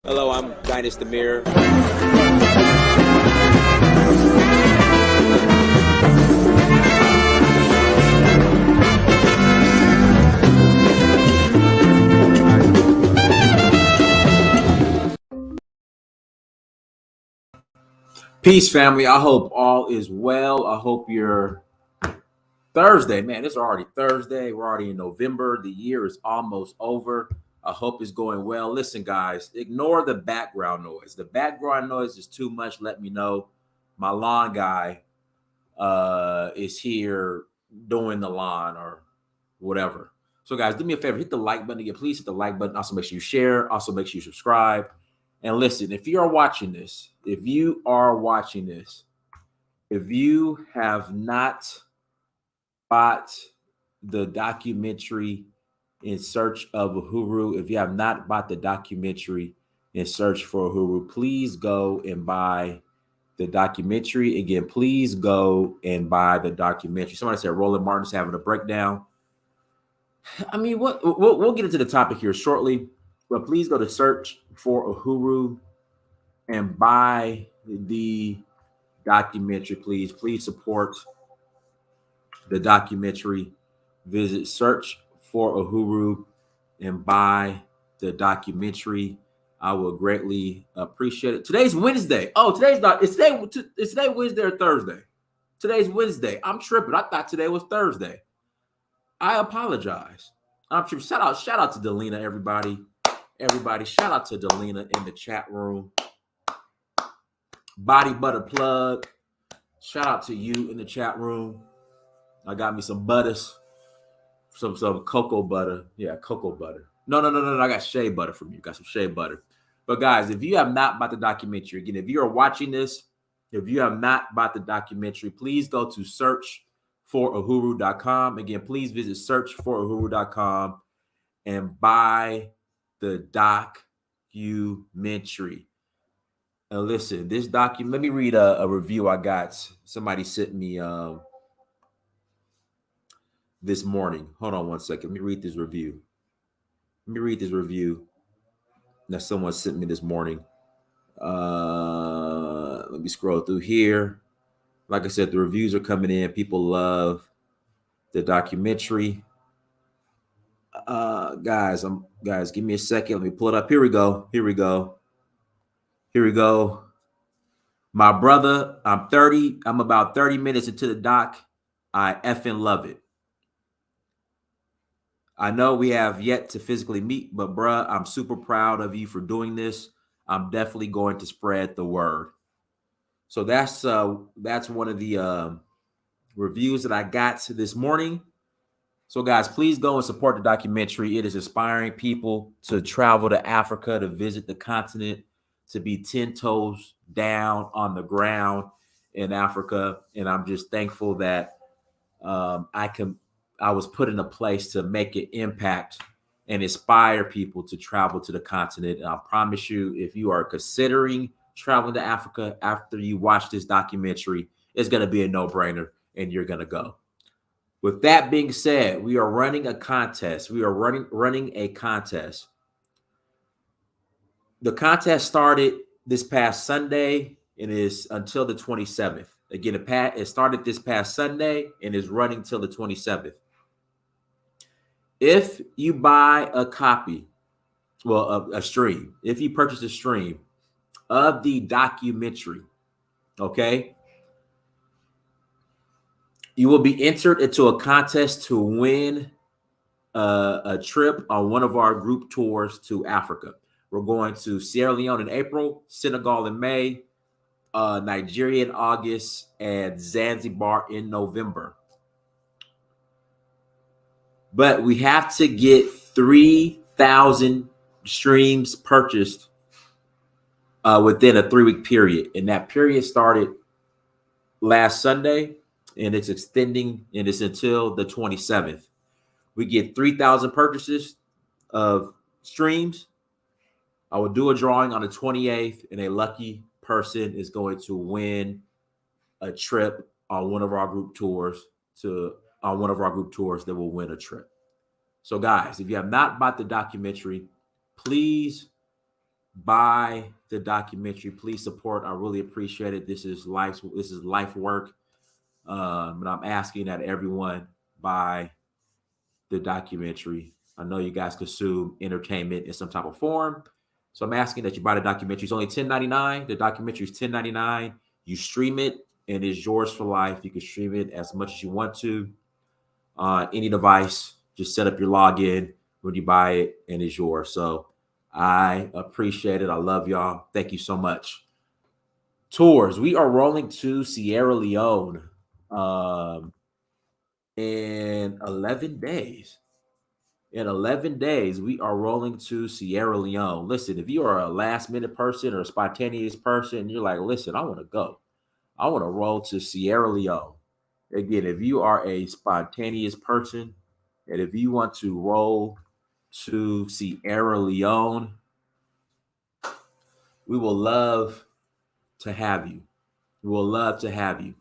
Hello, I'm Dynast Amir. Peace, family. I hope all is well. I hope you're Thursday. Man, it's already Thursday. We're already in November. The year is almost over. I hope it's going well. Listen, guys, ignore the background noise. The background noise is too much. Let me know. My lawn guy is here doing the lawn or whatever. So, guys, do me a favor. Hit the like button again. Please hit the like button. Also, make sure you share. Also, make sure you subscribe. And listen, if you are watching this, if you have not bought the documentary In Search of Uhuru, if you have not bought the documentary In Search for Uhuru, please go and buy the documentary. Again, please go and buy the documentary. Somebody said Roland Martin's having a breakdown. I mean, we'll get into the topic here shortly, but please go to Search for Uhuru and buy the documentary, please. Please support the documentary. Visit Search for Uhuru and buy the documentary. I will greatly appreciate it. Today's Wednesday. Oh, it's today Wednesday or Thursday? Today's Wednesday. I'm tripping. I thought today was Thursday. I apologize. I'm tripping. Shout out to Delina, everybody. Everybody, shout out to Delina in the chat room. Body Butter Plug. Shout out to you in the chat room. I got me some butters, some cocoa butter. Yeah, cocoa butter. No. I got shea butter from you. Got some shea butter. But guys, if you have not bought the documentary, again, if you are watching this, if you have not bought the documentary, please go to searchforuhuru.com. Again, please visit searchforuhuru.com and buy the documentary. Now listen, this document. Let me read a review I got. Somebody sent me this morning. Hold on one second. Let me read this review. That someone sent me this morning. Let me scroll through here. Like I said, the reviews are coming in. People love the documentary. Guys, give me a second. Let me pull it up. Here we go. My brother, I'm 30. I'm about 30 minutes into the doc. I effing love it. I know we have yet to physically meet, but bruh, I'm super proud of you for doing this. I'm definitely going to spread the word. So that's one of the reviews that I got this morning. So guys, please go and support the documentary. It is inspiring people to travel to Africa, to visit the continent, to be 10 toes down on the ground in Africa. And I'm just thankful that I was put in a place to make an impact and inspire people to travel to the continent. And I promise you, if you are considering traveling to Africa after you watch this documentary, it's going to be a no-brainer and you're going to go. With that being said, we are running a contest. The contest started this past Sunday and is until the 27th. Again, it started this past Sunday and is running till the 27th. If you buy a copy, a stream, if you purchase a stream of the documentary, okay, you will be entered into a contest to win a trip on one of our group tours to Africa. We're going to Sierra Leone in April, Senegal in May, Nigeria in August, and Zanzibar in November. But we have to get 3,000 streams purchased within a 3-week period. And that period started last Sunday, and it's extending, and it's until the 27th. We get 3,000 purchases of streams. I will do a drawing on the 28th, and a lucky person is going to win a trip on one of our group tours that will win a trip. So guys, if you have not bought the documentary, please buy the documentary. Please support. I really appreciate it. This is life work. And I'm asking that everyone buy the documentary. I know you guys consume entertainment in some type of form. So I'm asking that you buy the documentary. It's only $10.99. The documentary is $10.99. You stream it and it's yours for life. You can stream it as much as you want to on any device. Just set up your login when you buy it and it's yours. So I appreciate it. I love y'all. Thank you so much. Tours. We are rolling to Sierra Leone in 11 days. In 11 days, we are rolling to Sierra Leone. Listen, if you are a last minute person or a spontaneous person, you're like, listen, I want to go. I want to roll to Sierra Leone. Again, if you are a spontaneous person and if you want to roll to Sierra Leone, we will love to have you. We will love to have you.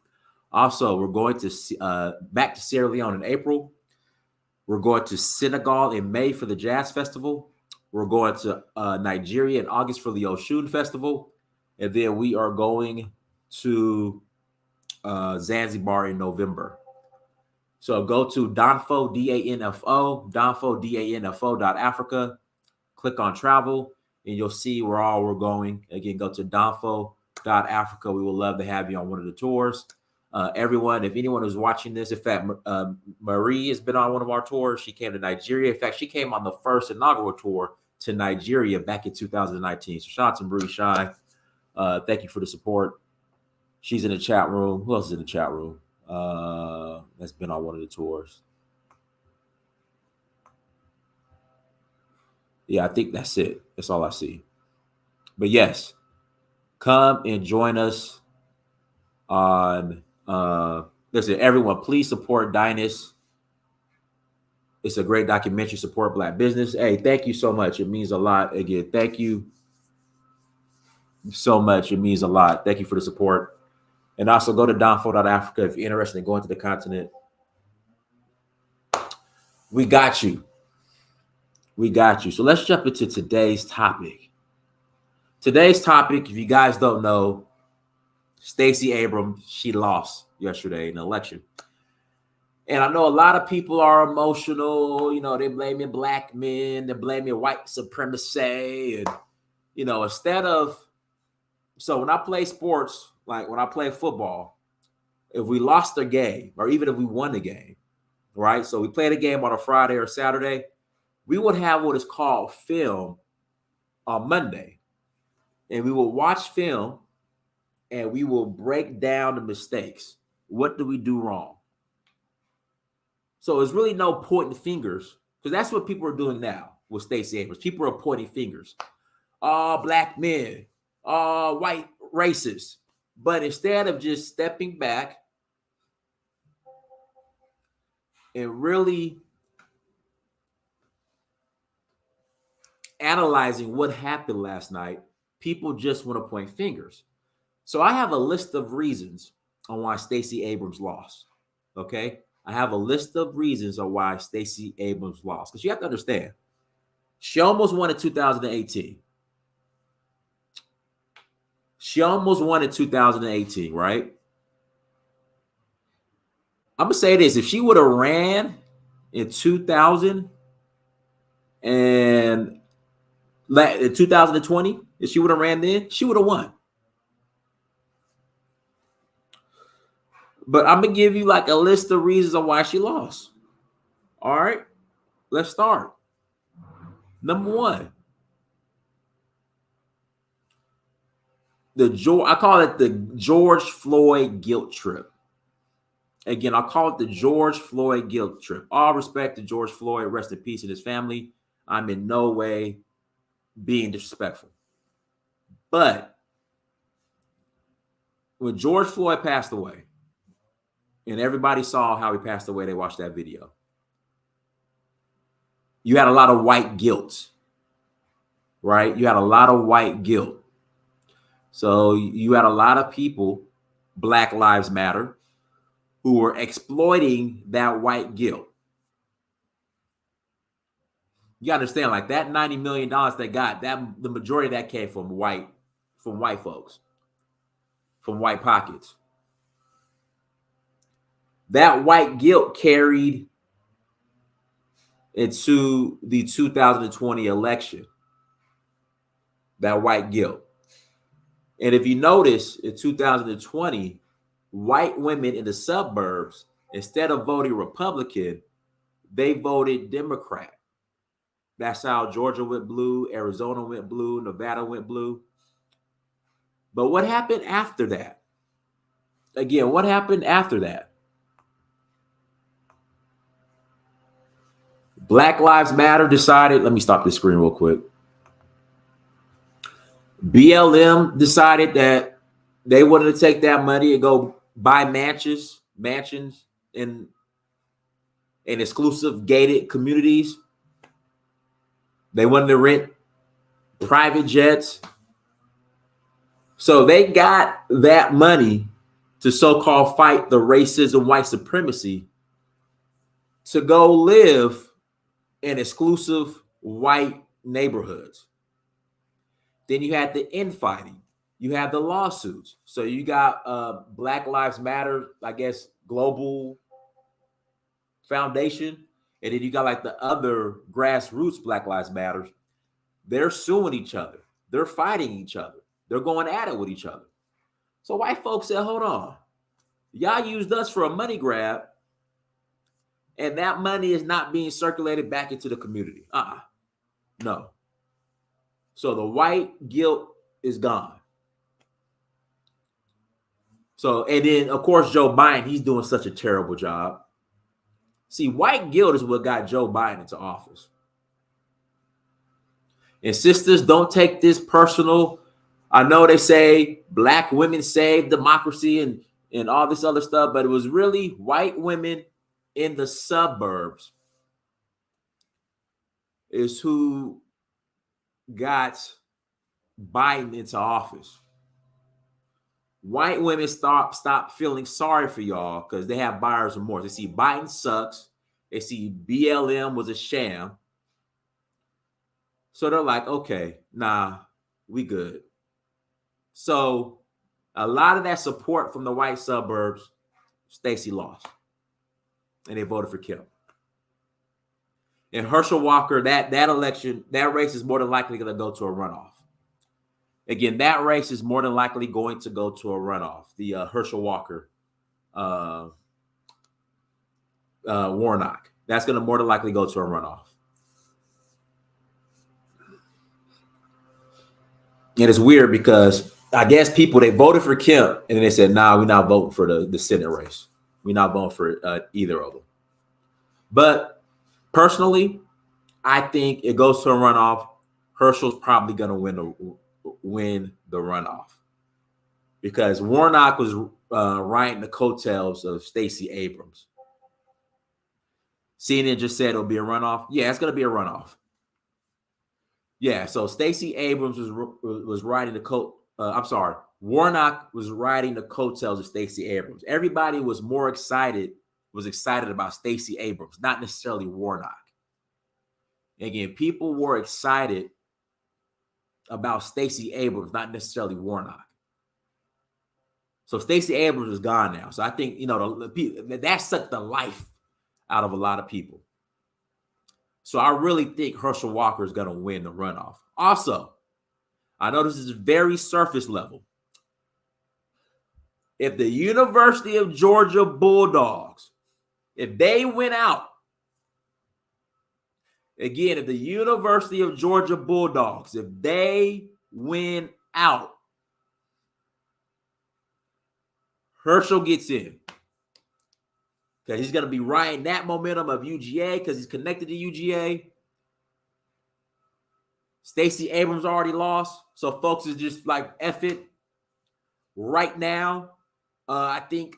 Also, we're going to back to Sierra Leone in April. We're going to Senegal in May for the Jazz Festival. We're going to Nigeria in August for the Oshun Festival. And then we are going to Zanzibar in November. So go to Danfo, D-A-N-F-O, Danfo, D-A-N-F-O.Africa. Click on travel, and you'll see where all we're going. Again, go to Danfo.Africa. We would love to have you on one of the tours. Everyone, if anyone who's watching this, in fact, Marie has been on one of our tours. She came to Nigeria. In fact, she came on the first inaugural tour to Nigeria back in 2019. So shout out to Marie Shine. Thank you for the support. She's in the chat room. Who else is in the chat room? That's been on one of the tours. Yeah, I think that's it. That's all I see. But yes, come and join us on listen, everyone, please support Dynast. It's a great documentary. Support Black business. Hey, thank you so much. It means a lot. Again, thank you so much. It means a lot. Thank you for the support. And also go to Danfo.Africa if you're interested in going to the continent. We got you. We got you. So let's jump into today's topic. Today's topic, if you guys don't know, Stacey Abrams, she lost yesterday in the election. And I know a lot of people are emotional. You know, they blaming black men, they're blaming white supremacy. And, you know, instead of, so when I play sports, like when I play football, if we lost a game or even if we won the game, right? So we played a game on a Friday or Saturday, we would have what is called film on Monday. And we will watch film and we will break down the mistakes. What do we do wrong? So there's really no pointing fingers because that's what people are doing now with Stacey Abrams. People are pointing fingers. All black men, all white racists. But instead of just stepping back and really analyzing what happened last night, people just want to point fingers. So I have a list of reasons on why Stacey Abrams lost. Okay? I have a list of reasons on why Stacey Abrams lost. Because you have to understand, she almost won in 2018. She almost won in 2018, right? I'm going to say this. If she would have ran in 2000 and in 2020, if she would have ran then, she would have won. But I'm going to give you like a list of reasons on why she lost. All right, let's start. Number one, I call it the George Floyd guilt trip. Again, I call it the George Floyd guilt trip. All respect to George Floyd, rest in peace, and his family. I'm in no way being disrespectful. But when George Floyd passed away, and everybody saw how he passed away, they watched that video. You had a lot of white guilt, right? You had a lot of white guilt. So you had a lot of people, Black Lives Matter, who were exploiting that white guilt. You understand, like that $90 million they got, that the majority of that came from white folks, from white pockets. That white guilt carried into the 2020 election. That white guilt. And if you notice, in 2020, white women in the suburbs, instead of voting Republican, they voted Democrat. That's how Georgia went blue, Arizona went blue, Nevada went blue. But what happened after that? Again, what happened after that? Black Lives Matter decided, let me stop this screen real quick. BLM decided that they wanted to take that money and go buy mansions in exclusive gated communities. They wanted to rent private jets. So they got that money to so-called fight the racism, white supremacy, to go live in exclusive white neighborhoods. Then you had the infighting. You have the lawsuits. So you got Black Lives Matter, I guess, global foundation. And then you got like the other grassroots Black Lives Matters. They're suing each other. They're fighting each other. They're going at it with each other. So white folks said, hold on. Y'all used us for a money grab, and that money is not being circulated back into the community. No. So the white guilt is gone. So, and then of course, Joe Biden, he's doing such a terrible job. See, white guilt is what got Joe Biden into office. And sisters, don't take this personal. I know they say black women saved democracy and all this other stuff, but it was really white women in the suburbs is who got Biden into office. White women stop feeling sorry for y'all because they have buyer's remorse. They see Biden sucks. They see BLM was a sham. So they're like, okay, nah, we good. So a lot of that support from the white suburbs, Stacey lost. And they voted for Kemp. And Herschel Walker, that election, that race is more than likely going to go to a runoff. Again, that race is more than likely going to go to a runoff. The Herschel Walker, Warnock. That's going to more than likely go to a runoff. And it's weird because I guess people, they voted for Kemp and then they said, nah, we're not voting for the Senate race. We're not voting for either of them. But personally, I think it goes to a runoff. Herschel's probably going to win the runoff because Warnock was riding the coattails of Stacey Abrams. CNN just said it'll be a runoff. Yeah, it's going to be a runoff. Yeah, so Stacey Abrams was riding the Warnock was riding the coattails of Stacey Abrams. Everybody was excited about Stacey Abrams, not necessarily Warnock. Again, people were excited about Stacey Abrams, not necessarily Warnock. So Stacey Abrams is gone now. So I think, that sucked the life out of a lot of people. So I really think Herschel Walker is going to win the runoff. Also, I know this is very surface level. If the University of Georgia Bulldogs, if they win out, again, if the University of Georgia Bulldogs, if they win out, Herschel gets in. Because he's going to be riding that momentum of UGA because he's connected to UGA. Stacey Abrams already lost. So folks is just like, F it. Right now, I think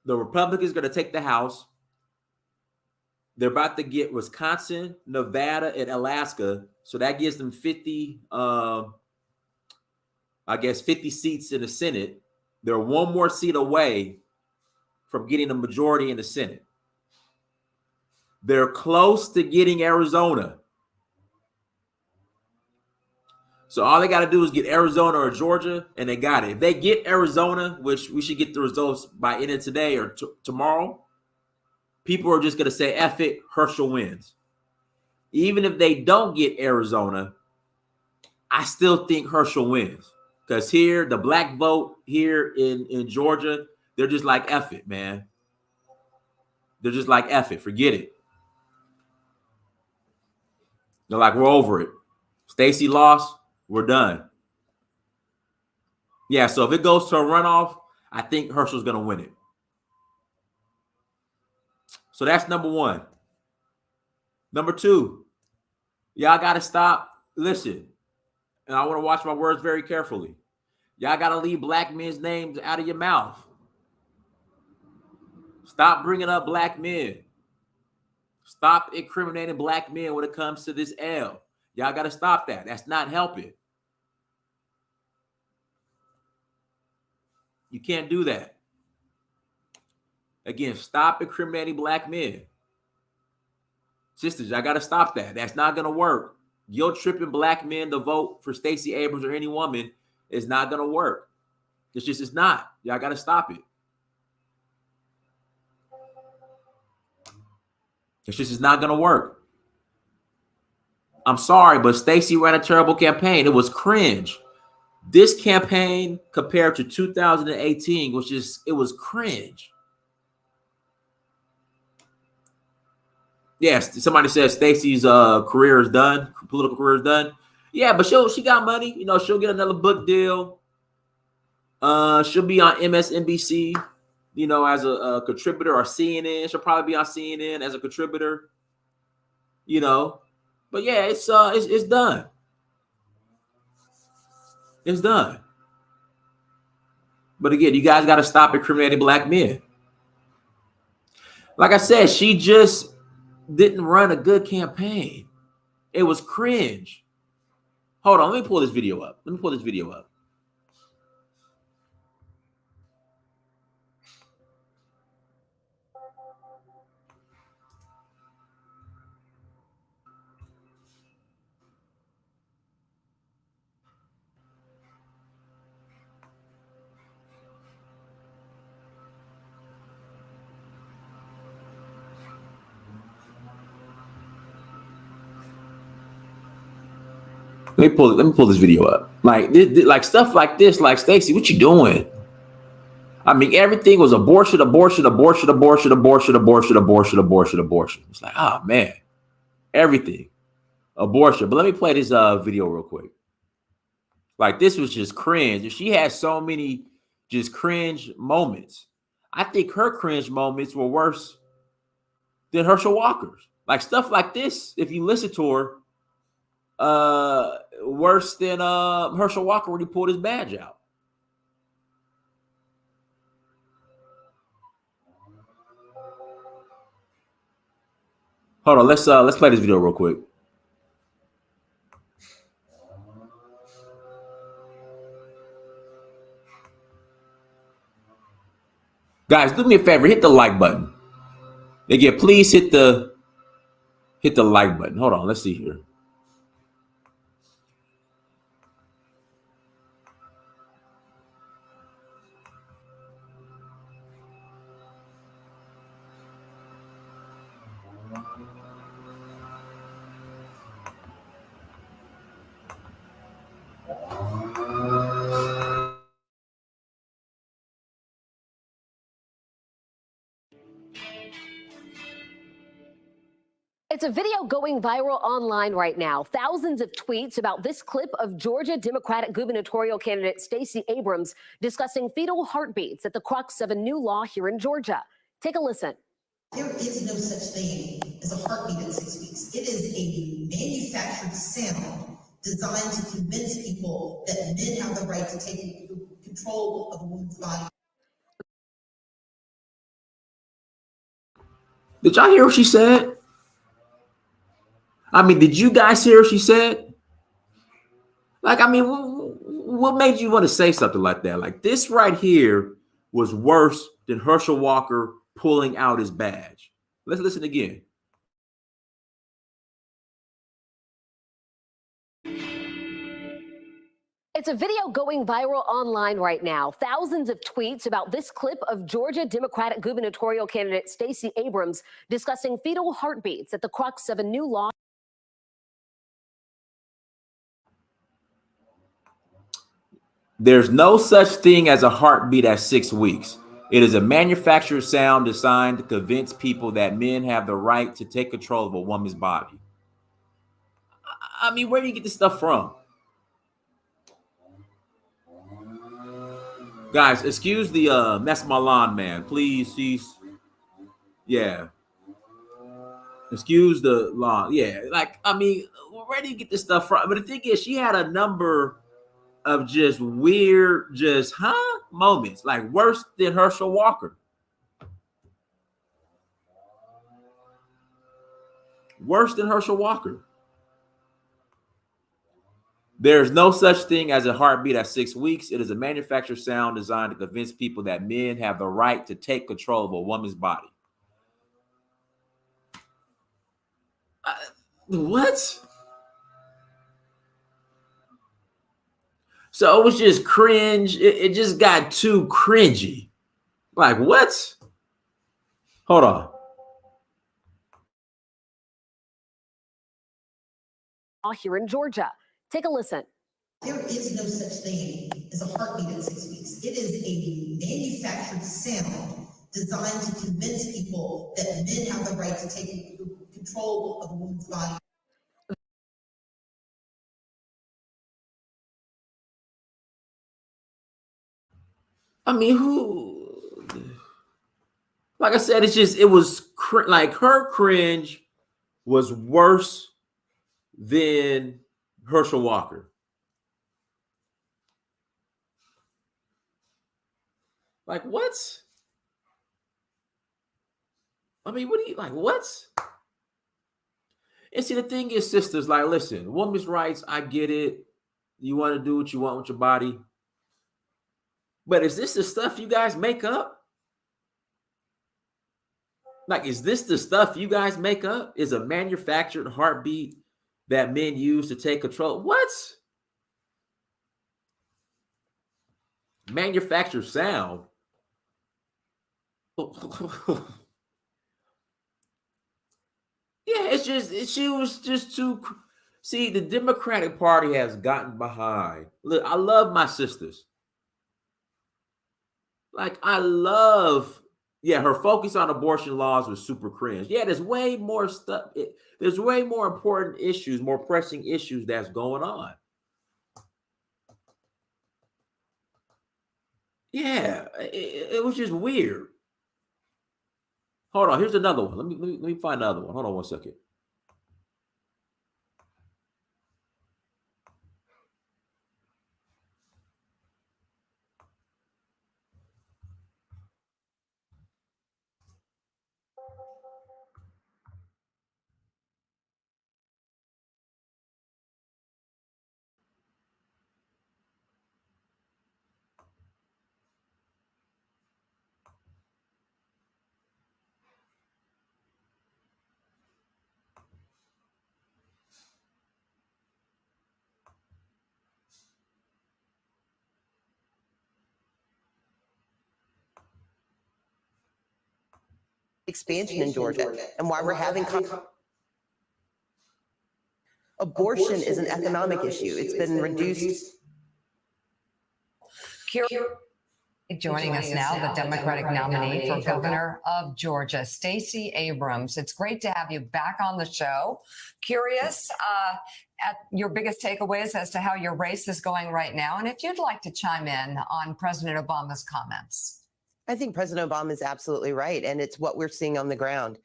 the Republicans are going to take the House. They're about to get Wisconsin, Nevada, and Alaska. So that gives them 50 seats in the Senate. They're one more seat away from getting a majority in the Senate. They're close to getting Arizona. So all they got to do is get Arizona or Georgia, and they got it. If they get Arizona, which we should get the results by end of today or tomorrow, people are just going to say, F it, Herschel wins. Even if they don't get Arizona, I still think Herschel wins. Because here, the black vote here in Georgia, they're just like, F it, man. They're just like, F it, forget it. They're like, we're over it. Stacey lost, we're done. Yeah, so if it goes to a runoff, I think Herschel's going to win it. So that's number one. Number two, y'all got to stop. Listen, and I want to watch my words very carefully. Y'all got to leave black men's names out of your mouth. Stop bringing up black men. Stop incriminating black men when it comes to this L. Y'all got to stop that. That's not helping. You can't do that. Again, stop incriminating black men. Sisters, I got to stop that. That's not going to work. Guilt tripping black men to vote for Stacey Abrams or any woman is not going to work. It's not. Y'all got to stop it. It's not going to work. I'm sorry, but Stacey ran a terrible campaign. It was cringe. This campaign compared to 2018 it was cringe. Yes, somebody says Stacey's career is done, political career is done. Yeah, but she got money. You know, she'll get another book deal. She'll be on MSNBC, you know, as a contributor, or CNN. She'll probably be on CNN as a contributor. You know, but yeah, it's done. It's done. But again, you guys got to stop incriminating black men. Like I said, she just didn't run a good campaign. It was cringe. Hold on, let me pull this video up. Let me pull this video up. Like this, like stuff like this, like Stacey, what you doing? I mean, everything was abortion. It's like, oh man, everything abortion. But let me play this video real quick. Like this was just cringe. She had so many just cringe moments. I think her cringe moments were worse than Herschel Walker's. Like stuff like this, if you listen to her, worse than Herschel Walker when he pulled his badge out. Hold on, let's play this video real quick. Guys, do me a favor, hit the like button. Again, please hit the like button. Hold on, let's see here. It's a video going viral online right now. Thousands of tweets about this clip of Georgia Democratic gubernatorial candidate Stacey Abrams discussing fetal heartbeats at the crux of a new law here in Georgia. Take a listen. There is no such thing as a heartbeat at 6 weeks. It is a manufactured sound designed to convince people that men have the right to take control of a woman's body. Did y'all hear what she said? I mean, did you guys hear what she said? Like, I mean, what made you want to say something like that? Like, this right here was worse than Herschel Walker pulling out his badge. Let's listen again. It's a video going viral online right now. Thousands of tweets about this clip of Georgia Democratic gubernatorial candidate Stacey Abrams discussing fetal heartbeats at the crux of a new law. There's no such thing as a heartbeat at 6 weeks. It is a manufactured sound designed to convince people that men have the right to take control of a woman's body. I mean, where do you get this stuff from? Guys, excuse the mess my lawn man, please. Yeah. Excuse the lawn. Yeah, like, I mean, where do you get this stuff from? But the thing is, she had a number of just weird, moments, like worse than Herschel Walker. Worse than Herschel Walker. There's no such thing as a heartbeat at 6 weeks. It is a manufactured sound designed to convince people that men have the right to take control of a woman's body. What? So it was just cringe. It just got too cringy. Like, what? Hold on. Here in Georgia. Take a listen. There is no such thing as a heartbeat at 6 weeks. It is a manufactured sound designed to convince people that men have the right to take control of a woman's body. I mean, like I said, it was like her cringe was worse than Herschel Walker. Like, what? I mean, what do you like? What? And see, the thing is, sisters, like, listen, women's rights, I get it. You want to do what you want with your body. But is this the stuff you guys make up? Like, is this the stuff you guys make up? Is a manufactured heartbeat that men use to take control? What? Manufactured sound? Yeah, she was just too. See, the Democratic Party has gotten behind. Look, I love my sisters. Like, I love, her focus on abortion laws was super cringe. Yeah, there's way more stuff. There's way more important issues, more pressing issues that's going on. Yeah, it was just weird. Hold on, here's another one. Let me find another one. Hold on one second. Expansion in Georgia and why we're having abortion is an economic issue. It's been reduced. Joining us now, the Democratic nominee for governor of Georgia, Stacey Abrams. It's great to have you back on the show. Curious at your biggest takeaways as to how your race is going right now, and if you'd like to chime in on President Obama's comments. I think President Obama is absolutely right, and it's what we're seeing on the ground.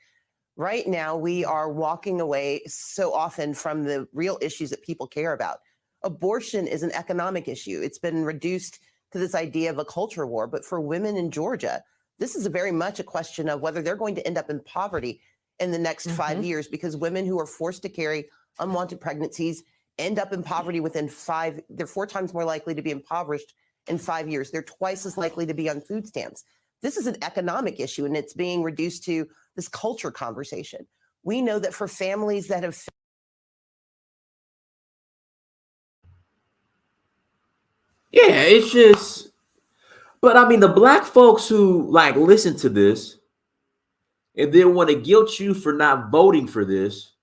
Right now, we are walking away so often from the real issues that people care about. Abortion is an economic issue. It's been reduced to this idea of a culture war, but for women in Georgia, this is very much a question of whether they're going to end up in poverty in the next 5 years, because women who are forced to carry unwanted pregnancies end up in poverty within 5. They're 4 times more likely to be impoverished in 5 years. They're twice as likely to be on food stamps. This is an economic issue, and it's being reduced to this culture conversation. We know that for families that have Yeah, it's just, but I mean, the black folks who like listen to this and then want to guilt you for not voting for this,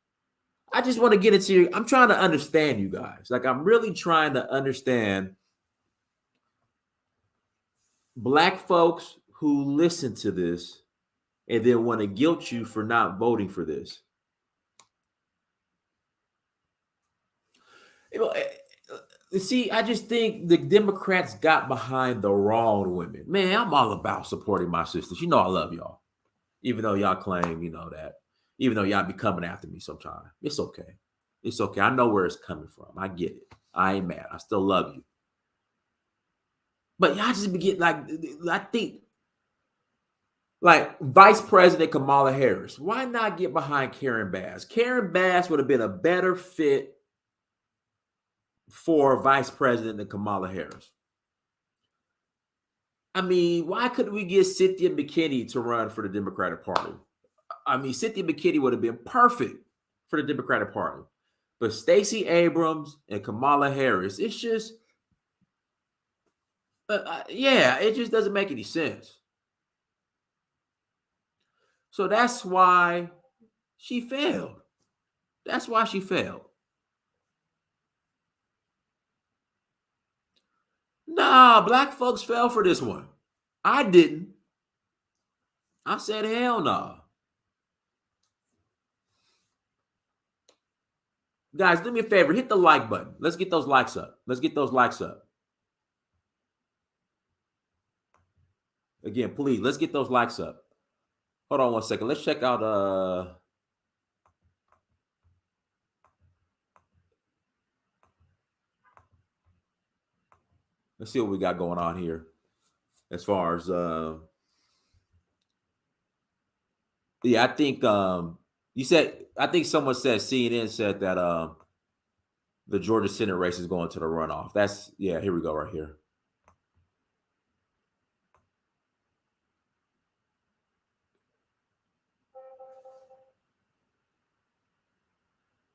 I just want to get into you. I'm trying to understand you guys. Like, I'm really trying to understand black folks who listen to this and then want to guilt you for not voting for this. You know, see, I just think the Democrats got behind the wrong women. Man, I'm all about supporting my sisters. You know, I love y'all, even though y'all claim, that, even though y'all be coming after me sometimes. It's okay. It's okay. I know where it's coming from. I get it. I ain't mad. I still love you. But y'all just be getting I think, like Vice President Kamala Harris. Why not get behind Karen Bass? Karen Bass would have been a better fit for Vice President than Kamala Harris. I mean, why couldn't we get Cynthia McKinney to run for the Democratic Party? I mean, Cynthia McKinney would have been perfect for the Democratic Party. But Stacey Abrams and Kamala Harris, it's just, it just doesn't make any sense. So that's why she failed. That's why she failed. Nah, black folks fell for this one. I didn't. I said, hell no. Guys, do me a favor. Hit the like button. Let's get those likes up. Let's get those likes up. Again, please, let's get those likes up. Hold on one second. Let's check out let's see what we got going on here. As far as yeah, I think I think someone said, CNN said that the Georgia Senate race is going to the runoff. That's, yeah, here we go right here.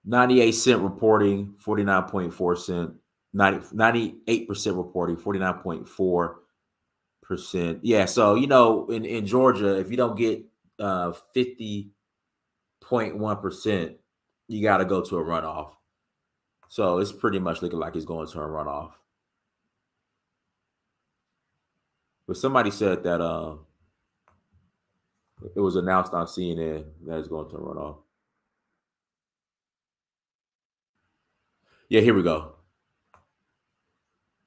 $0.98 reporting, 49.4 cent, 98% reporting, 49.4%. Yeah, so in Georgia, if you don't get 50.1%, you got to go to a runoff. So it's pretty much looking like it's going to a runoff. But somebody said that it was announced on CNN that it's going to a runoff. Yeah, here we go.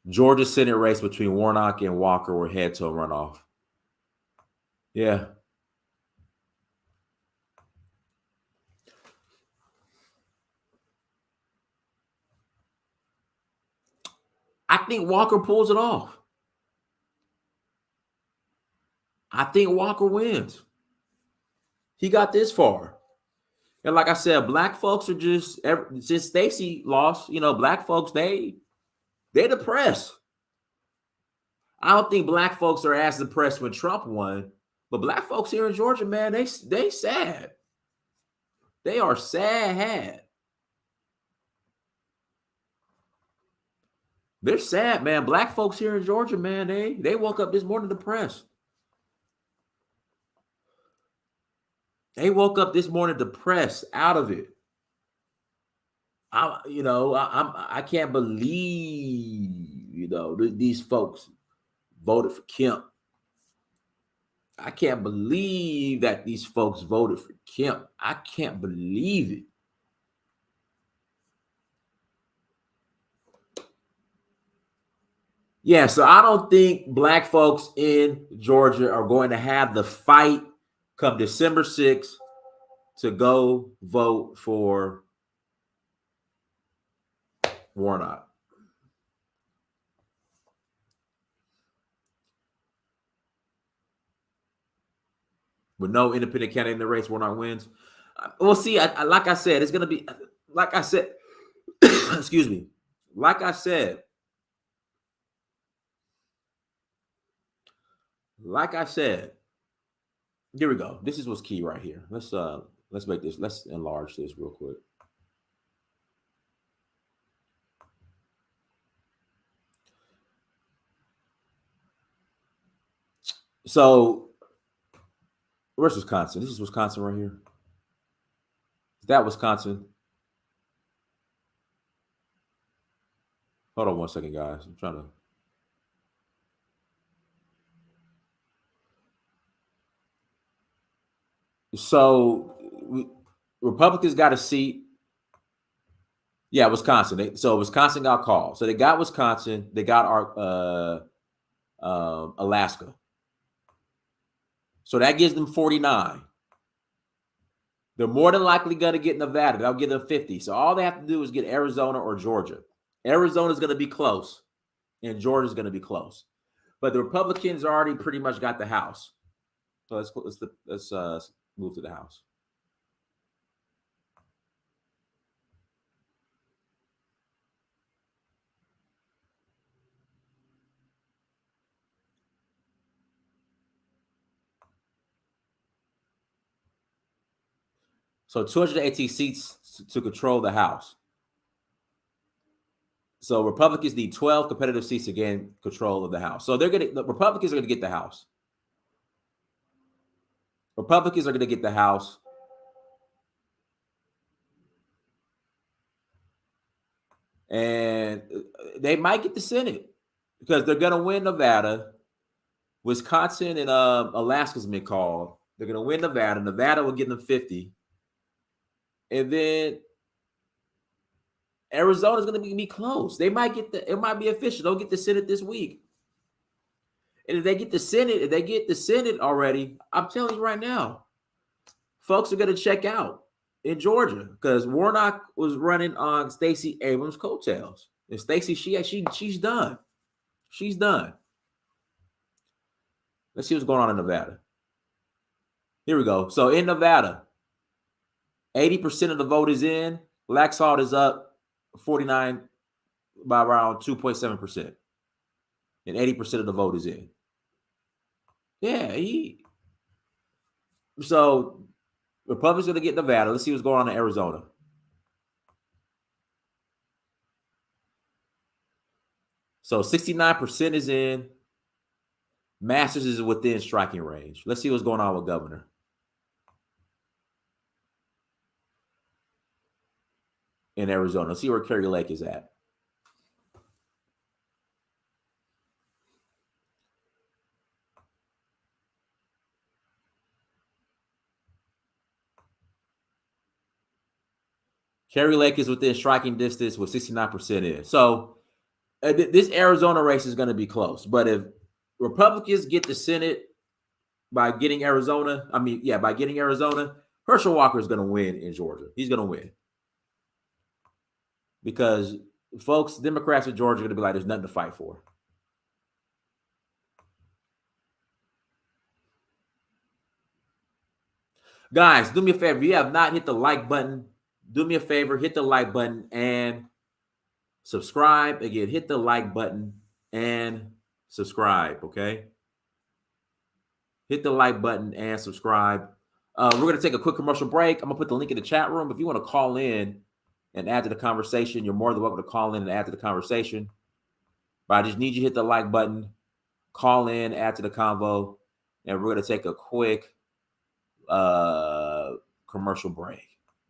Georgia Senate race between Warnock and Walker will head to a runoff. Yeah. I think Walker pulls it off. I think Walker wins. He got this far. And like I said, black folks are just, since Stacey lost, black folks, they're depressed. I don't think black folks are as depressed when Trump won, but black folks here in Georgia, man, they sad. They are sad. They're sad, man. Black folks here in Georgia, man, they woke up this morning depressed. They woke up this morning depressed, out of it. I can't believe, these folks voted for Kemp. I can't believe that these folks voted for Kemp. I can't believe it. Yeah, so I don't think black folks in Georgia are going to have the fight come December 6th to go vote for Warnock. With no independent candidate in the race, Warnock wins. We'll see. Like I said, it's going to be, like I said, excuse me. Like I said, here we go. This is what's key right here. Let's make this, let's enlarge this real quick. So where's Wisconsin? This is Wisconsin right here. Is that Wisconsin? Hold on one second, guys. I'm trying to. So Republicans got a seat. Yeah, Wisconsin. So Wisconsin got called. So they got Wisconsin. They got our Alaska. So that gives them 49. They're more than likely going to get Nevada. That'll give them 50. So all they have to do is get Arizona or Georgia. Arizona's going to be close, and Georgia's going to be close. But the Republicans already pretty much got the House. So let's move to the House. So 218 seats to control the House. So Republicans need 12 competitive seats to gain control of the House. So the Republicans are going to get the House. Republicans are going to get the House. And they might get the Senate because they're going to win Nevada. Wisconsin and Alaska's been called. They're going to win Nevada. Nevada will give them 50. And then Arizona's going to be close. They might get it might be official. They'll get the Senate this week. And if they get the Senate already, I'm telling you right now, folks are going to check out in Georgia because Warnock was running on Stacey Abrams' coattails. And Stacey, she's done. She's done. Let's see what's going on in Nevada. Here we go. So in Nevada, 80% of the vote is in. Laxalt is up 49 by around 2.7%. And 80% of the vote is in. Yeah, so Republicans going to get Nevada. Let's see what's going on in Arizona. So 69% is in. Masters is within striking range. Let's see what's going on with governor. In Arizona. Let's see where Kerry Lake is at. Kerry Lake is within striking distance with 69% in. So this Arizona race is going to be close. But if Republicans get the Senate by getting Arizona, Herschel Walker is going to win in Georgia. He's going to win. Because, folks, Democrats in Georgia are going to be like, there's nothing to fight for. Guys, do me a favor. If you have not hit the like button, do me a favor, hit the like button and subscribe. Again, hit the like button and subscribe, okay? Hit the like button and subscribe. We're going to take a quick commercial break. I'm going to put the link in the chat room. If you want to call in and add to the conversation, you're more than welcome to call in and add to the conversation. But I just need you to hit the like button, call in, add to the convo, and we're going to take a quick commercial break.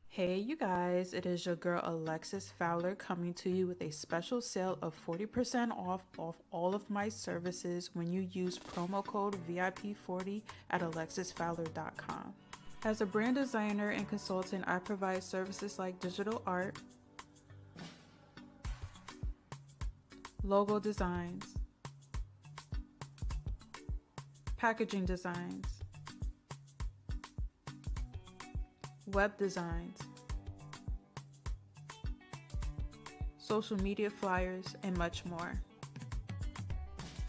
Hey, you guys, it is your girl Alexis Fowler coming to you with a special sale of 40% off all of my services when you use promo code VIP40 at alexisfowler.com. As a brand designer and consultant, I provide services like digital art, logo designs, packaging designs, web designs, social media flyers, and much more.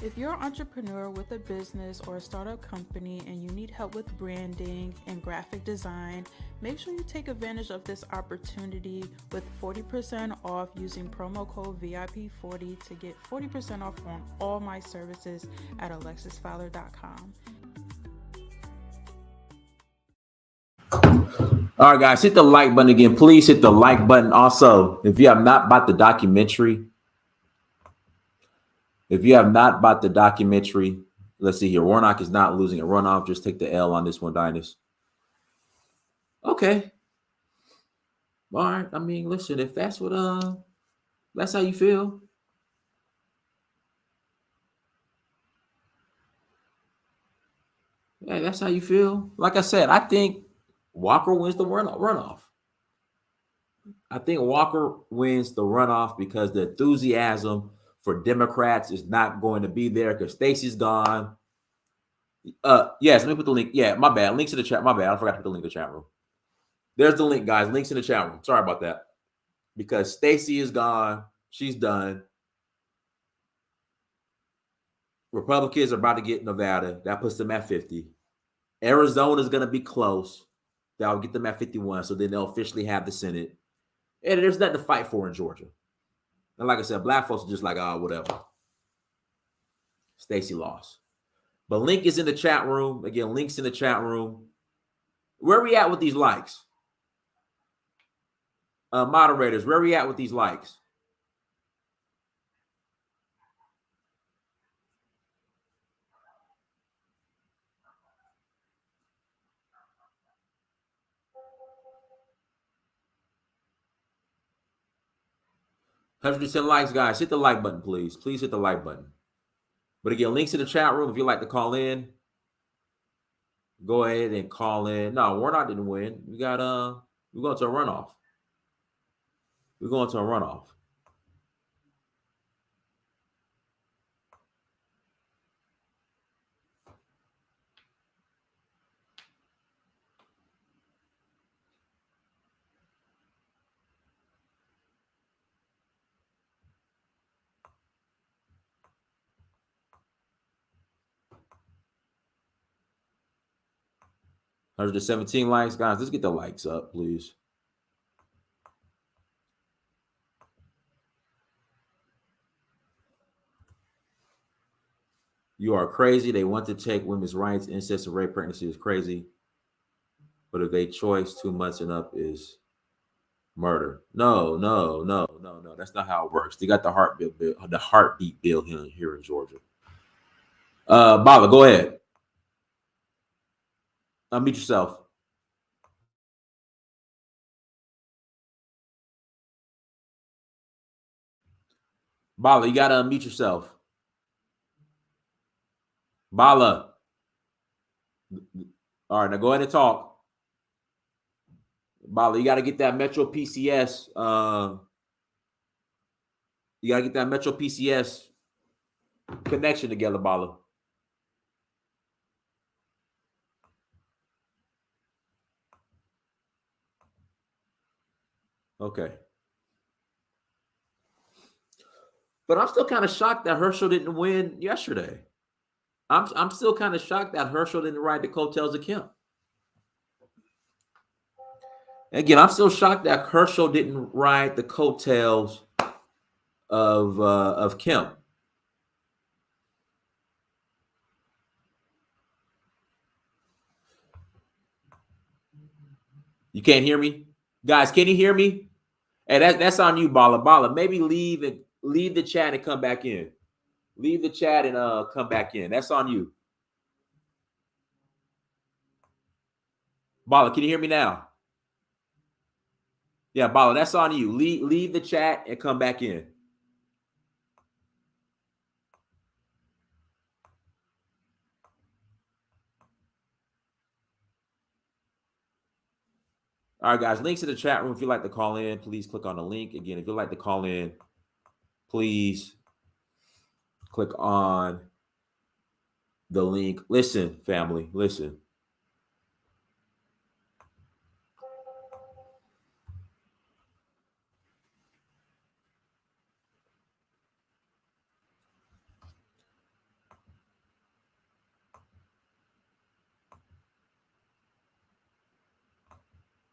If you're an entrepreneur with a business or a startup company and you need help with branding and graphic design, make sure you take advantage of this opportunity with 40% off using promo code VIP40 to get 40% off on all my services at alexisfowler.com. All right, guys, hit the like button again. Please hit the like button. Also, if you have not bought the documentary, Let's see here. Warnock is not losing a runoff. Just take the L on this one, Dynast. Okay. All right. I mean, listen, if that's what that's how you feel. Yeah, that's how you feel. Like I said, I think Walker wins the runoff. I think Walker wins the runoff because the enthusiasm for Democrats is not going to be there because Stacey's gone. Yes, let me put the link. Yeah, my bad. Links in the chat. My bad. I forgot to put the link in the chat room. There's the link, guys. Links in the chat room. Sorry about that. Because Stacey is gone. She's done. Republicans are about to get Nevada. That puts them at 50. Arizona is going to be close. That'll get them at 51. So then they'll officially have the Senate. And there's nothing to fight for in Georgia. And like I said, black folks are just like, whatever. Stacey lost. But link is in the chat room. Again, links in the chat room. Where are we at with these likes? Moderators, where are we at with these likes? $110 likes, guys. Hit the like button, please. Please hit the like button. But again, links in the chat room. If you'd like to call in, go ahead and call in. No, Warnock didn't win. We're going to a runoff. We're going to a runoff. $117 likes, guys. Let's get the likes up, please. You are crazy. They want to take women's rights. Incest and rape pregnancy is crazy. But if they choice 2 months and up is murder. No. That's not how it works. They got the heartbeat bill here in Georgia. Bala, go ahead. Unmute yourself. Bala, you gotta unmute yourself. Bala. All right, now go ahead and talk. Bala, you gotta get that Metro PCS. You gotta get that Metro PCS connection together, Bala. Okay. But I'm still kind of shocked that Herschel didn't win yesterday. I'm still kind of shocked that Herschel didn't ride the coattails of Kemp. Again, I'm still shocked that Herschel didn't ride the coattails of Kemp. You can't hear me? Guys, can you hear me? Hey, that's on you, Bala. Bala, maybe leave the chat and come back in. Leave the chat and come back in. That's on you. Bala, can you hear me now? Yeah, Bala, that's on you. Leave the chat and come back in. All right, guys, links in the chat room. If you'd like to call in, please click on the link. Again, if you'd like to call in, please click on the link. Listen, family, listen.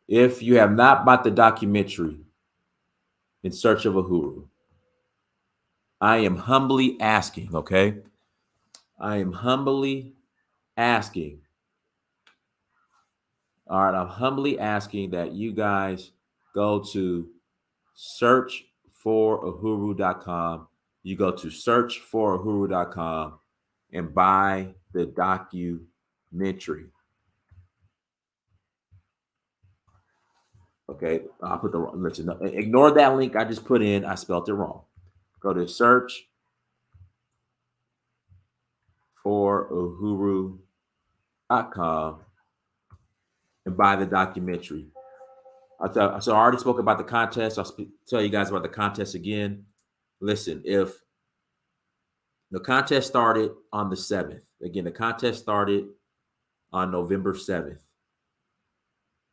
If you have not bought the documentary In Search of Uhuru, I am humbly asking, okay? I am humbly asking. All right, I'm humbly asking that you guys go to searchforuhuru.com. You go to searchforuhuru.com. and buy the documentary. Okay, I'll put the listen. Ignore that link I just put in. I spelled it wrong. Go to search for Uhuru.com and buy the documentary. So I already spoke about the contest. I'll tell you guys about the contest again. Listen, if the contest started on the 7th, again, the contest started on November 7th.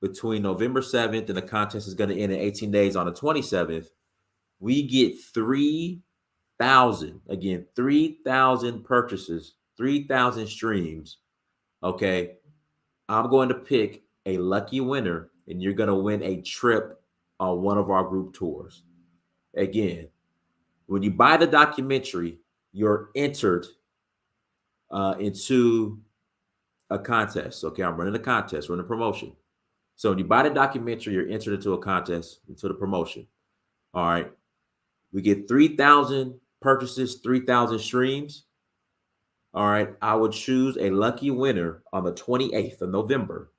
Between November 7th and the contest is going to end in 18 days on the 27th, we get 3,000, again, 3,000 purchases, 3,000 streams. Okay. I'm going to pick a lucky winner, and you're going to win a trip on one of our group tours. Again, when you buy the documentary, you're entered into a contest. Okay. I'm running a contest, running a promotion. So when you buy the documentary, you're entered into a contest, into the promotion. All right. We get 3,000 purchases, 3,000 streams. All right. I would choose a lucky winner on the 28th of November,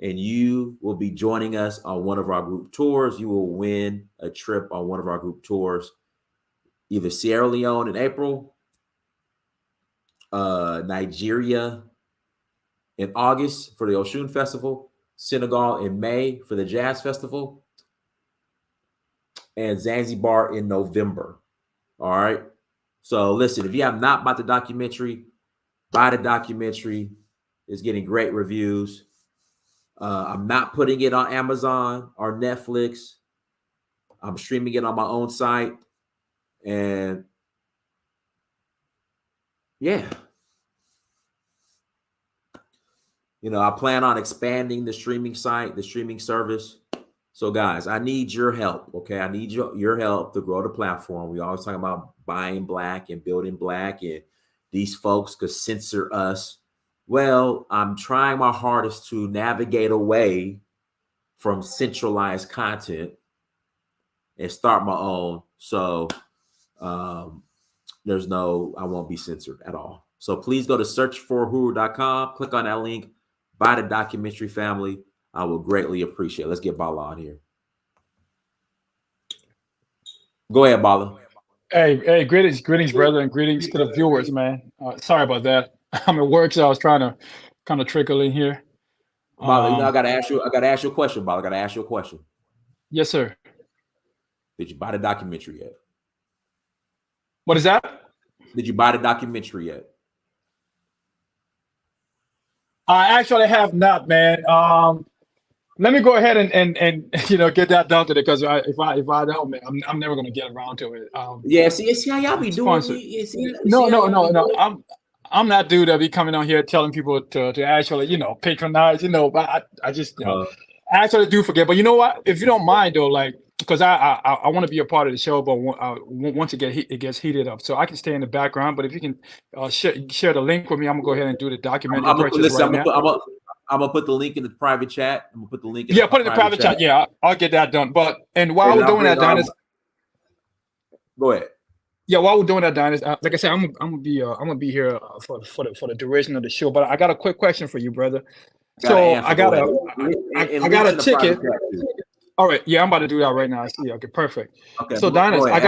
and you will be joining us on one of our group tours. You will win a trip on one of our group tours, either Sierra Leone in April, Nigeria in August for the Oshun Festival, Senegal in May for the Jazz Festival, and Zanzibar in November. All right. So listen, if you have not bought the documentary, buy the documentary. It's getting great reviews. I'm not putting it on Amazon or Netflix. I'm streaming it on my own site. And yeah. I plan on expanding the streaming site, the streaming service. So guys, I need your help. Okay. I need your help to grow the platform. We always talk about buying black and building black, and these folks could censor us. Well, I'm trying my hardest to navigate away from centralized content and start my own. So I won't be censored at all. So please go to searchforuhuru.com, click on that link, buy the documentary, family. I will greatly appreciate it. Let's get Bala on here. Go ahead, Bala. Hey, greetings, brother, and greetings to the viewers, man. Sorry about that. I'm at work, so I was trying to kind of trickle in here. Bala, I gotta ask you a question, Bala. I gotta ask you a question. Yes, sir. Did you buy the documentary yet? What is that? Did you buy the documentary yet? I actually have not, man. Let me go ahead and get that done today, because if I don't, man, I'm never gonna get around to it. Yeah, see how y'all be doing. No. I'm that dude that be coming on here telling people to actually patronize. But I just I actually do forget. But you know what? If you don't mind though, like, because I want to be a part of the show, but once it gets heated up, so I can stay in the background. But if you can share the link with me, I'm gonna go ahead and do the documentary purchase right now. I'm gonna put the link in the private chat. I'm gonna put the link. Put it in the private chat. Yeah, I'll get that done. But while we're doing that, Dennis, go ahead. Yeah, while we're doing that, Dennis, like I said, I'm gonna be here for the duration of the show. But I got a quick question for you, brother. I got a ticket. All right, yeah, I'm about to do that right now. I see. Okay, perfect. Okay, so Dennis, I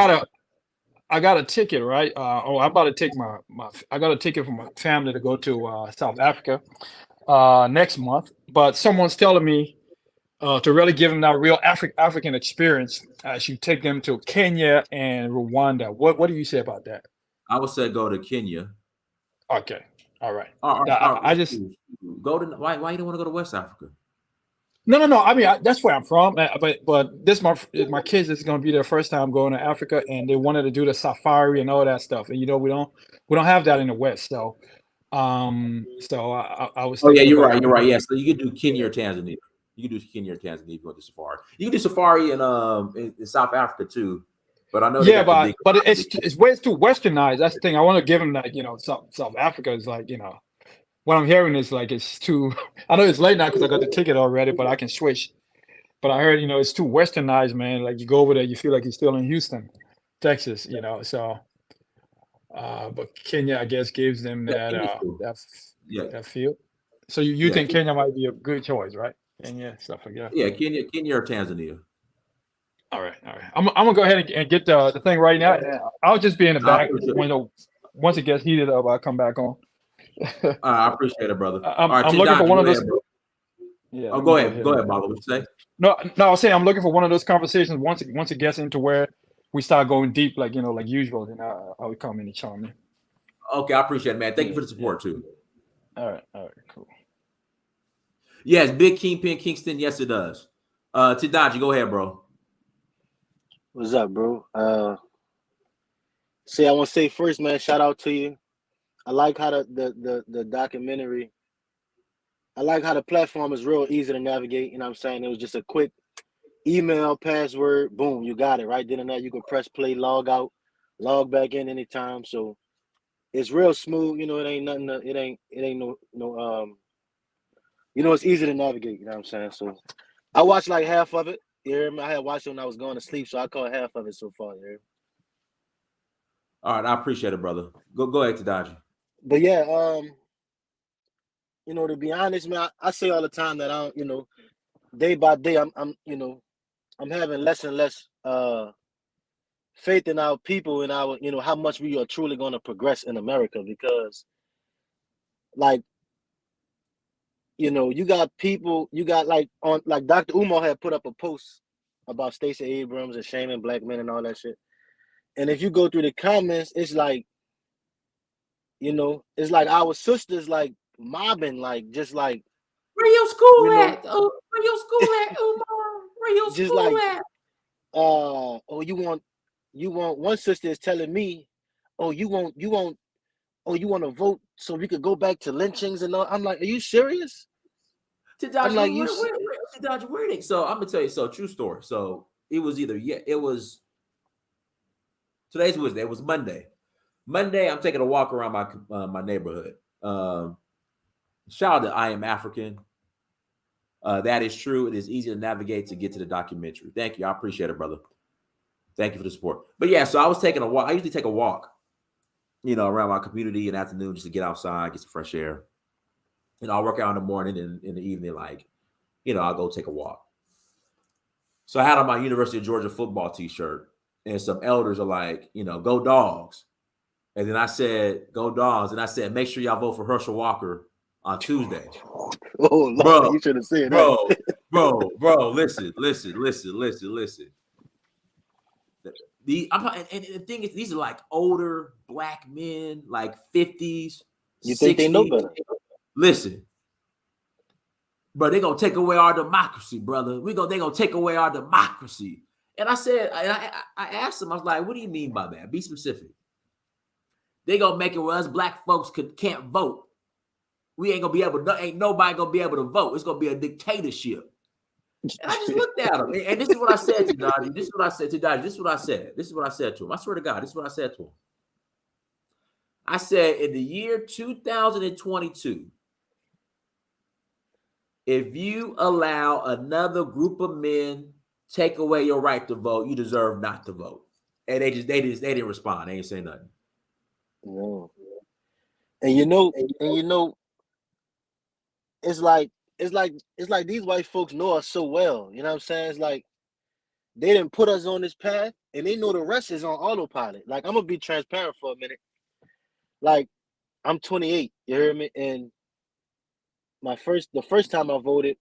got a ticket, right? I'm about to take I got a ticket for my family to go to South Africa next month. But someone's telling me to really give them that real African experience, you take them to Kenya and Rwanda. What do you say about that? I would say go to Kenya. Okay. All right. I just go to why you don't want to go to West Africa? No. I mean, that's where I'm from. But this my kids is going to be their first time going to Africa, and they wanted to do the safari and all that stuff. And we don't have that in the West. So I was. Oh yeah, you're right. Yeah, so you can do Kenya or Tanzania. You can do Kenya or Tanzania if you want to safari. You can do safari in South Africa too. But I know. Yeah, but it's way too westernized. That's the thing. I want to give them that. South Africa is like, what I'm hearing is like it's too. I know it's late now because I got the ticket already, but I can switch. But I heard it's too westernized, man. Like you go over there, you feel like you're still in Houston, Texas. So But Kenya, I guess, gives them that Yeah. that field. So you think Kenya might be a good choice, right? Kenya, stuff like that. Yeah, Kenya or Tanzania. All right. I'm gonna go ahead and get the thing right now. I'll just be in the back window. Once it gets heated up, I'll come back on. I appreciate it, brother. I'm looking for one of those. Yeah. Oh, go ahead, Baba. What you say? No, I was saying I'm looking for one of those conversations. Once it gets into where we start going deep, like usual, then I'll come in and chime in. Okay, I appreciate it, man. Thank you for the support too. All right, cool. Yes, Big Kingpin Kingston. Yes, it does. Tadaji, go ahead, bro. What's up, bro? I want to say first, man, shout out to you. I like how the documentary, I like how the platform is real easy to navigate. You know what I'm saying? It was just a quick email, password, boom, you got it. Right then and there, you can press play, log out, log back in anytime. So it's real smooth. It ain't nothing. It ain't no. It's easy to navigate. You know what I'm saying? So I watched like half of it. You hear me? I had watched it when I was going to sleep, so I caught half of it so far. You hear me? All right, I appreciate it, brother. Go ahead, Tadaji. But yeah, to be honest, man, I say all the time that I don't, day by day, I'm having less and less faith in our people and our, how much we are truly going to progress in America, because like, you got people, you got like Dr. Umar had put up a post about Stacey Abrams and shaming black men and all that shit. And if you go through the comments, it's like, it's like our sisters like mobbing, like just like, where your school at? Oh, where your school at, Umar? Where your just school like, at? Oh, you want one sister is telling me, oh, you want to vote so we could go back to lynchings and all. I'm like, are you serious? I'm like, where they? So I'm gonna tell you. So true story. So it was today's Wednesday. It was Monday. Monday, I'm taking a walk around my neighborhood. Shout out to I Am African. That is true. It is easy to navigate to get to the documentary. Thank you. I appreciate it, brother. Thank you for the support. But yeah, so I was taking a walk. I usually take a walk, around my community in the afternoon just to get outside, get some fresh air. I'll work out in the morning and in the evening, I'll go take a walk. So I had on my University of Georgia football t-shirt, and some elders are like, go Dogs. And then I said, go Dogs. And I said, make sure y'all vote for Herschel Walker on Tuesday. Oh, Lord, you should have said that. Bro, listen. And the thing is, these are like older black men, like 50s. You think 60s. They know better? Listen, bro, they're gonna take away our democracy, brother. They're gonna take away our democracy. And I said, I asked them, I was like, what do you mean by that? Be specific. They gonna make it where us black folks can't vote. We ain't nobody gonna be able to vote. It's gonna be a dictatorship. And I just looked at him, and this is what I said to Dodgy. This is what I said to Dodgy. This is what I said to him. I swear to God, this is what I said to him. I said, in the year 2022, if you allow another group of men take away your right to vote, you deserve not to vote. And they didn't respond. They ain't say nothing. No. And it's like these white folks know us so well. You know what I'm saying? It's like they didn't put us on this path, and they know the rest is on autopilot. Like, I'm gonna be transparent for a minute. Like, I'm 28. You hear me? And the first time I voted,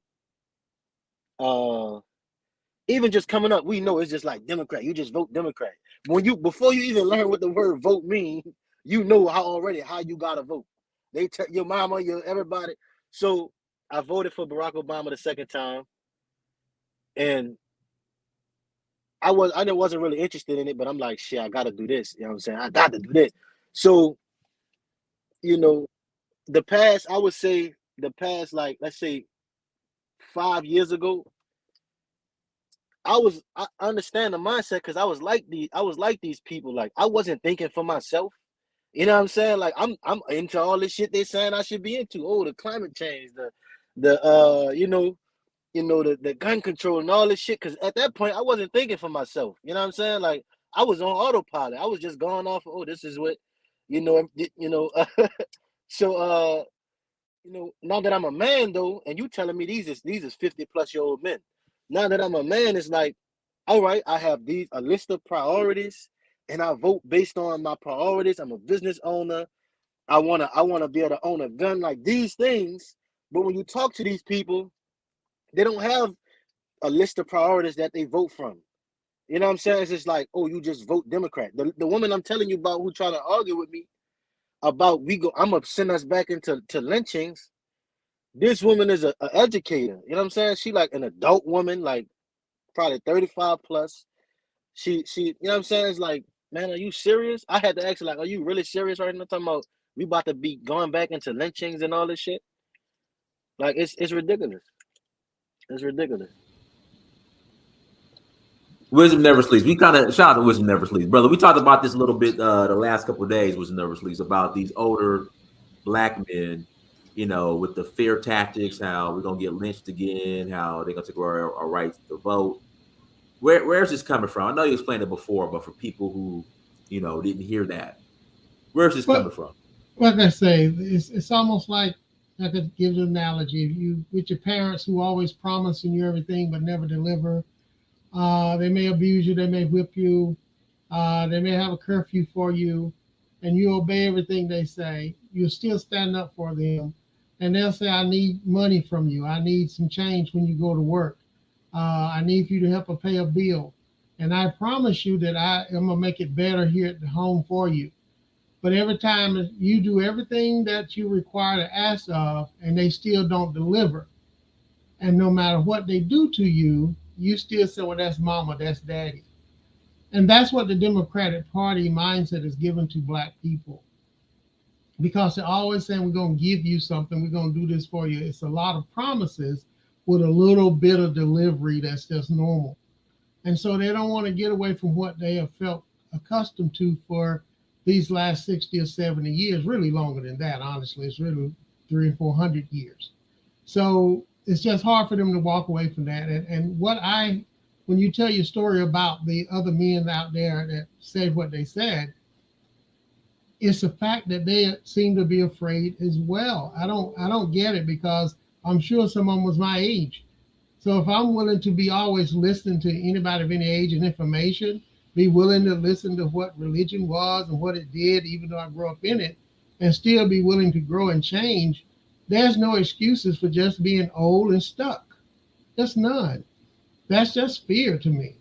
even just coming up, we know it's just like Democrat. You just vote Democrat. Before you even learn what the word vote means, you know how you gotta vote. They tell your mama, everybody. So I voted for Barack Obama the second time, and I wasn't really interested in it, but I'm like, shit, I gotta do this. You know what I'm saying? I got to do this. So, the past, I would say like, let's say 5 years ago, I understand the mindset, because I was like these people. Like, I wasn't thinking for myself. You know what I'm saying? Like, I'm into all this shit they saying I should be into. Oh, the climate change, the gun control and all this shit. Because at that point, I wasn't thinking for myself. You know what I'm saying? Like, I was on autopilot. I was just going off of, this is what You know, so now that I'm a man though, and you telling me these is 50-plus-year-old men. Now that I'm a man, it's like, all right, I have a list of priorities, and I vote based on my priorities. I'm a business owner. I wanna be able to own a gun, like these things. But when you talk to these people, they don't have a list of priorities that they vote from. You know what I'm saying? It's just like, oh, you just vote Democrat. The woman I'm telling you about who trying to argue with me about I'm gonna send us back into lynchings. This woman is a educator. You know what I'm saying? She like an adult woman, like probably 35 plus. She you know what I'm saying? It's like, man, are you serious? I had to ask her, like, are you really serious right now? Talking about we about to be going back into lynchings and all this shit. Like it's ridiculous. It's ridiculous. Wisdom never sleeps. We kind of shout out to Wisdom never sleeps, brother. We talked about this a little bit the last couple of days. Wisdom never sleeps about these older black men, with the fear tactics, how we're gonna get lynched again, how they're gonna take our rights to vote. Where's this coming from? I know you explained it before, but for people who didn't hear that, where's this coming from? Like I say, it's almost like I could give you an analogy. If you with your parents who always promising you everything but never deliver, they may abuse you, they may whip you, they may have a curfew for you, and you obey everything they say. You still stand up for them, and they'll say, "I need money from you. I need some change when you go to work. I need you to help pay a bill, and I promise you that I am gonna make it better here at the home for you." But every time you do everything that you require to ask of, and they still don't deliver, and no matter what they do to you, you still say, "Well, that's mama, that's daddy." And that's what the Democratic Party mindset is given to black people. Because they're always saying, we're going to give you something, we're going to do this for you. It's a lot of promises with a little bit of delivery that's just normal. And so they don't want to get away from what they have felt accustomed to for these last 60 or 70 years, really longer than that, honestly. It's really 300 or 400 years. So it's just hard for them to walk away from that. And when you tell your story about the other men out there that said what they said, it's the fact that they seem to be afraid as well. I don't get it, because I'm sure someone was my age. So if I'm willing to be always listening to anybody of any age and information, be willing to listen to what religion was and what it did, even though I grew up in it, and still be willing to grow and change, there's no excuses for just being old and stuck. There's none. That's just fear to me,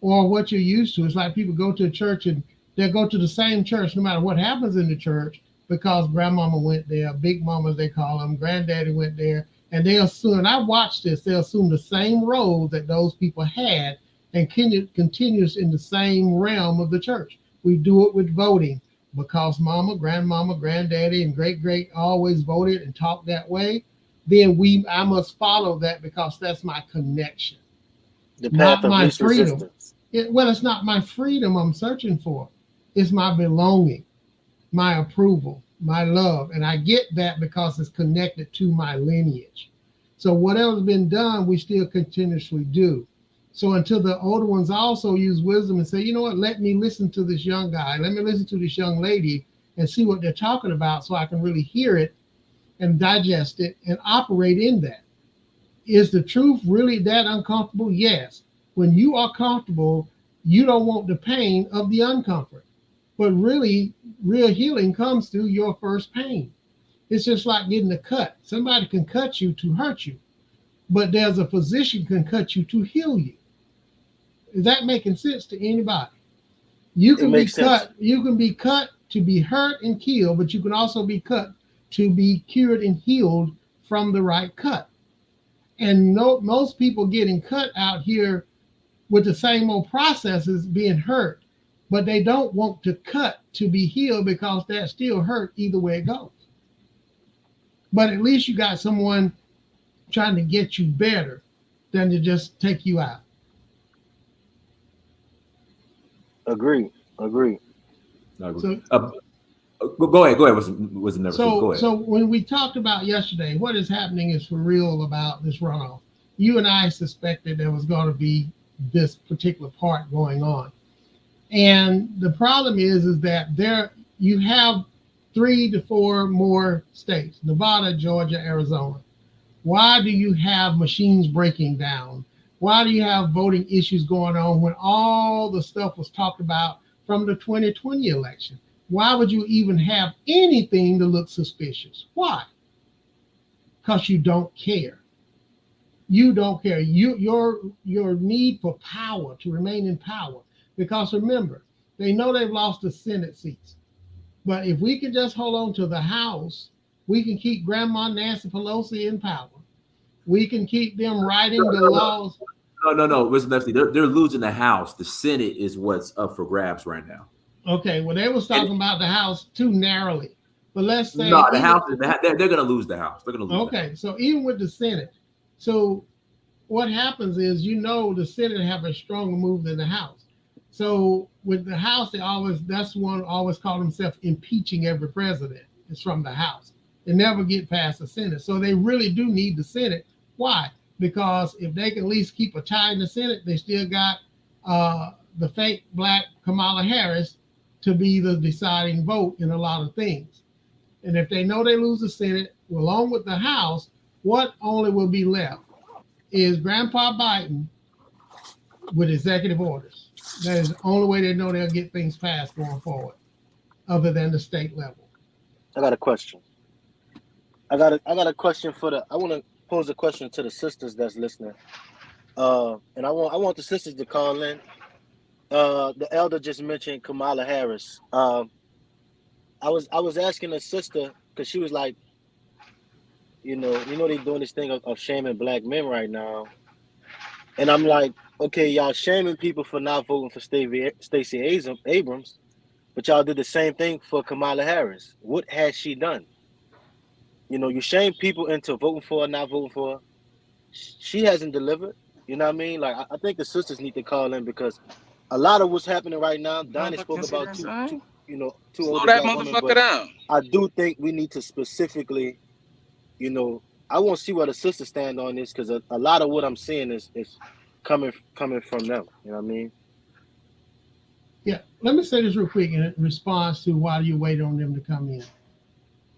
or what you're used to. It's like people go to a church and they'll go to the same church no matter what happens in the church, because grandmama went there, big mama they call them, granddaddy went there, and they'll assume, and I watched this, they'll assume the same role that those people had and continues in the same realm of the church. We do it with voting, because mama, grandmama, granddaddy, and great always voted and talked that way. Then I must follow that because that's my connection. The path of least resistance. It's not my freedom I'm searching for. It's my belonging, my approval, my love. And I get that because it's connected to my lineage. So whatever's been done, we still continuously do. So until the older ones also use wisdom and say, you know what, let me listen to this young guy, let me listen to this young lady and see what they're talking about, so I can really hear it and digest it and operate in that. Is the truth really that uncomfortable? Yes. When you are comfortable, you don't want the pain of the uncomfort. But really, real healing comes through your first pain. It's just like getting a cut. Somebody can cut you to hurt you, but there's a physician can cut you to heal you. Is that making sense to anybody? You can be cut. You can be cut to be hurt and killed, but you can also be cut to be cured and healed from the right cut. And most people getting cut out here with the same old processes being hurt, but they don't want to cut to be healed because that still hurt either way it goes. But at least you got someone trying to get you better than to just take you out. Agree. So, go ahead. Was never go ahead. So when we talked about yesterday, what is happening is for real about this runoff. You and I suspected there was going to be this particular part going on. And the problem is that you have 3 to 4 more states, Nevada, Georgia, Arizona. Why do you have machines breaking down? Why do you have voting issues going on when all the stuff was talked about from the 2020 election? Why would you even have anything to look suspicious? Why? Because you don't care. You don't care. Your need for power, to remain in power. Because remember, they know they've lost the Senate seats. But if we can just hold on to the House, we can keep Grandma Nancy Pelosi in power. We can keep them writing the laws. No. Listen, they're losing the House. The Senate is what's up for grabs right now. Okay, well, they was talking about the House too narrowly. But let's say the House, they're going to lose the House. They're going to lose. Okay, so even with the Senate, so what happens is, the Senate have a stronger move than the House. So with the House, that's one always call themselves impeaching every president. It's from the House. They never get past the Senate. So they really do need the Senate. Why? Because if they can at least keep a tie in the Senate, they still got the fake black Kamala Harris to be the deciding vote in a lot of things. And if they know they lose the Senate, along with the House, what only will be left is Grandpa Biden with executive orders. That is the only way they know they'll get things passed going forward, other than the state level. I got a question. I got a question I want to pose a question to the sisters that's listening. And I want the sisters to call in. The elder just mentioned Kamala Harris. I was asking a sister, because she was like, they're doing this thing of shaming black men right now. And I'm like, okay, y'all shaming people for not voting for Stacey Abrams, but y'all did the same thing for Kamala Harris. What has she done? You shame people into voting for her, not voting for her. She hasn't delivered. You know what I mean? Like, I think the sisters need to call in, because a lot of what's happening right now, Donnie spoke about two older black women, but down. I do think we need to specifically, I want to see where the sisters stand on this, because a lot of what I'm seeing is coming from them. You know what I mean? Yeah, let me say this real quick in response to why do you wait on them to come in.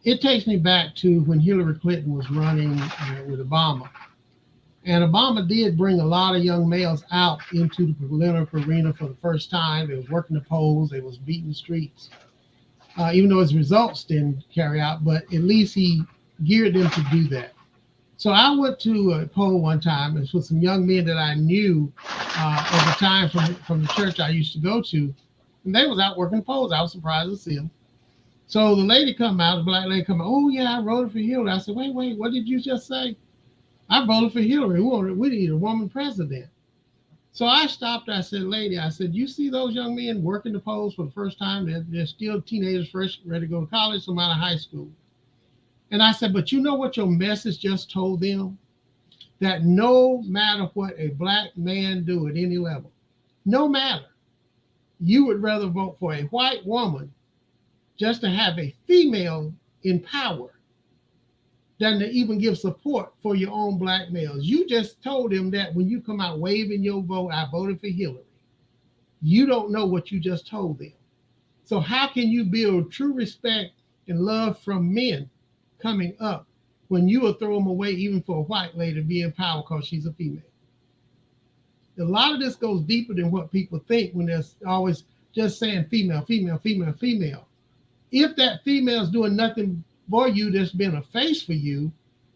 It takes me back to when Hillary Clinton was running with Obama. And Obama did bring a lot of young males out into the political arena for the first time. They was working the polls. They was beating the streets. Even though his results didn't carry out, but at least he geared them to do that. So I went to a poll one time. It was with some young men that I knew at the time from the church I used to go to. And they was out working polls. I was surprised to see them. So the lady come out, the black lady come out, oh yeah, I voted for Hillary. I said, wait, what did you just say? I voted for Hillary. We need a woman president. So I stopped. I said, lady, you see those young men working the polls for the first time? They're still teenagers, fresh, ready to go to college, some out of high school. And I said, but you know what your message just told them? That no matter what a black man do at any level, no matter, you would rather vote for a white woman just to have a female in power than to even give support for your own black males. You just told them that when you come out waving your vote, I voted for Hillary. You don't know what you just told them. So how can you build true respect and love from men coming up when you will throw them away even for a white lady to be in power because she's a female? A lot of this goes deeper than what people think when they're always just saying female, female, female, female. If that female is doing nothing for you that's been a face for you,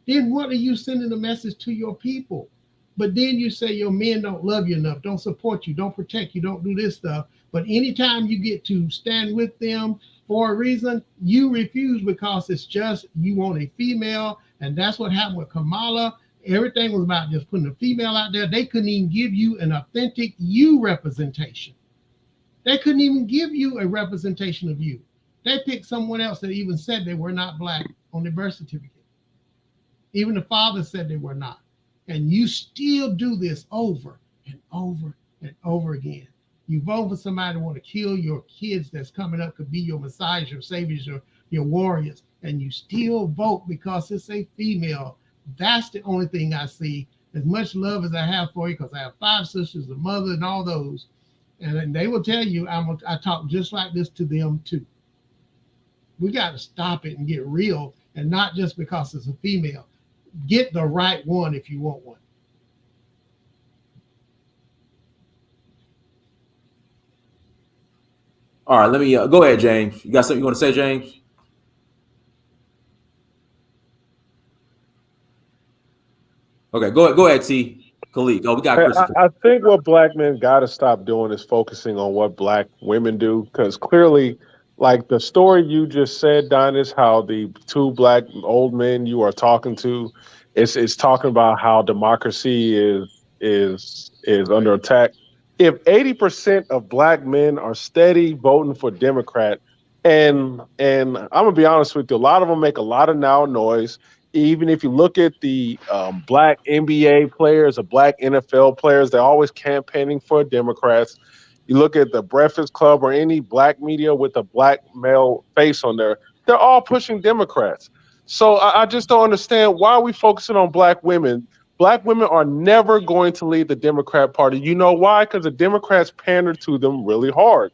then what are you sending a message to your people? But then you say your men don't love you enough, don't support you, don't protect you, don't do this stuff. But anytime you get to stand with them for a reason, you refuse because it's just you want a female. And that's what happened with Kamala. Everything was about just putting a female out there. They couldn't even give you an authentic you representation. They couldn't even give you a representation of you. They picked someone else that even said they were not black on their birth certificate. Even the father said they were not. And you still do this over and over and over again. You vote for somebody who want to kill your kids that's coming up, could be your messiahs, your saviors, your warriors, and you still vote because it's a female. That's the only thing I see. As much love as I have for you, because I have 5 sisters, a mother, and all those, and they will tell you I talk just like this to them too. We got to stop it and get real, and not just because it's a female. Get the right one if you want one. All right, let me go ahead, James. You got something you want to say, James? Okay, go ahead, T. Khalid. Oh, we got Chris. I think what black men got to stop doing is focusing on what black women do, because clearly, like the story you just said, Donis, how the two black old men you are talking to, it's talking about how democracy is under attack. If 80% of black men are steady voting for Democrat, and I'm gonna be honest with you, a lot of them make a lot of now noise. Even if you look at the black NBA players or black NFL players, they're always campaigning for Democrats. You look at the Breakfast Club or any black media with a black male face on there, they're all pushing Democrats. So I just don't understand, why are we focusing on black women? Black women are never going to lead the Democrat Party. You know why? Because the Democrats pander to them really hard.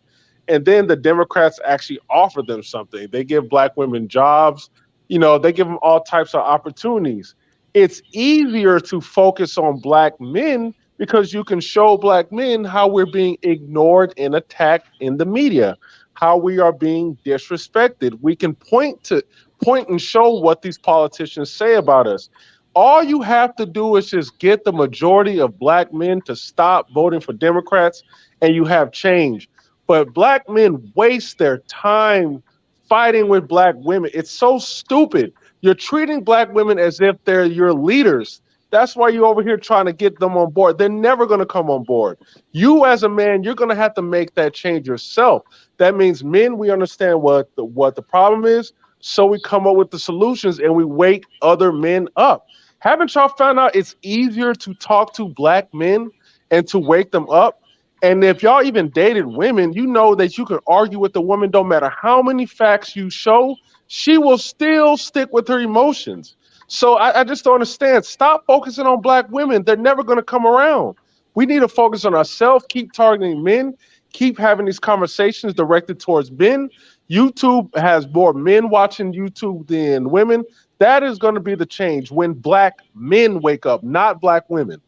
And then the Democrats actually offer them something. They give black women jobs. You know, they give them all types of opportunities. It's easier to focus on black men because you can show black men how we're being ignored and attacked in the media, how we are being disrespected. We can point and show what these politicians say about us. All you have to do is just get the majority of black men to stop voting for Democrats, and you have change. But black men waste their time fighting with black women. It's so stupid. You're treating black women as if they're your leaders. That's why you're over here trying to get them on board. They're never going to come on board. You as a man, you're going to have to make that change yourself. That means men, we understand what the problem is, so we come up with the solutions and we wake other men up. Haven't y'all found out it's easier to talk to black men and to wake them up? And if y'all even dated women, you know that you can argue with a woman, don't matter how many facts you show, she will still stick with her emotions. So I just don't understand. Stop focusing on black women. They're never going to come around. We need to focus on ourselves, keep targeting men, keep having these conversations directed towards men. YouTube has more men watching YouTube than women. That is going to be the change when black men wake up, not black women.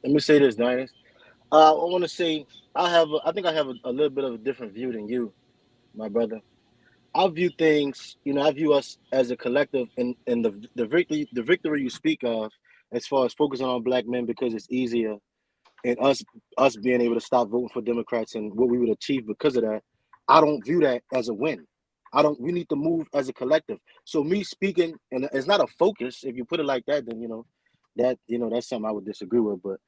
Let me say this, Dinas. I want to say I think I have a little bit of a different view than you, my brother. I view things, I view us as a collective, and the victory you speak of, as far as focusing on black men because it's easier, and us being able to stop voting for Democrats and what we would achieve because of that. I don't view that as a win. We need to move as a collective. So me speaking, and it's not a focus. If you put it like that, then that's something I would disagree with. But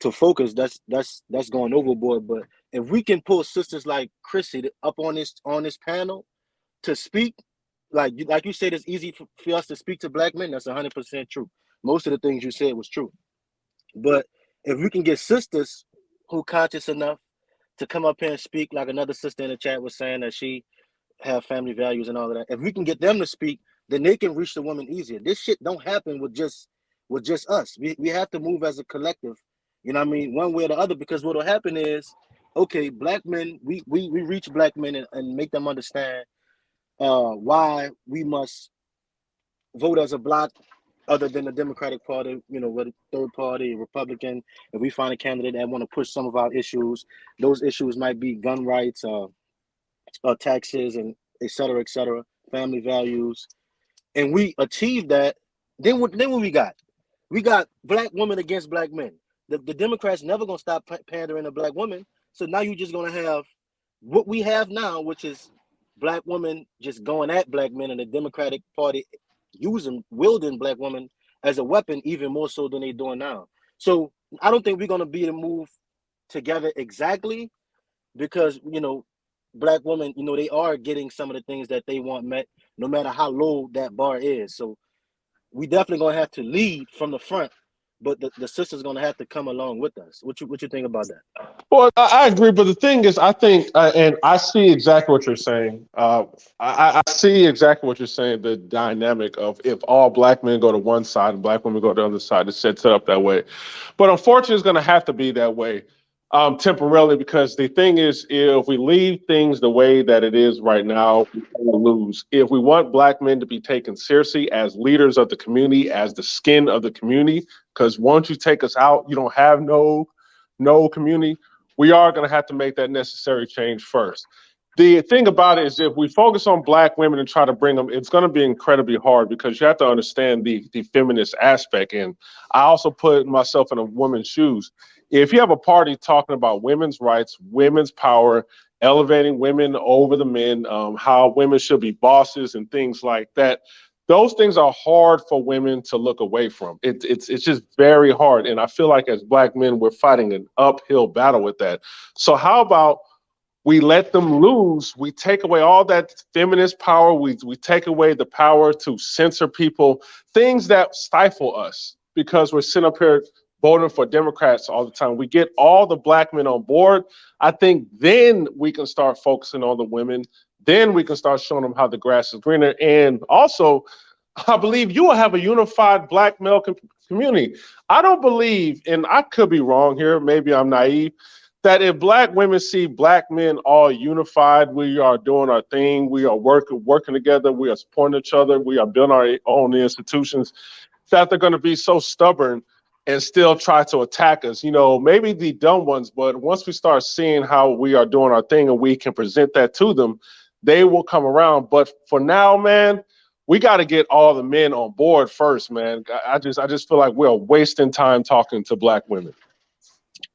to focus, that's going overboard. But if we can pull sisters like Chrissy up on this panel to speak, like you said, it's easy for us to speak to black men. That's 100% true. Most of the things you said was true. But if we can get sisters who conscious enough to come up here and speak, like another sister in the chat was saying that she have family values and all of that. If we can get them to speak, then they can reach the woman easier. This shit don't happen with just us. We have to move as a collective. You know what I mean? One way or the other, because what will happen is, okay, black men, we reach black men and make them understand why we must vote as a block other than the Democratic Party, with a third party, Republican. If we find a candidate that want to push some of our issues, those issues might be gun rights, taxes, and et cetera, family values, and we achieve that, then what we got? We got black women against black men. The Democrats never gonna stop pandering to black women. So now you're just gonna have what we have now, which is black women just going at black men, and the Democratic Party wielding black women as a weapon even more so than they're doing now. So I don't think we're gonna be able to move together exactly, because black women, they are getting some of the things that they want met, no matter how low that bar is. So we definitely gonna have to lead from the front, but the sisters gonna have to come along with us. What you think about that? Well, I agree, but the thing is, I think, and I see exactly what you're saying. I see exactly what you're saying. The dynamic of if all black men go to one side and black women go to the other side, it sets it up that way. But unfortunately, it's going to have to be that way. temporarily, because the thing is, if we leave things the way that it is right now, we'll lose. If we want black men to be taken seriously as leaders of the community, as the skin of the community, because once you take us out, you don't have no community. We are going to have to make that necessary change first. The thing about it is, if we focus on black women and try to bring them, it's going to be incredibly hard, because you have to understand the feminist aspect. And I also put myself in a woman's shoes. If you have a party talking about women's rights, women's power, elevating women over the men, how women should be bosses and things like that, those things are hard for women to look away from. It's just very hard. And I feel like as black men, we're fighting an uphill battle with that. So how about we let them lose? We take away all that feminist power. We take away the power to censor people, things that stifle us, because we're sitting up here voting for Democrats all the time. We get all the black men on board. I think then we can start focusing on the women. Then we can start showing them how the grass is greener. And also, I believe you will have a unified black male community. I don't believe, and I could be wrong here, maybe I'm naive, that if black women see black men all unified, we are doing our thing, we are working together, we are supporting each other, we are building our own institutions, that they're going to be so stubborn and still try to attack us. You know, maybe the dumb ones, but once we start seeing how we are doing our thing and we can present that to them, they will come around. But for now, man, we got to get all the men on board first, man. I just feel like we're wasting time talking to black women.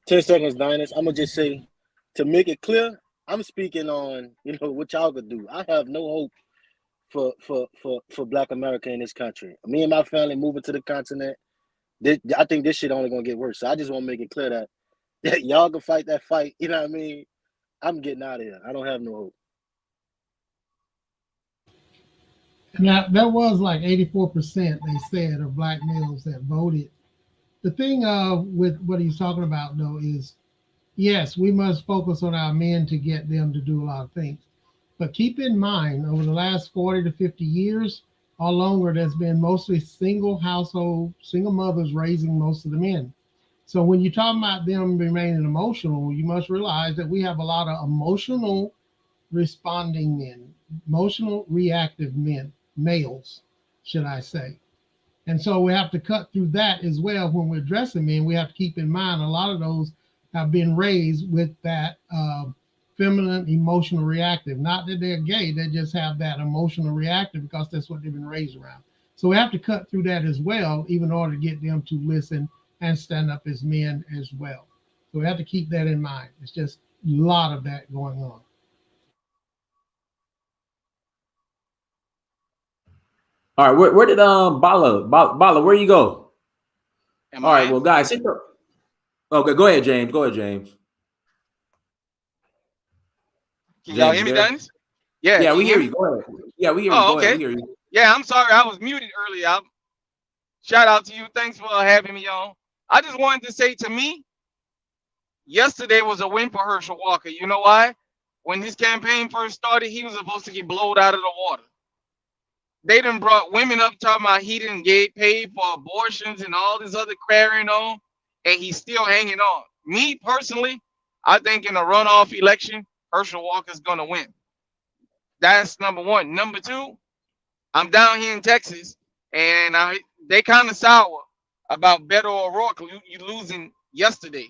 10 seconds, Dynas. I'm gonna just say, to make it clear, I'm speaking on, what y'all could do. I have no hope for black America in this country. Me and my family moving to the continent, I think this shit only gonna get worse. So I just want to make it clear that y'all can fight that fight. You know what I mean? I'm getting out of here. I don't have no hope. And that was like 84%, they said, of black males that voted. The thing with what he's talking about, though, is, yes, we must focus on our men to get them to do a lot of things. But keep in mind, over the last 40 to 50 years or longer, there's been mostly single household, single mothers raising most of the men. So when you're talking about them remaining emotional, you must realize that we have a lot of emotional responding men, emotional reactive men, males, should I say. And so we have to cut through that as well. When we're addressing men, we have to keep in mind a lot of those have been raised with that feminine emotional reactive. Not that they're gay, they just have that emotional reactive because that's what they've been raised around. So we have to cut through that as well, even in order to get them to listen and stand up as men as well. So we have to keep that in mind. It's just a lot of that going on. All right, where did Bala, where you go? All right, well, guys, okay, go ahead, James. Can y'all hear me, Dennis? Yeah, we hear you. Go ahead. Yeah, we hear you. Go ahead. We hear you. Yeah, I'm sorry, I was muted earlier. Shout out to you. Thanks for having me on. I just wanted to say, to me, yesterday was a win for Herschel Walker. You know why? When his campaign first started, he was supposed to get blown out of the water. They done brought women up talking about he didn't get paid for abortions and all this other carrying on, and he's still hanging on. Me personally, I think in a runoff election, Herschel Walker's gonna win. That's number one. Number two, I'm down here in Texas, and they kind of sour about Beto O'Rourke losing yesterday.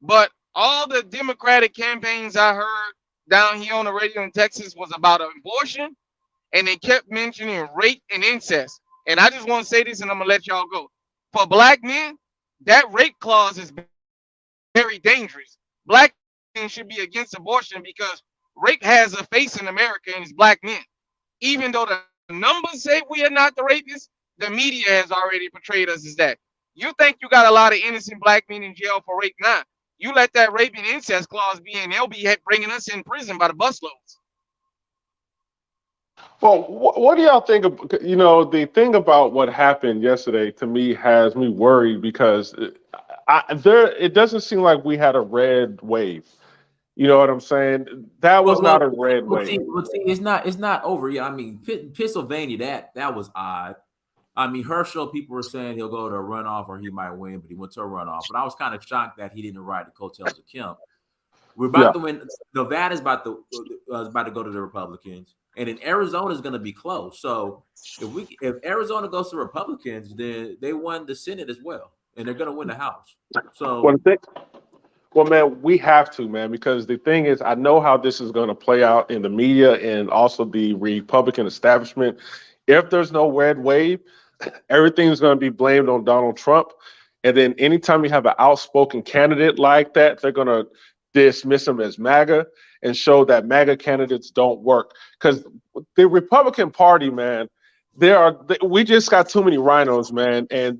But all the Democratic campaigns I heard down here on the radio in Texas was about abortion, and they kept mentioning rape and incest. And I just want to say this, and I'm going to let y'all go. For black men, that rape clause is very dangerous. Black men should be against abortion because rape has a face in America, and it's black men. Even though the numbers say we are not the rapists, the media has already portrayed us as that. You think you got a lot of innocent black men in jail for rape now. You let that rape and incest clause be in, they'll be bringing us in prison by the busloads. Well, what do y'all think of, the thing about what happened yesterday to me has me worried because it doesn't seem like we had a red wave. You know what I'm saying? That was not a red wave. See, it's not over. Yeah, I mean, Pennsylvania, that was odd. I mean, Herschel, people were saying he'll go to a runoff or he might win, but he went to a runoff. But I was kind of shocked that he didn't ride the coattails of Kemp. We're about to win. Nevada's about to go to the Republicans, and then Arizona is going to be close. So if Arizona goes to Republicans, then they won the Senate as well, and they're going to win the House. So. Well, man, we have to, man, because the thing is, I know how this is going to play out in the media and also the Republican establishment. If there's no red wave, everything's going to be blamed on Donald Trump. And then anytime you have an outspoken candidate like that, they're going to dismiss him as MAGA and show that MAGA candidates don't work. Because the Republican Party, man, we just got too many rhinos, man. And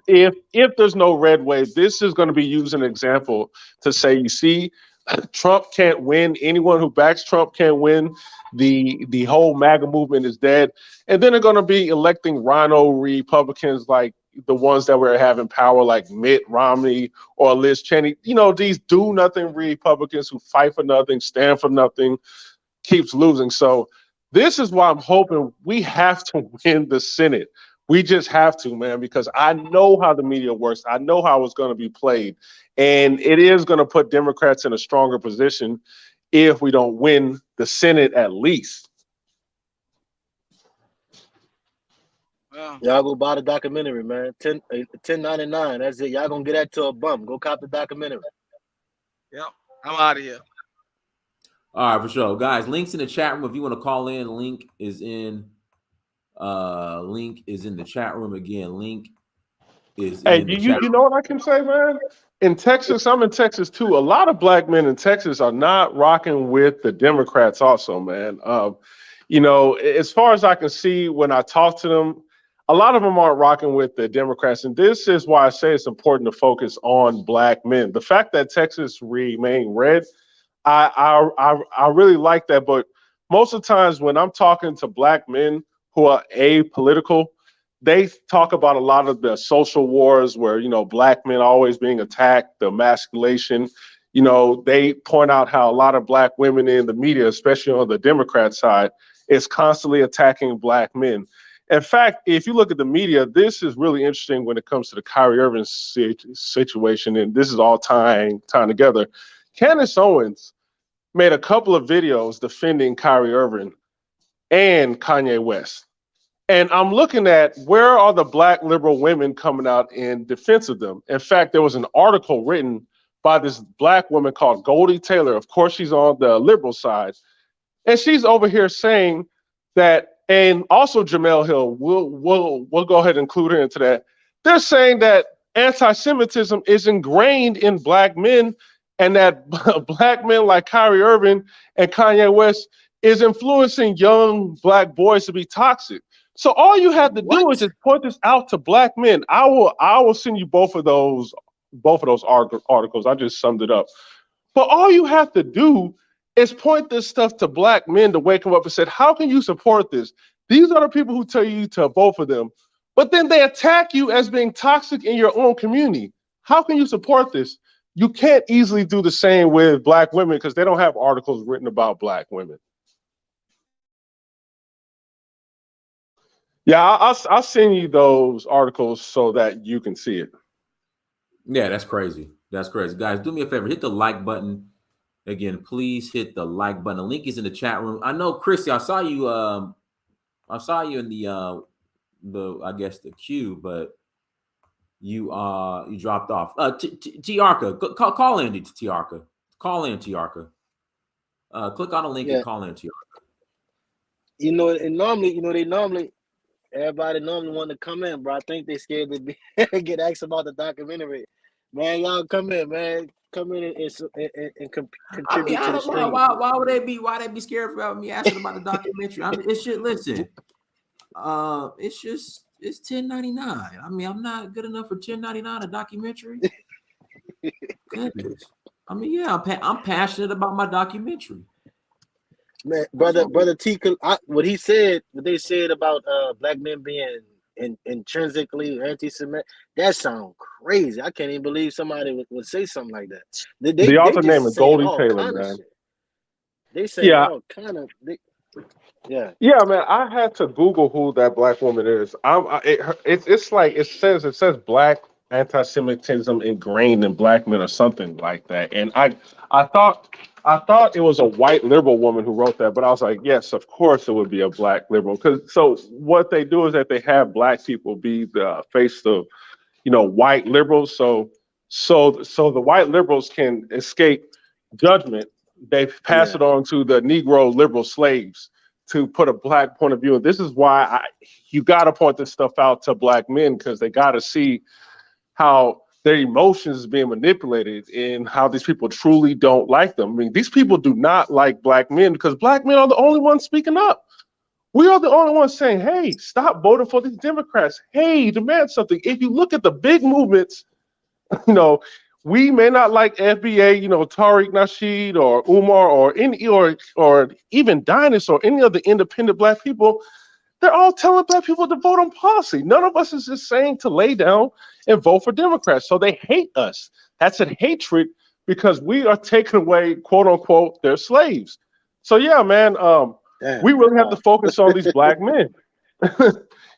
if there's no red wave, this is going to be used as an example to say, you see, Trump can't win. Anyone who backs Trump can't win. The whole MAGA movement is dead. And then they're going to be electing rhino Republicans like the ones that were having power, like Mitt Romney or Liz Cheney. You know, these do-nothing Republicans who fight for nothing, stand for nothing, keeps losing. So this is why I'm hoping we have to win the Senate. We just have to, man, because I know how the media works. I know how it's going to be played. And it is going to put Democrats in a stronger position if we don't win the Senate at least. Y'all go buy the documentary, man. $10.99. That's it. Y'all gonna get that to a bump. Go cop the documentary. Yep. I'm out of here. All right, for sure. Guys, links in the chat room. If you want to call in, link is in the chat room again. Link is in the chat room. You know what I can say, man? In Texas, I'm in Texas too. A lot of black men in Texas are not rocking with the Democrats also, man. You know, as far as I can see when I talk to them, a lot of them aren't rocking with the Democrats. And this is why I say it's important to focus on black men. The fact that Texas remained red, I really like that. But most of the times when I'm talking to black men who are apolitical, they talk about a lot of the social wars where, you know, black men always being attacked, the emasculation. You know, they point out how a lot of black women in the media, especially on the Democrat side, is constantly attacking black men. In fact, if you look at the media, this is really interesting when it comes to the Kyrie Irving situation, and this is all tying together. Candace Owens made a couple of videos defending Kyrie Irving and Kanye West. And I'm looking at where are the black liberal women coming out in defense of them. In fact, there was an article written by this black woman called Goldie Taylor. Of course, she's on the liberal side. And she's over here saying that, and also Jamel Hill, we'll go ahead and include her into that. They're saying that anti-Semitism is ingrained in black men and that black men like Kyrie Irving and Kanye West is influencing young black boys to be toxic. So all you have to do is just point this out to black men. I will send you both of those articles. I just summed it up. But all you have to do is point this stuff to black men to wake them up and say, how can you support this? These are the people who tell you to vote for them. But then they attack you as being toxic in your own community. How can you support this? You can't easily do the same with black women because they don't have articles written about black women. Yeah, I'll send you those articles so that you can see it. Yeah, that's crazy. That's crazy. Guys, do me a favor. Hit the like button. Again, please hit the like button. The link is in the chat room. I know, Chrissy, I saw you in the I guess the queue, but you dropped off. Tiarka, call in, Tiarka. Call in, Tiarka. Click on the link and call in, Tiarka. You know, and normally, everybody normally want to come in, bro. I think they scared to get asked about the documentary. Man, y'all come in, man. Come in and contribute to the stream. Why would they be scared about me asking about the documentary? I mean, it's just listen. It's $10.99. I mean, I'm not good enough for $10.99 a documentary. Goodness. I mean, yeah, I'm passionate about my documentary. Man, brother T, what they said about black men being intrinsically anti-Semitic, that sounds crazy. I can't even believe somebody would say something like that. The author name is Goldie Taylor, man. They say all kind of. Yeah. Yeah, man, I had to Google who that black woman is. It's like it says black anti-Semitism ingrained in black men or something like that. And I thought it was a white liberal woman who wrote that, but I was like, yes, of course it would be a black liberal. Because so what they do is that they have black people be the face of white liberals. So the white liberals can escape judgment. They pass Yeah. it on to the Negro liberal slaves to put a black point of view. And this is why you got to point this stuff out to black men, because they got to see how their emotions is being manipulated and how these people truly don't like them. I mean, these people do not like black men because black men are the only ones speaking up. We are the only ones saying, hey, stop voting for these Democrats. Hey, demand something. If you look at the big movements, we may not like FBA, Tariq Nasheed or Umar or even Dynas or any of the independent black people. They're all telling black people to vote on policy. None of us is just saying to lay down and vote for Democrats. So they hate us. That's a hatred because we are taking away, quote unquote, their slaves. So yeah, man, Damn. we really have to focus on these black men.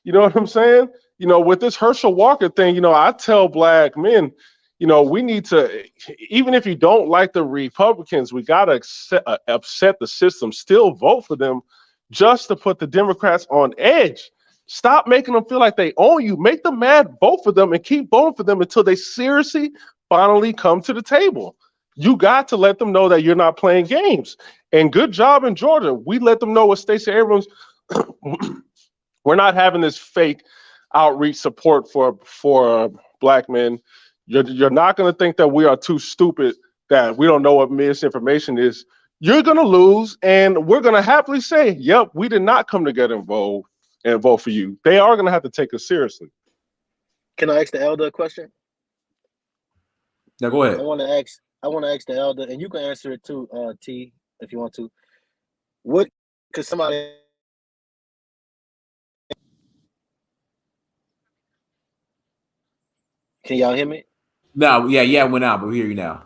You know what I'm saying? With this Herschel Walker thing, I tell black men, we need to, even if you don't like the Republicans, we got to upset the system, still vote for them just to put the Democrats on edge. Stop making them feel like they own you. Make them mad, vote for them, and keep voting for them until they seriously finally come to the table. You got to let them know that you're not playing games. And good job in Georgia. We let them know with Stacey Abrams, we're not having this fake outreach support for black men. You're not going to think that we are too stupid that we don't know what misinformation is. You're going to lose, and we're going to happily say, yep, we did not come together and vote for you. They are going to have to take us seriously. Can I ask the elder a question? Yeah, go ahead. I want to ask the elder, and you can answer it too, T, if you want to. What could somebody... Can y'all hear me? No, yeah, it went out, but we hear you now.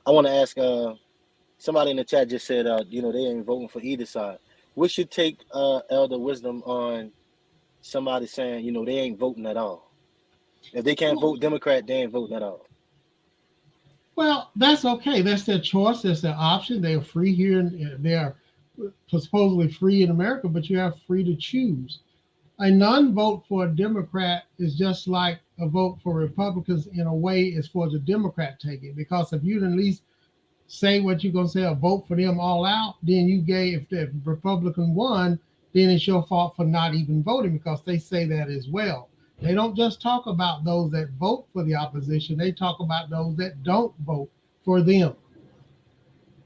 I want to ask somebody in the chat just said they ain't voting for either side. What's your take, elder wisdom, on somebody saying they ain't voting at all? If they can't vote Democrat, they ain't voting at all. Well, that's okay. That's their choice. That's their option. They are free here, and they are supposedly free in America, but you have free to choose. A non-vote for a Democrat is just like a vote for Republicans in a way as far as a Democrat take it. Because if you'd at least say what you're going to say or vote for them all out, then if the Republican won, then it's your fault for not even voting, because they say that as well. They don't just talk about those that vote for the opposition. They talk about those that don't vote for them.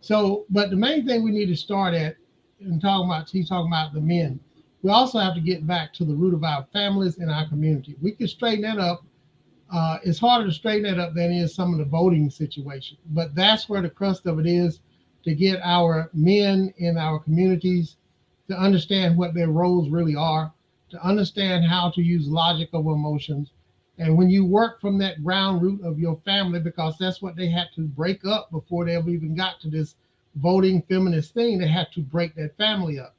So, but the main thing we need to start at, he's talking about the men. We also have to get back to the root of our families and our community. We can straighten that up. It's harder to straighten that up than is some of the voting situation. But that's where the crust of it is, to get our men in our communities to understand what their roles really are, to understand how to use logic over emotions. And when you work from that ground root of your family, because that's what they had to break up before they ever even got to this voting feminist thing, they had to break that family up.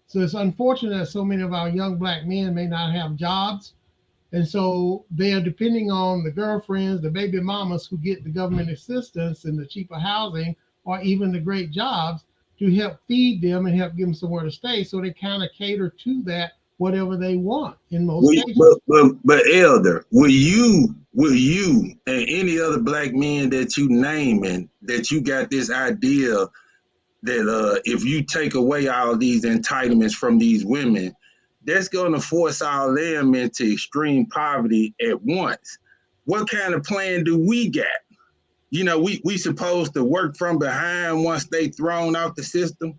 So it's unfortunate that so many of our young black men may not have jobs. And so they are depending on the girlfriends, the baby mamas who get the government assistance and the cheaper housing, or even the great jobs, to help feed them and help give them somewhere to stay. So they kind of cater to that, whatever they want in most cases. But elder, will you and any other black men that you naming, that you got this idea that if you take away all these entitlements from these women, that's going to force all them into extreme poverty at once? What kind of plan do we got? We supposed to work from behind once they thrown out the system?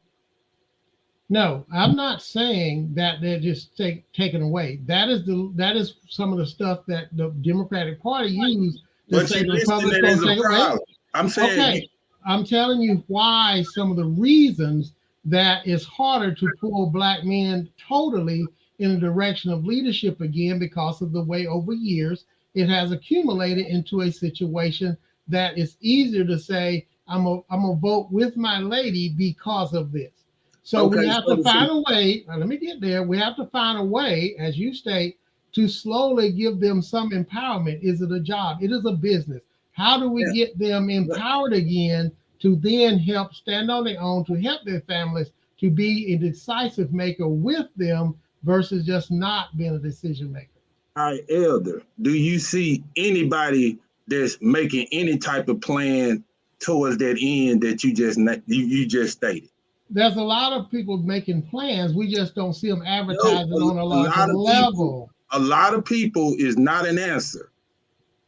No, I'm not saying that they're just taken away. That is some of the stuff that the Democratic Party used to say the Republicans going to take away. I'm saying, okay, I'm telling you why some of the reasons that it's harder to pull black men totally in the direction of leadership again, because of the way over years it has accumulated into a situation that it's easier to say, I'm a vote with my lady because of this. So we Okay, have to find a way. Let me get there. We have to find a way, as you state, to slowly give them some empowerment. Is it a job? It is a business. How do we get them empowered again to then help stand on their own, to help their families, to be a decisive maker with them versus just not being a decision maker? All right, Elder, do you see anybody that's making any type of plan towards that end that you just stated? There's a lot of people making plans. We just don't see them advertising on a larger lot of level. A lot of people is not an answer.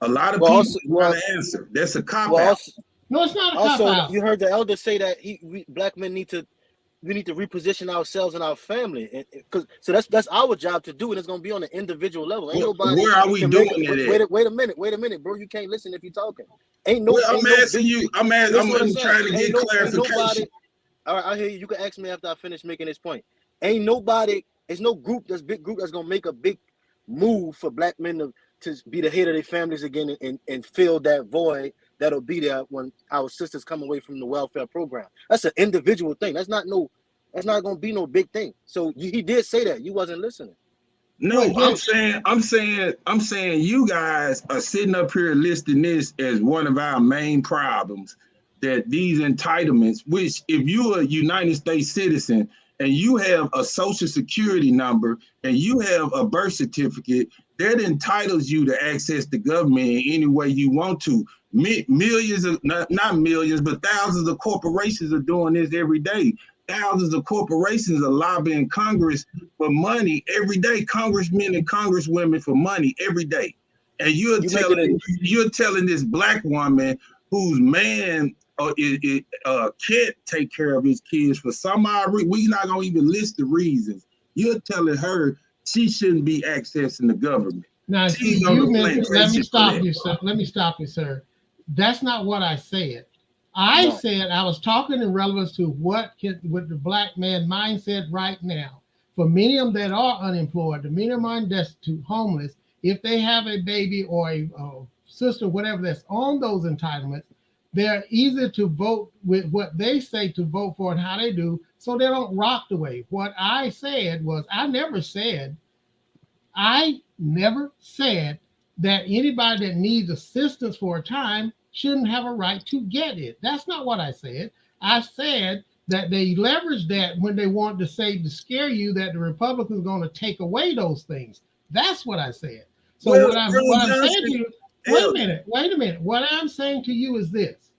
A lot of Well, people also, is not an answer. That's a cop well, out. also, No, it's not a cop also, out. you heard the elder say that black men need to reposition ourselves and our family, and so that's our job to do, and it's gonna be on an individual level. Ain't nobody. Where are we can doing make it at? Wait a minute, bro. You can't listen if you're talking. Ain't no. Well, I'm ain't no asking big, you. I'm trying to get clarification. Ain't nobody. All right, I hear you. You can ask me after I finish making this point. Ain't nobody. There's no group. That's big group that's gonna make a big move for black men to be the head of their families again and fill that void that'll be there when our sisters come away from the welfare program. That's an individual thing. That's not gonna be no big thing. So he did say that. You wasn't listening. No, I'm saying you guys are sitting up here listing this as one of our main problems, that these entitlements, which if you're a United States citizen and you have a social security number and you have a birth certificate, that entitles you to access the government in any way you want to. Millions of, not millions, but thousands of corporations are doing this every day. Thousands of corporations are lobbying Congress for money every day, congressmen and congresswomen for money every day. And you're telling this black woman whose man can't take care of his kids for some odd reason. We're not gonna even list the reasons. You're telling her she shouldn't be accessing the government. Now, see, you mentioned, let me stop you, sir. Let me stop you, sir. That's not what I said. I said I was talking in relevance to what the black man mindset right now. For many of them that are unemployed, the many of them are destitute, homeless, if they have a baby or a sister, whatever that's on those entitlements, they're easy to vote with what they say to vote for and how they do, so they don't rock the way. What I said was, I never said that anybody that needs assistance for a time shouldn't have a right to get it. That's not what I said. I said that they leverage that when they want to say, to scare you, that the Republicans are going to take away those things. That's what I said. So what I'm saying to you, wait a minute. What I'm saying to you is this.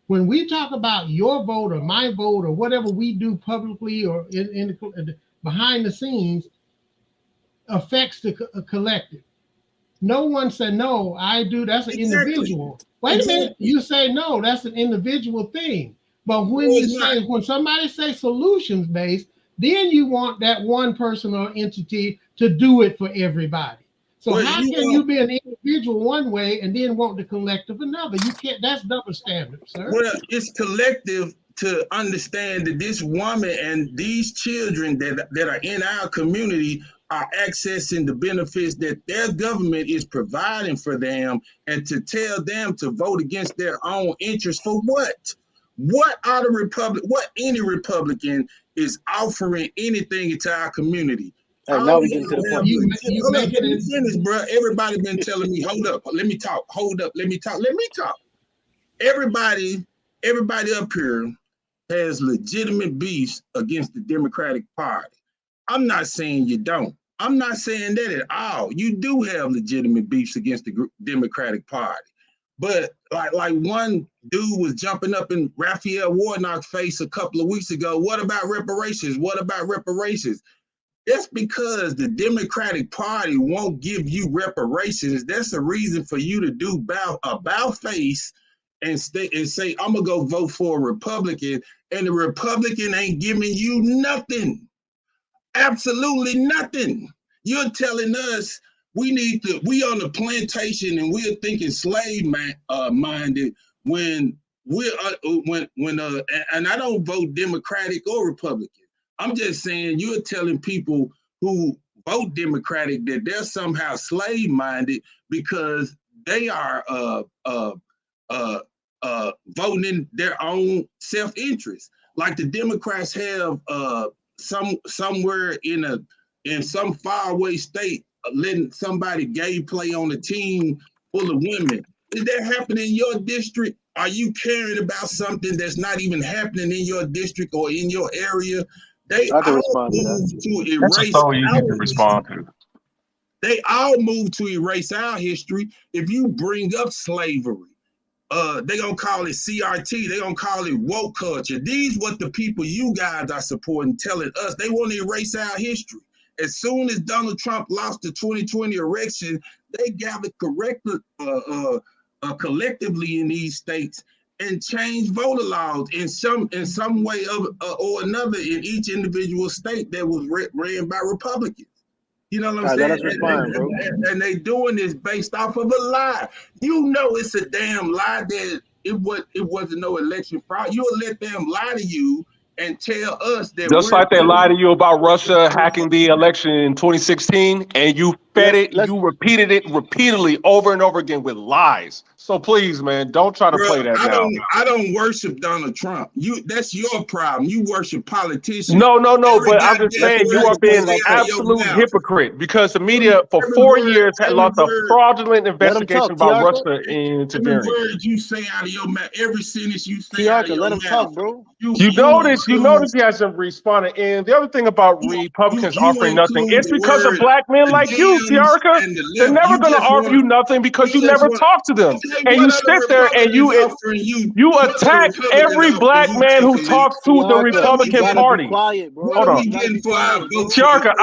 When we talk about your vote or my vote or whatever we do publicly or in behind the scenes affects the collective. No one said, no, I do. That's an individual. Wait a minute. You say, no, that's an individual thing. But when somebody says solutions based, then you want that one person or entity to do it for everybody. So how can you be an individual one way and then want the collective another? You can't. That's double standard, sir. Well, it's collective to understand that this woman and these children that are in our community are accessing the benefits that their government is providing for them, and to tell them to vote against their own interests for what? What are any Republican is offering anything to our community? And now we get to the point. Let me finish, bro. Everybody been telling me, hold up, let me talk. Hold up, let me talk. Everybody up here has legitimate beefs against the Democratic Party. I'm not saying you don't. I'm not saying that at all. You do have legitimate beefs against the Democratic Party. But like one dude was jumping up in Raphael Warnock's face a couple of weeks ago. What about reparations? That's because the Democratic Party won't give you reparations. That's a reason for you to do about face and say, I'm gonna go vote for a Republican, and the Republican ain't giving you nothing. Absolutely nothing. You're telling us we on the plantation and we're thinking slave minded when and I don't vote Democratic or Republican. I'm just saying you're telling people who vote Democratic that they're somehow slave minded because they are voting in their own self-interest. like the Democrats have somewhere in some faraway state letting somebody gay play on a team full of women. Is that happening in your district? Are you caring about something that's not even happening in your district or in your area? They I can all respond to that. move to That's just erase so easy our to respond to. They all move to erase our history. If you bring up slavery, they gonna call it CRT. They gonna call it woke culture. These what the people you guys are supporting telling us. They want to erase our history. As soon as Donald Trump lost the 2020 election, they gathered collectively in these states and changed voter laws in some way or another in each individual state that was ran by Republicans. You know what I'm All right, saying? let us respond, bro. And they doing this based off of a lie. You know it's a damn lie that it wasn't no election fraud. You'll let them lie to you and tell us that Just like they lied to you about Russia hacking the election in 2016, and you fed it, you repeated it repeatedly over and over again with lies. So please, man, don't try to play that now. I don't worship Donald Trump. That's your problem. You worship politicians. No, but I'm just saying you are being an absolute hypocrite because the media for 4 years had lost a fraudulent investigation about Russia interfering. Every word you say out of your mouth, every sentence you say out of your let him mouth, talk, bro. You notice he hasn't responded. And the other thing about Republicans offering nothing, it's because of black men like you, Tiarka. They're never going to offer you nothing because you never talk to them. And you sit there and you attack every black man who talks to the Republican Party. Quiet, bro. Hold on. Tiarka,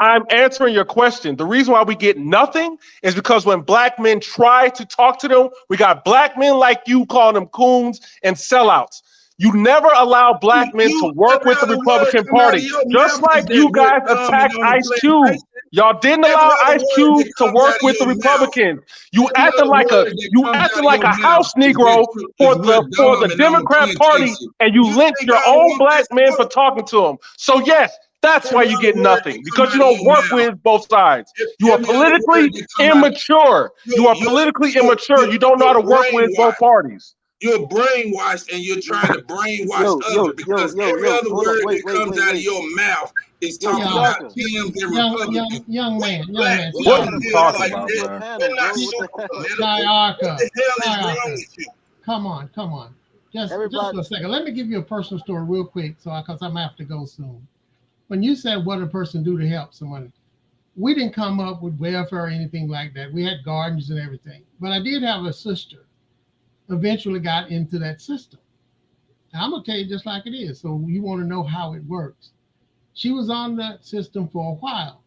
I'm answering your question. The reason why we get nothing is because when black men try to talk to them, we got black men like you calling them coons and sellouts. You never allow black men to work with the Republican Party, just like you guys attacked Ice Cube. Y'all didn't allow Ice Cube to work with the Republicans. You acted like a house Negro for the Democrat Party, and you lynched your own black men for talking to them. So yes, that's why you get nothing, because you don't work with both sides. You are politically immature. You are politically immature. You don't know how to work with both parties. You're brainwashed, and you're trying to brainwash others because every other word that comes out of your mouth is talking about Tims and Republicans. Young man. What are you talking about, man? Come on. Just for a second. Let me give you a personal story real quick, because I'm gonna have to go soon. When you said what a person do to help someone, we didn't come up with welfare or anything like that. We had gardens and everything, but I did have a sister. Eventually got into that system. Now, I'm gonna tell you just like it is. So you want to know how it works. She was on that system for a while.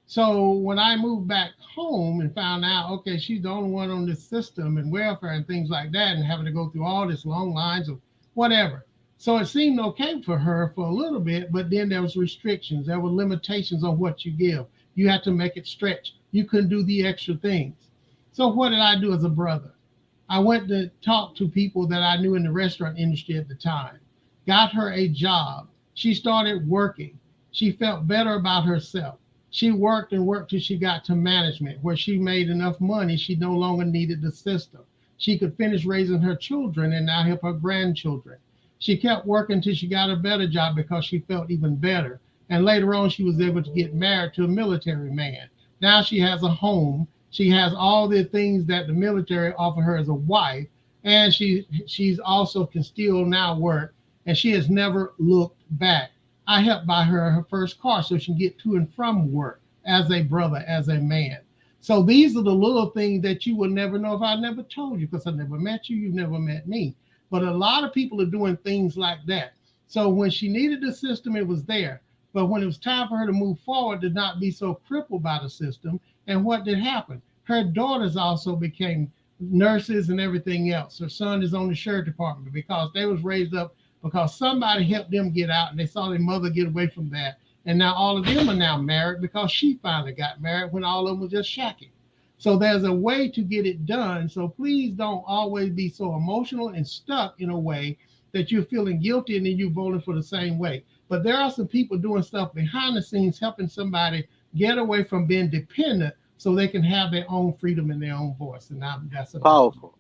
So when I moved back home and found out, okay, she's the only one on this system and welfare and things like that, and having to go through all this long lines of whatever. So it seemed okay for her for a little bit, but then there was restrictions. There were limitations on what you give. You had to make it stretch. You couldn't do the extra things. So what did I do as a brother? I went to talk to people that I knew in the restaurant industry at the time, got her a job. She started working. She felt better about herself. She worked till she got to management, where she made enough money. She no longer needed the system. She could finish raising her children and now help her grandchildren. She kept working till she got a better job because she felt even better. And later on, she was able to get married to a military man. Now she has a home. She has all the things that the military offer her as a wife, and she's also can still now work, and she has never looked back. I helped buy her first car so she can get to and from work as a brother, as a man. So these are the little things that you would never know if I never told you, because I never met you, you've never met me. But a lot of people are doing things like that. So when she needed the system, it was there. But when it was time for her to move forward, to not be so crippled by the system, and what did happen? Her daughters also became nurses and everything else. Her son is on the sheriff department because they was raised up because somebody helped them get out, and they saw their mother get away from that. And now all of them are now married because she finally got married when all of them was just shacking. So there's a way to get it done. So please don't always be so emotional and stuck in a way that you're feeling guilty and then you're voting for the same way. But there are some people doing stuff behind the scenes, helping somebody get away from being dependent so they can have their own freedom and their own voice. And now that's powerful.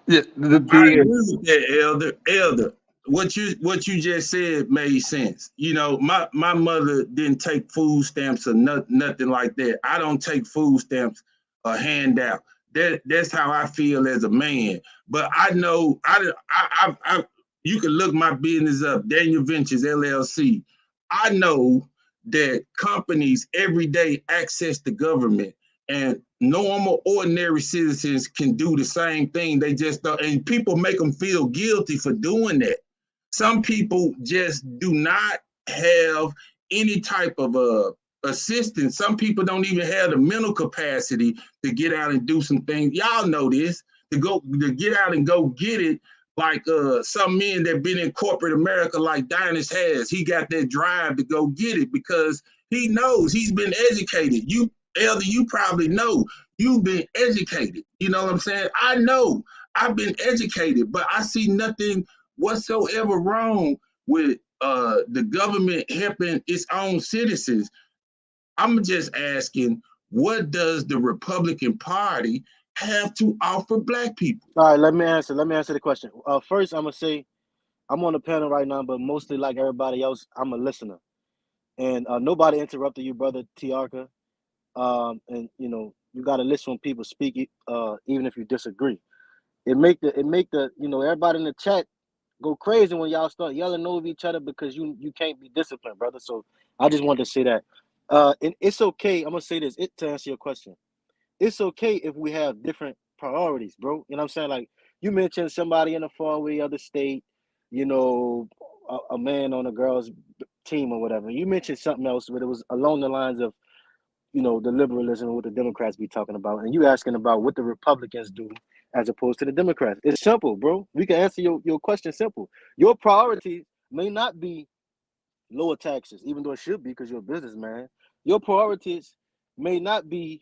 Yeah, I agree with that, Elder. What you just said made sense. You know, my mother didn't take food stamps or nothing like that. I don't take food stamps or handout. That's how I feel as a man. But I know I you can look my business up, Daniel Ventures LLC. I know that companies every day access the government, and normal, ordinary citizens can do the same thing. They just don't, and people make them feel guilty for doing that. Some people just do not have any type of assistance. Some people don't even have the mental capacity to get out and do some things. Y'all know this, to get out and go get it. Like some men that been in corporate America, like Dynast has, he got that drive to go get it because he knows he's been educated. You, Elder, you probably know you've been educated. You know what I'm saying? I know I've been educated, but I see nothing whatsoever wrong with the government helping its own citizens. I'm just asking, what does the Republican Party have to offer Black people? All right, let me answer the question. First, I'm gonna say I'm on the panel right now, but mostly like everybody else, I'm a listener, and nobody interrupted you, brother Tiarka. And you know you got to listen when people speak, even if you disagree. It make the everybody in the chat go crazy when y'all start yelling over each other because you can't be disciplined, brother. So I just wanted to say that. And it's okay. I'm gonna say this to answer your question. It's okay if we have different priorities, bro. You know what I'm saying? Like you mentioned somebody in a faraway other state, you know, a man on a girl's team or whatever. You mentioned something else, but it was along the lines of, you know, the liberalism, what the Democrats be talking about, and you asking about what the Republicans do as opposed to the Democrats. It's simple, bro. We can answer your question simple. Your priority may not be lower taxes, even though it should be because you're a businessman. Your priorities may not be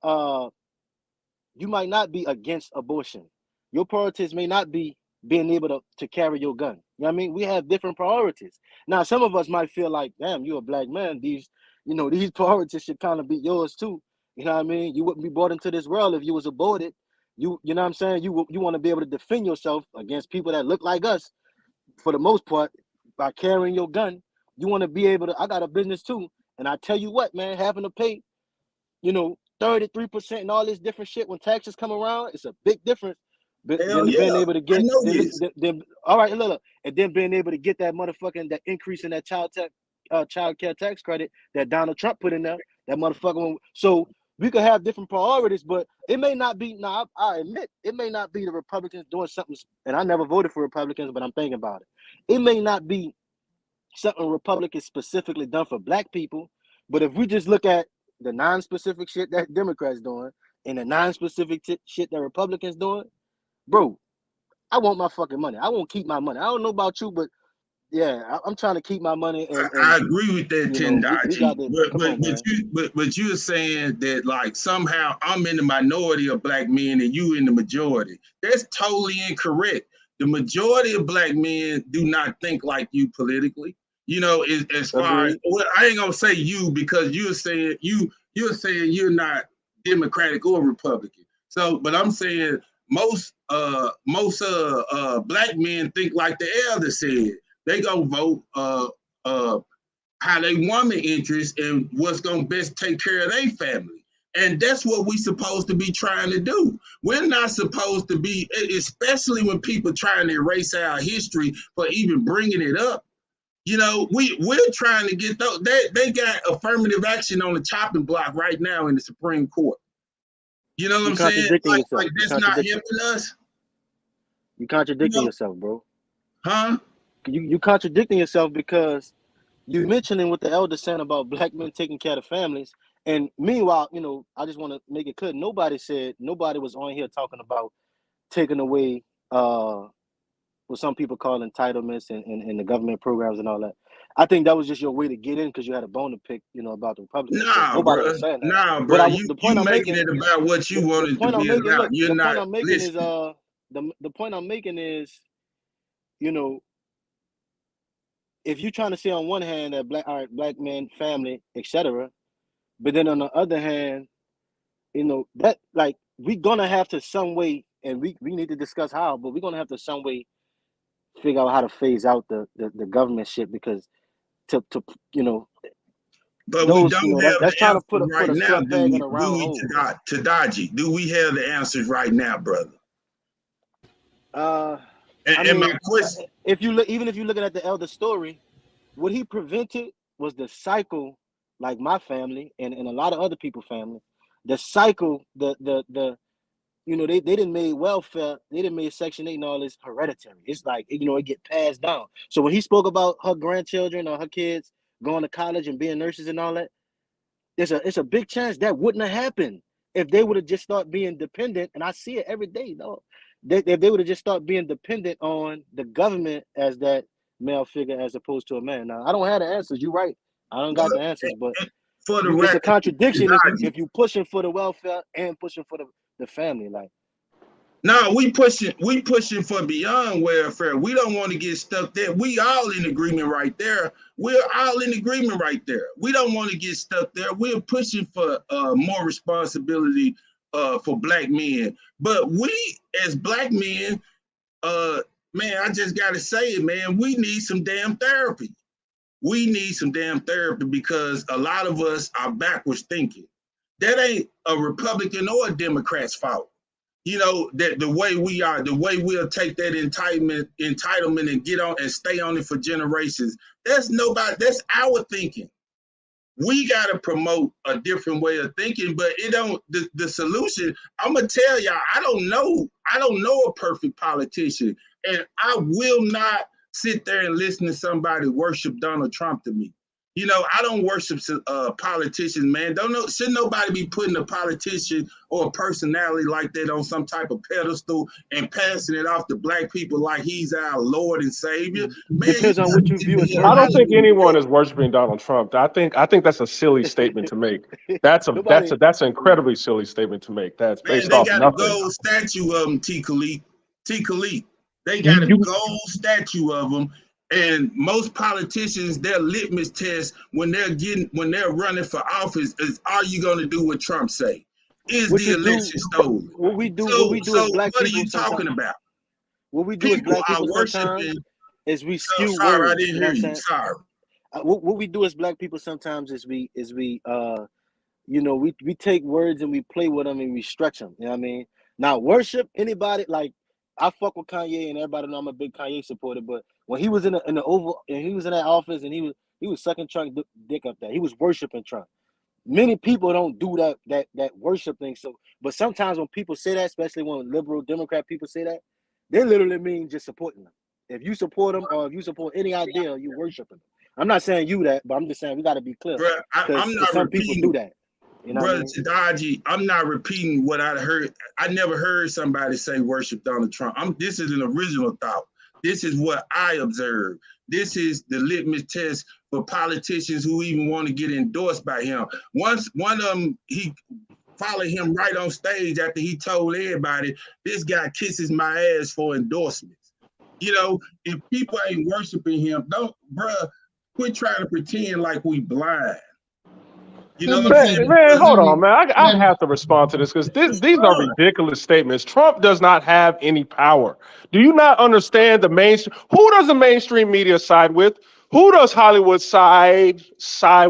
you might not be against abortion. Your priorities may not be being able to carry your gun. You know what I mean? We have different priorities. Now, some of us might feel like, damn, you're a Black man. These priorities should kind of be yours too. You know what I mean? You wouldn't be brought into this world if you was aborted. You know what I'm saying? You want to be able to defend yourself against people that look like us, for the most part, by carrying your gun. You want to be able to, I got a business too. And I tell you what, man, having to pay, 33% and all this different shit when taxes come around, it's a big difference Hell than yeah, being able to I get know this. all right, look, and then being able to get that increase in that child care tax credit that Donald Trump put in there, that motherfucker. So we could have different priorities, but it may not be. Now, I admit it may not be the Republicans doing something, and I never voted for Republicans, but I'm thinking about it. It may not be something Republicans specifically done for Black people, but if we just look at the non-specific shit that Democrats doing and the non-specific shit that Republicans doing, bro, I want my fucking money. I won't keep my money. I don't know about you, but yeah, I'm trying to keep my money. And I agree with that, we got Tendachi. to come on, man. But you're saying that like somehow I'm in the minority of Black men and you in the majority. That's totally incorrect. The majority of Black men do not think like you politically. You know, as far as, well, I ain't gonna say you because you're saying you're not Democratic or Republican. So, but I'm saying most Black men think like the elder said. They gonna vote how they woman interest and what's gonna best take care of their family. And that's what we supposed to be trying to do. We're not supposed to be, especially when people trying to erase our history for even bringing it up. You know, we're trying to get those. They got affirmative action on the chopping block right now in the Supreme Court. You know what I'm saying? Like that's not helping us. You contradicting yourself, bro. Huh? You contradicting yourself because you mentioning what the elder saying about Black men taking care of families, and meanwhile, I just want to make it clear. Nobody was on here talking about taking away what some people call entitlements and the government programs and all that. I think that was just your way to get in because you had a bone to pick, about the Republicans. Nah, nobody bro. was saying that. Nah, bro. You making it about what you wanted to be about. You're not the point I'm making listening. is the point I'm making is, if you're trying to say on one hand that Black men, family, etc., but then on the other hand, that like we're gonna have to some way and we need to discuss how, but we're gonna have to some way figure out how to phase out the government shit, because to you know, But we those, don't you know, have that's the trying to answers put right a now, square do peg in we? a round hole. Tadaji, do we have the answers right now, brother? I And mean, my question, if you look, even if you're looking at the elder story, what he prevented was the cycle, like my family and a lot of other people's family, the cycle, the you know, they didn't make welfare, they didn't make Section 8 and all this hereditary. It's like, you know, it get passed down. So when he spoke about her grandchildren or her kids going to college and being nurses and all that, it's a big chance that wouldn't have happened if they would have just started being dependent. And I see it every day, though. If they would have just started being dependent on the government as that male figure as opposed to a man. Now, I don't have the answers. You're right. I don't got the answers, but for the it's a record, contradiction Tadaji, if you pushing for the welfare and pushing for the family. Like, no, we pushing for beyond welfare. We don't want to get stuck there. We all in agreement right there. We're all in agreement right there. We don't want to get stuck there. We're pushing for more responsibility for black men. But we as black men, man, I just gotta say it, man, we need some damn therapy. We need some damn therapy because a lot of us are backwards thinking. That ain't a Republican or a Democrat's fault. You know, that the way we are, the way we'll take that entitlement and get on and stay on it for generations. That's our thinking. We got to promote a different way of thinking, but it don't, the solution, I'm going to tell y'all, I don't know a perfect politician, and I will not sit there and listen to somebody worship Donald Trump to me. You know, I don't worship politicians, man. Shouldn't nobody be putting a politician or a personality like that on some type of pedestal and passing it off to black people like he's our Lord and Savior. Man, depends on what you view as I don't think worship. anyone is worshiping Donald Trump. I think that's a silly statement to make. That's an incredibly silly statement to make. That's Man, based they off got a nothing. gold statue of him, T. Khalid. They got a gold statue of him. And most politicians, their litmus test when they're running for office is, are you going to do what Trump say? Is the election stolen? What we do So as black what are people you talking sometimes. about? What we do as People black are people sometimes worshiping. is we So skew sorry, words. I didn't You know hear what I'm you. saying? Sorry. What we do as black people sometimes is we you know, we take words and we play with them and we stretch them. You know what I mean? Now, worship anybody, like, I fuck with Kanye and everybody know I'm a big Kanye supporter, but when he was in the Oval and he was in that office and he was sucking Trump dick up there, he was worshiping Trump. Many people don't do that worship thing. So, but sometimes when people say that, especially when liberal Democrat people say that, they literally mean just supporting them. If you support them or if you support any idea, you worshiping them. I'm not saying you that, but I'm just saying we got to be clear, Bruh, I'm because not some people repeating. do that. You know what I Brother mean? Tadaji, I'm not repeating what I heard. I never heard somebody say worship Donald Trump. This is an original thought. This is what I observed. This is the litmus test for politicians who even want to get endorsed by him. One of them, he followed him right on stage after he told everybody, this guy kisses my ass for endorsements. You know, if people ain't worshiping him, quit trying to pretend like we blind. You know what I'm saying? Man, hold on, man. I have to respond to this because these are ridiculous statements. Trump does not have any power. Do you not understand the mainstream? Who does the mainstream media side with? Who does Hollywood side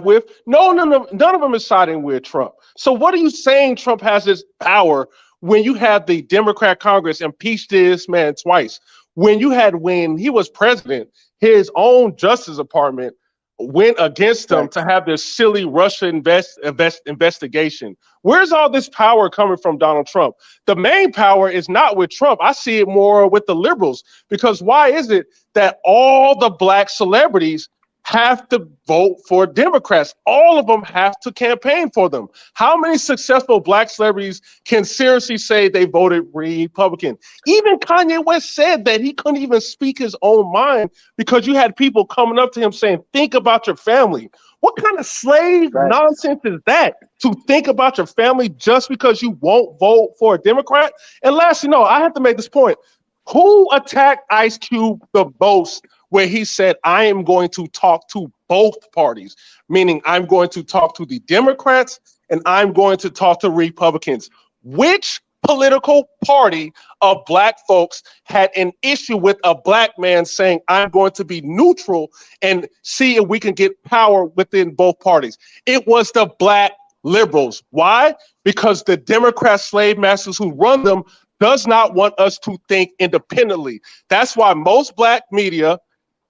with? No, none of them is siding with Trump. So what are you saying Trump has this power when you have the Democrat Congress impeach this man twice? When he was president, his own Justice Department went against them to have this silly Russia investigation. Where's all this power coming from, Donald Trump? The main power is not with Trump. I see it more with the liberals, because why is it that all the black celebrities have to vote for Democrats? All of them have to campaign for them. How many successful black celebrities can seriously say they voted Republican? Even Kanye West said that he couldn't even speak his own mind because you had people coming up to him saying, think about your family. What kind of slave nonsense is that, to think about your family just because you won't vote for a Democrat? And lastly, I have to make this point. Who attacked Ice Cube the most where he said, I am going to talk to both parties, meaning I'm going to talk to the Democrats and I'm going to talk to Republicans? Which political party of black folks had an issue with a black man saying, I'm going to be neutral and see if we can get power within both parties. It was the black liberals. Why? Because the Democrat slave masters who run them does not want us to think independently. That's why most black media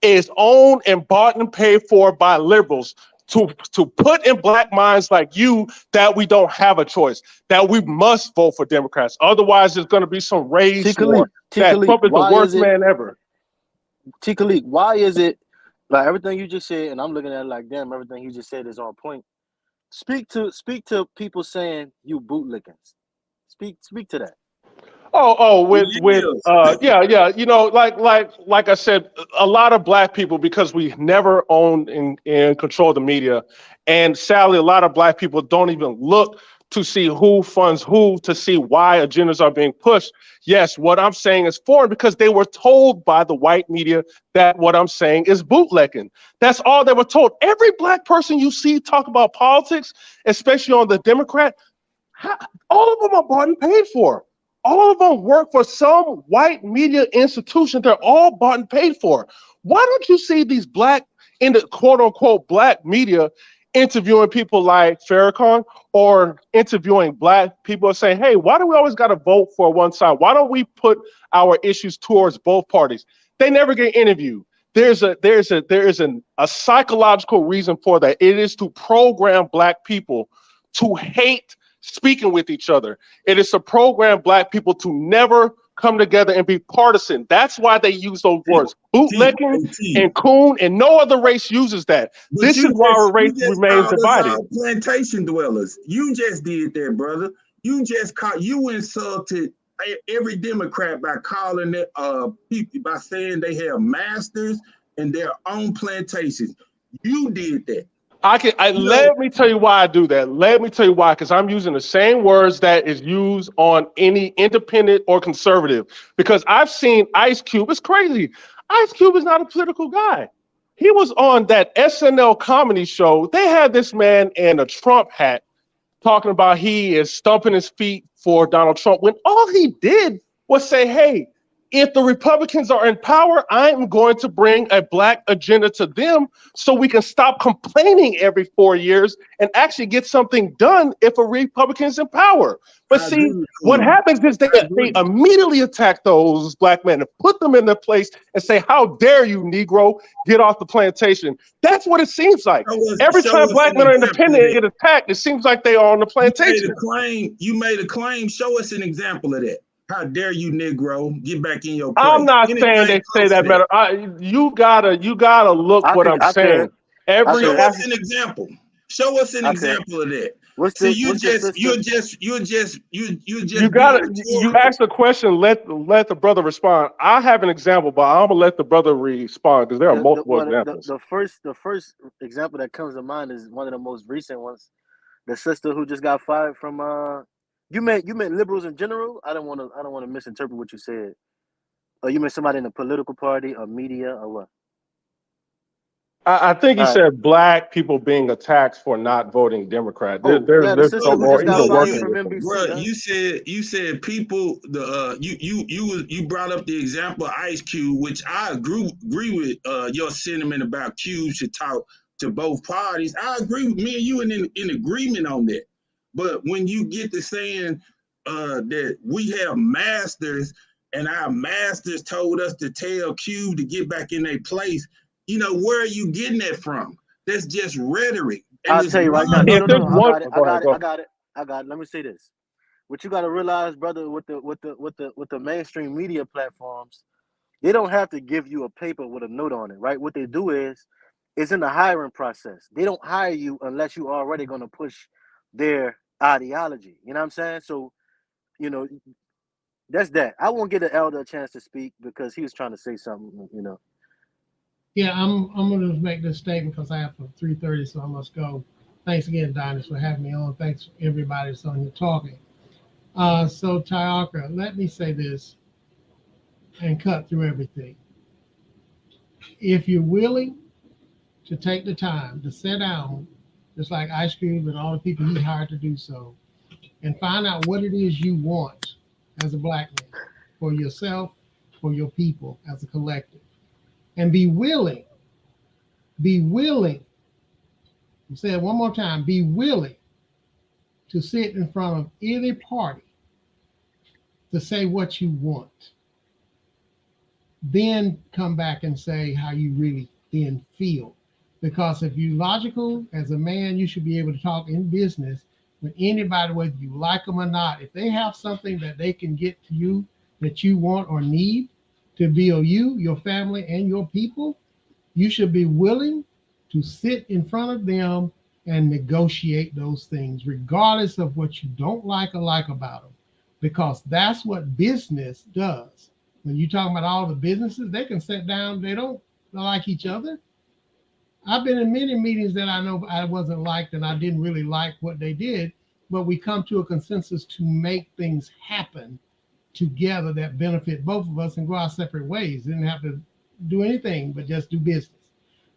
is owned and bought and paid for by liberals to put in black minds like you that we don't have a choice, that we must vote for Democrats. Otherwise, there's going to be some rage war that Trump is the worst man ever. T-Kalik, why is it like everything you just said, and I'm looking at it like, damn, everything you just said is on point. Speak to people saying you bootlickings. Speak to that. Yeah. You know, like I said, a lot of black people, because we never owned and controlled the media, and sadly, a lot of black people don't even look to see who funds who, to see why agendas are being pushed. Yes, what I'm saying is foreign because they were told by the white media that what I'm saying is bootlegging. That's all they were told. Every black person you see talk about politics, especially on the Democrat, all of them are bought and paid for. All of them work for some white media institution. They're all bought and paid for. Why don't you see these black, in the quote unquote black media, interviewing people like Farrakhan or interviewing black people saying, hey, why do we always got to vote for one side? Why don't we put our issues towards both parties? They never get interviewed. There's a psychological reason for that. It is to program black people to hate speaking with each other. It is to program black people to never come together and be partisan. That's why they use those words, bootlicking and coon, and no other race uses that. But this is why our race remains divided. Plantation dwellers. You just did that, brother. You insulted every Democrat by calling it people, by saying they have masters and their own plantations. You did that. Let me tell you why I do that. Let me tell you why, because I'm using the same words that is used on any independent or conservative. Because I've seen Ice Cube. It's crazy. Ice Cube is not a political guy. He was on that SNL comedy show. They had this man in a Trump hat talking about he is stomping his feet for Donald Trump, when all he did was say, hey, if the Republicans are in power, I'm going to bring a black agenda to them so we can stop complaining every 4 years and actually get something done if a Republican's in power. But see, what happens is they immediately attack those black men and put them in their place and say, how dare you, Negro, get off the plantation. That's what it seems like. Every time black men are independent and get attacked, it seems like they are on the plantation. You made a claim. Show us an example of that. How dare you, Negro? Get back in your place. I'm not saying they say that better. You gotta look what I'm saying. Show us an example. Show us an example of that. You ask the question. Let the brother respond. I have an example, but I'm gonna let the brother respond because there are multiple examples. The first example that comes to mind is one of the most recent ones. The sister who just got fired from You meant liberals in general? I don't want to misinterpret what you said. Or you meant somebody in a political party or media or what? I think he said black people being attacked for not voting Democrat. There's some more. You said people. You brought up the example of Ice Cube, which I agree with your sentiment about Cube should talk to both parties. I agree with me and you in agreement on that. But when you get to saying that we have masters and our masters told us to tell Cube to get back in their place, you know, where are you getting that from? That's just rhetoric. And I'll tell you right now. No. I got it. Let me say this. What you got to realize, brother, with the mainstream media platforms, they don't have to give you a paper with a note on it, right? What they do is it's in the hiring process. They don't hire you unless you're already going to push their ideology. You know what I'm saying? So, you know, that's that. I won't give the elder a chance to speak because he was trying to say something, you know. Yeah, I'm going to make this statement because I have for 3:30, so I must go. Thanks again, Dynast, for having me on. Thanks everybody that's on here talking. So, Tyaka, let me say this and cut through everything. If you're willing to take the time to sit down, just like Ice Cube and all the people he hired to do so, and find out what it is you want as a black man, for yourself, for your people as a collective. And be willing, I'm saying it one more time, be willing to sit in front of any party to say what you want. Then come back and say how you really then feel. Because if you're logical as a man, you should be able to talk in business with anybody, whether you like them or not. If they have something that they can get to you that you want or need to build you, your family, and your people, you should be willing to sit in front of them and negotiate those things, regardless of what you don't like or like about them, because that's what business does. When you talk about all the businesses, they can sit down, they don't like each other. I've been in many meetings that I know I wasn't liked and I didn't really like what they did, but we come to a consensus to make things happen together that benefit both of us and go our separate ways. Didn't have to do anything but just do business.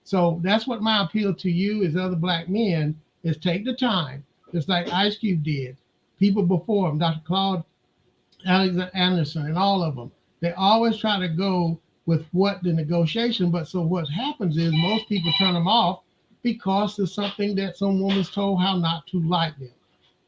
So that's what my appeal to you as other black men is: take the time, just like Ice Cube did, people before him, Dr. Claude Alexander Anderson and all of them. They always try to go with what the negotiation, but so what happens is most people turn them off because there's something that some woman's told how not to like them.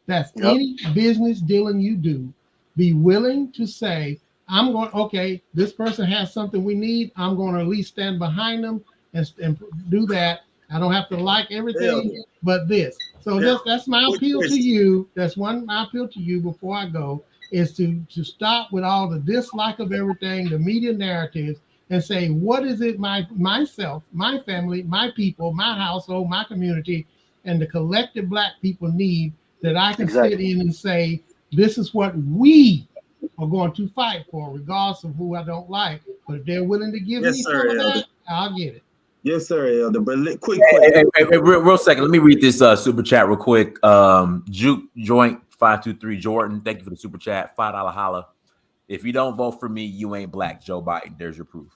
That's any business dealing you do. Be willing to say, I'm going, okay, this person has something we need. I'm going to at least stand behind them and do that. I don't have to like everything, but this. So that's my appeal to you. That's my appeal to you before I go, is to stop with all the dislike of everything, the media narratives, and say, what is it myself, my family, my people, my household, my community, and the collective black people need that I can sit in and say, this is what we are going to fight for, regardless of who I don't like. But if they're willing to give me some of that, I'll get it. Yes, sir, Elder. But quick. Hey, real second. Let me read this super chat real quick. Juke Joint 523 Jordan, thank you for the super chat. $5 holla. If you don't vote for me, you ain't black. Joe Biden. There's your proof.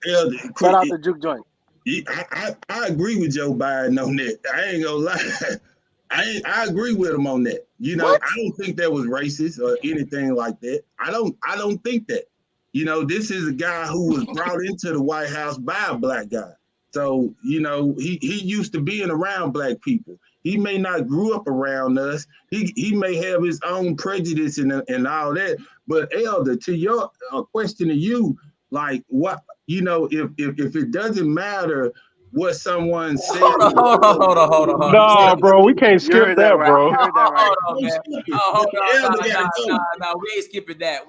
Elder, Shout out to Juke Joint. I agree with Joe Biden on that. I ain't gonna lie. I agree with him on that. You know, I don't think that was racist or anything like that. I don't think that. You know, this is a guy who was brought into the White House by a black guy. So, you know, he used to being around black people. He may not grew up around us. He may have his own prejudice and all that. But Elder, to your question to you, like, what, you know, if it doesn't matter what someone said. Hold on. No, bro, we can't skip that, bro. Hold on, man. No, we ain't skipping that.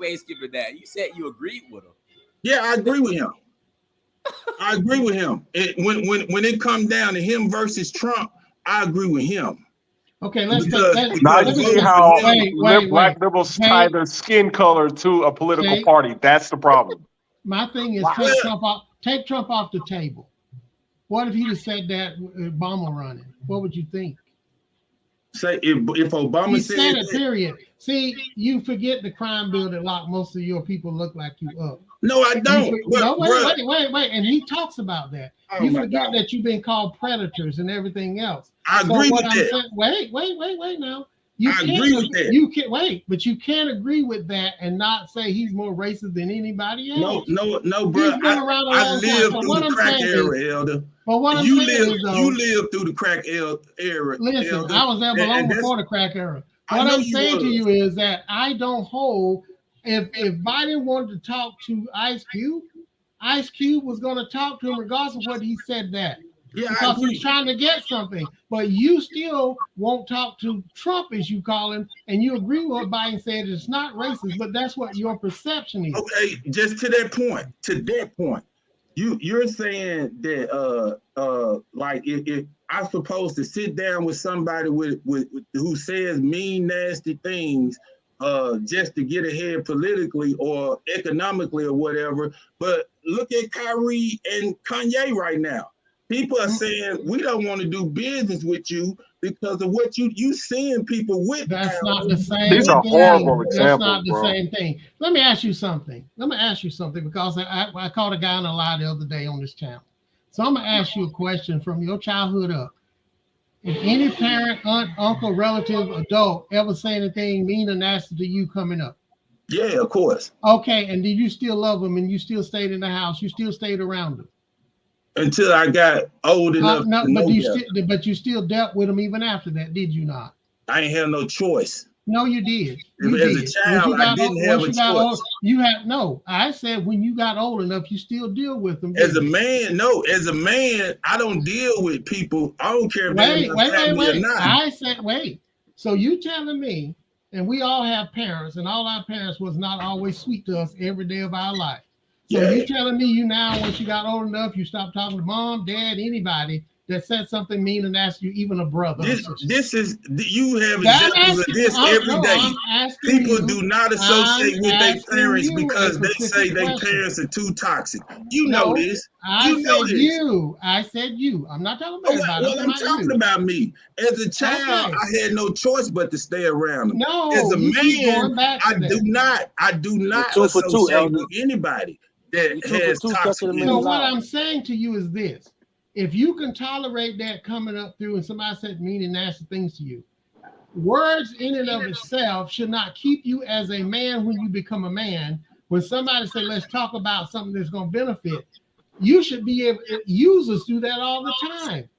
You said you agreed with him. Yeah, I agree with him. When it comes down to him versus Trump, I agree with him. Okay, now you see how black liberals tie their skin color to a political party. That's the problem. My thing is take Trump off the table. What if he just said that Obama running? What would you think? Say if Obama said it, period. See, you forget the crime bill that locked most of your people look like you up. No, I don't. Wait. And he talks about that. You forget that you've been called predators and everything else. I agree with that. Wait now. I agree with that. You can't wait, but you can't agree with that and not say he's more racist than anybody else. No, bro. I lived through the crack era, Elder. But what you lived through the crack era. Listen, Elder. I was there long before the crack era. What I'm saying to you is that I don't hold. If Biden wanted to talk to Ice Cube was going to talk to him regardless of what he said that. Yeah, because he's trying to get something. But you still won't talk to Trump, as you call him, and you agree with what Biden said. It's not racist, but that's what your perception is. Okay, just to that point. You're saying that like if I'm supposed to sit down with somebody with who says mean, nasty things just to get ahead politically or economically or whatever. But look at Kyrie and Kanye right now. People are saying we don't want to do business with you because of what you seeing people with. That's not the same. These are horrible examples. That's not the same thing. Let me ask you something because I caught a guy in a lie the other day on this channel. So I'm gonna ask you a question from your childhood up. Did any parent, aunt, uncle, relative, adult ever say anything mean or nasty to you coming up? Yeah, of course. Okay, and did you still love them and you still stayed in the house? You still stayed around them? Until I got old enough No, to know but you still dealt with them even after that, did you not? I ain't have no choice. No, you did. You As did. a child, I didn't have a choice. You had no. I said when you got old enough, you still deal with them. As a man, no. As a man, I don't deal with people. I don't care if they're my family or not. I said, wait. So you telling me, and we all have parents, and all our parents was not always sweet to us every day of our life. So you telling me you now, once you got old enough, you stopped talking to mom, dad, anybody that said something mean and asked you, even a brother. This is you have examples of this every day. People do not associate with their parents because they say their parents are too toxic. You know this. You know this. I said you. I'm not talking about everybody. Well, I'm talking about me. As a child, I had no choice but to stay around them. No, as a man, I do not associate with anybody that has toxic. So what I'm saying to you is this. If you can tolerate that coming up through and somebody said mean and nasty things to you, words in and of itself should not keep you as a man when you become a man. When somebody say, let's talk about something that's going to benefit, you should be able, users do that all the time.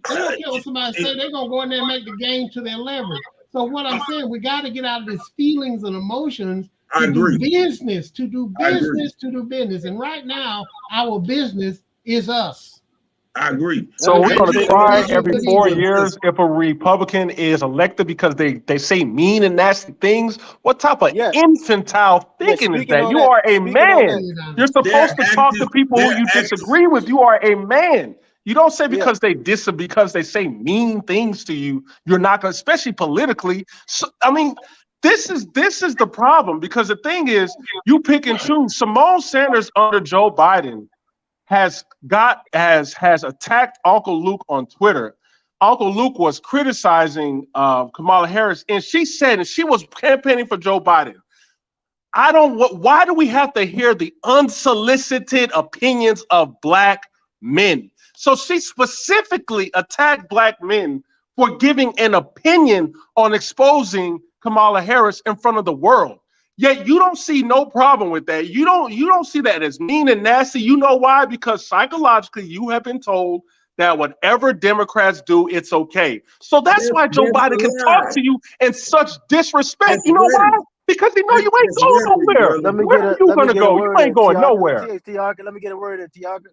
They don't care what somebody say, they're going to go in there and make the game to their leverage. So what I'm saying, we got to get out of these feelings and emotions to do business. And right now, our business is us. I agree. So we're going to try every 4 years if a Republican is elected because they say mean and nasty things. What type of infantile thinking is that? You are a man. You're supposed to talk to people who you disagree with. You are a man. You don't say because because they say mean things to you, you're not going to, especially politically. So, I mean, this is the problem, because the thing is, you pick and choose. Simone Sanders under Joe Biden has attacked Uncle Luke on Twitter. Uncle Luke was criticizing Kamala Harris, and she said, and she was campaigning for Joe Biden. Why do we have to hear the unsolicited opinions of black men? So she specifically attacked black men for giving an opinion on exposing Kamala Harris in front of the world. Yet you don't see no problem with that. You don't see that as mean and nasty. You know why? Because psychologically you have been told that whatever Democrats do, it's okay. So that's why Joe Biden can talk to you in such disrespect. You know why? Because he know you ain't going nowhere. Where are you gonna go? You ain't going nowhere. Tiago, let me get a word in, Tiago.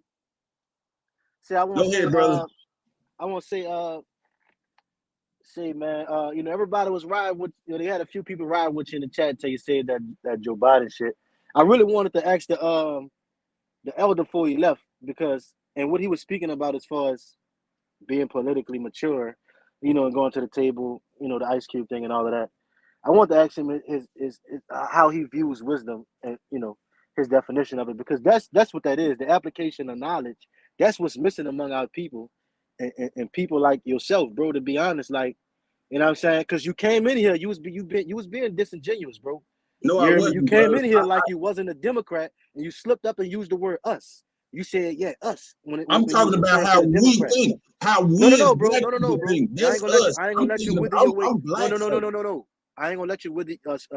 See, I want to say, brother. I want to say, man, everybody was riding with, they had a few people riding with you in the chat until you said that Joe Biden shit. I really wanted to ask the elder before he left, because, and what he was speaking about as far as being politically mature, and going to the table, the Ice Cube thing and all of that. I want to ask him his how he views wisdom and, his definition of it, because that's what that is, the application of knowledge. That's what's missing among our people, and people like yourself, bro. To be honest, like, you know what I'm saying? Because you came in here, you was being disingenuous, bro. No, I wasn't. You came in here like you wasn't a Democrat, and you slipped up and used the word us. You said, yeah, us. I'm talking about how we think, how we no, bro. think. That's us. I ain't gonna let you wither your way. No. I ain't gonna let you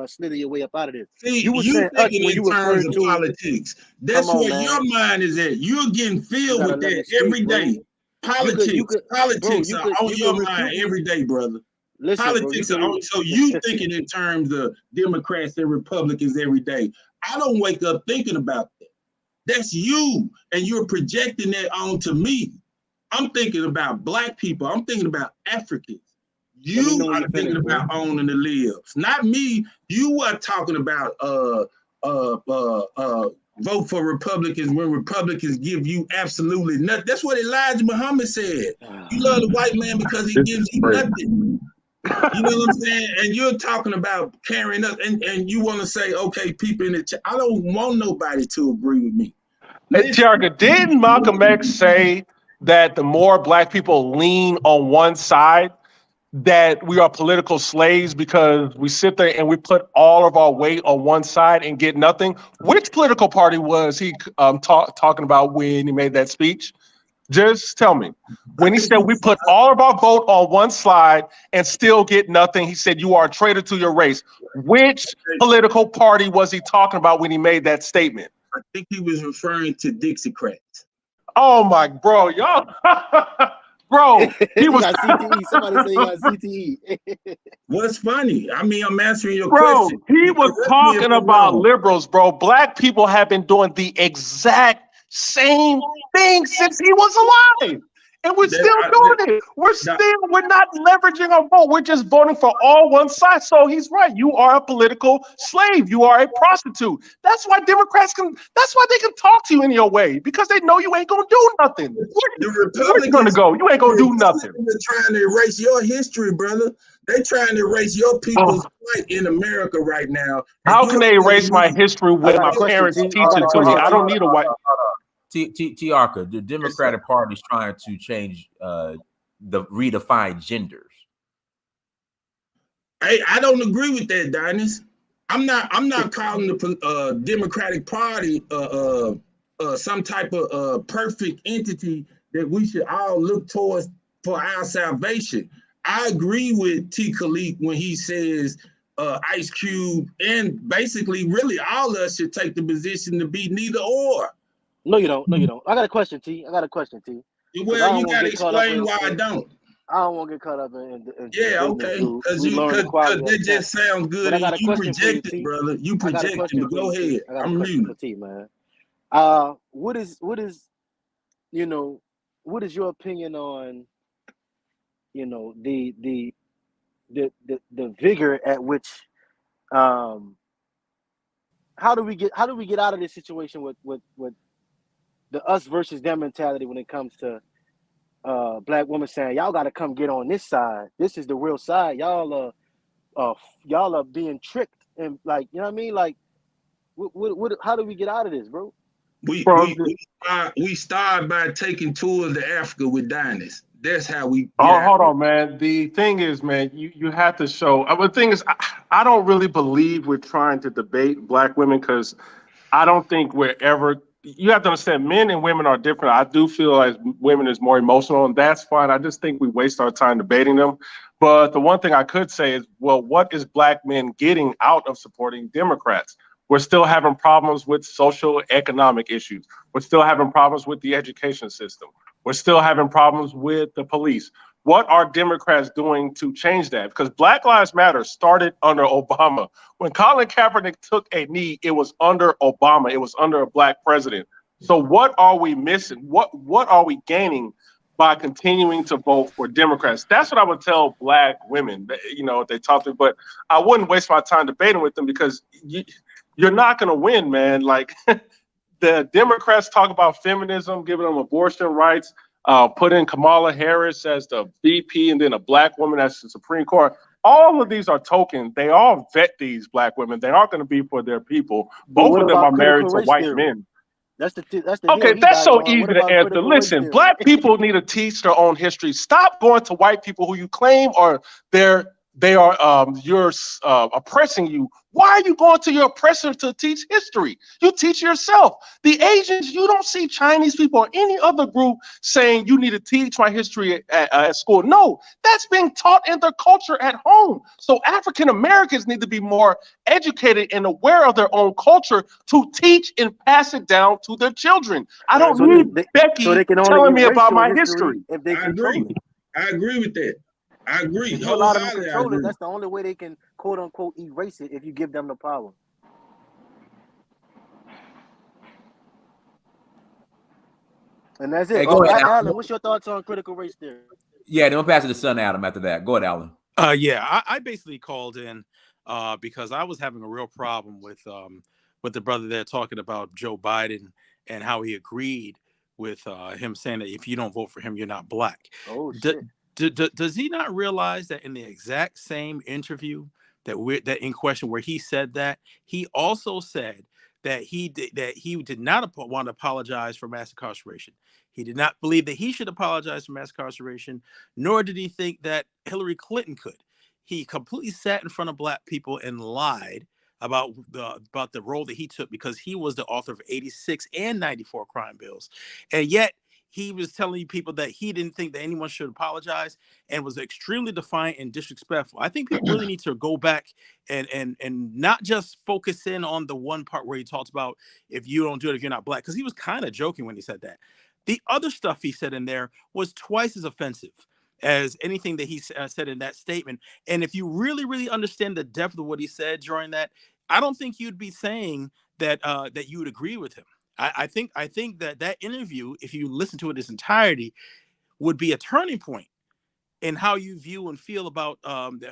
slither your way up out of this. See, you thinking in terms of politics. That's where your mind is at. You're getting filled with that every day. Politics are on your mind every day, brother. Listen, politics are on. So you thinking in terms of Democrats and Republicans every day. I don't wake up thinking about that. That's you, and you're projecting that onto me. I'm thinking about black people. I'm thinking about Africans. You are thinking about owning the libs, not me. You are talking about vote for Republicans when Republicans give you absolutely nothing. That's what Elijah Muhammad said. You love the white man because he gives you nothing. You know what I'm saying? And you're talking about carrying up, and you want to say, okay, people in the chat, I don't want nobody to agree with me. Hey, Tiago, didn't Malcolm X say that the more black people lean on one side, that we are political slaves because we sit there and we put all of our weight on one side and get nothing? Which political party was he talking about when he made that speech? Just tell me. When he said we put all of our vote on one slide and still get nothing, he said you are a traitor to your race. Which political party was he talking about when he made that statement? I think he was referring to Dixiecrats. Oh my, bro, y'all, bro, he was got CTE. Somebody say he got CTE. What's funny? I mean, I'm answering your bro. question. He was talking about liberals, bro. Black people have been doing the exact same thing since he was alive. And we're still doing it. We're not leveraging our vote. We're just voting for all one side. So he's right. You are a political slave. You are a prostitute. That's why Democrats that's why they can talk to you in your way, because they know you ain't gonna do nothing. Where's you gonna go? You ain't gonna do nothing. They're trying to erase your history, brother. They're trying to erase your people's plight in America right now. How can they erase my history when my parents teach it to me? I don't need a white. Arca, the Democratic Party is trying to change redefine genders. I don't agree with that, Dynast. I'm not calling the Democratic Party some type of perfect entity that we should all look towards for our salvation. I agree with T. Khalid when he says Ice Cube and basically really all of us should take the position to be neither or. No, you don't. No, you don't. I got a question, T. Well, you got to explain why I don't. I don't want to get caught up in yeah, okay. Because that just sounds good. And you projected, brother. You projected. Go ahead. I'm muting. T, man. What is your opinion on the vigor at which how do we get out of this situation with the us versus them mentality when it comes to black women saying y'all got to come get on this side. This is the real side. Y'all are being tricked, and like, you know what I mean? Like, what how do we get out of this, bro? We start by taking tours to Africa with Dynast. That's how we. Hold on, man. The thing is, man, you have to show. The thing is, I don't really believe we're trying to debate black women, because I don't think we're ever. You have to understand, men and women are different. I do feel like women is more emotional, and that's fine. I just think we waste our time debating them. But the one thing I could say is, well, what is black men getting out of supporting Democrats? We're still having problems with social economic issues. We're still having problems with the education system. We're still having problems with the police. What are Democrats doing to change that? Because Black Lives Matter started under Obama. When Colin Kaepernick took a knee, it was under Obama. It was under a black president. So what are we missing? What are we gaining by continuing to vote for Democrats? That's what I would tell black women, they talk to me, but I wouldn't waste my time debating with them, because you're not going to win, man. Like, the Democrats talk about feminism, giving them abortion rights, put in Kamala Harris as the VP, and then a black woman as the Supreme Court. All of these are tokens. They all vet these black women. They aren't going to be for their people. Both of them are married to white men. That's the okay, that's so easy to answer. Listen, black people need to teach their own history. Stop going to white people who you claim are oppressing you. Why are you going to your oppressor to teach history? You teach yourself. The Asians, you don't see Chinese people or any other group saying you need to teach my history at school. No, that's being taught in their culture at home. So African Americans need to be more educated and aware of their own culture to teach and pass it down to their children. I don't need Becky telling me about my history. If they control it. I agree with that. I agree. A lot of them control it. That's the only way they can, quote unquote, erase it, if you give them the power. And that's it. Hey, go ahead, Alan, what's your thoughts on critical race theory? Yeah, then we'll pass it to Son Adam after that. Go ahead, Alan. I basically called in because I was having a real problem with the brother there talking about Joe Biden and how he agreed with him saying that if you don't vote for him, you're not black. Oh, shit. Does he not realize that in the exact same interview that in question where he said that, he also said that he did not want to apologize for mass incarceration. He did not believe that he should apologize for mass incarceration, nor did he think that Hillary Clinton could. He completely sat in front of black people and lied about the role that he took, because he was the author of 86 and 94 crime bills. And yet he was telling people that he didn't think that anyone should apologize and was extremely defiant and disrespectful. I think people really need to go back and not just focus in on the one part where he talks about if you don't do it, if you're not black, because he was kind of joking when he said that. The other stuff he said in there was twice as offensive as anything that he said in that statement. And if you really, really understand the depth of what he said during that, I don't think you'd be saying that that you would agree with him. I think that interview, if you listen to it in its entirety, would be a turning point in how you view and feel about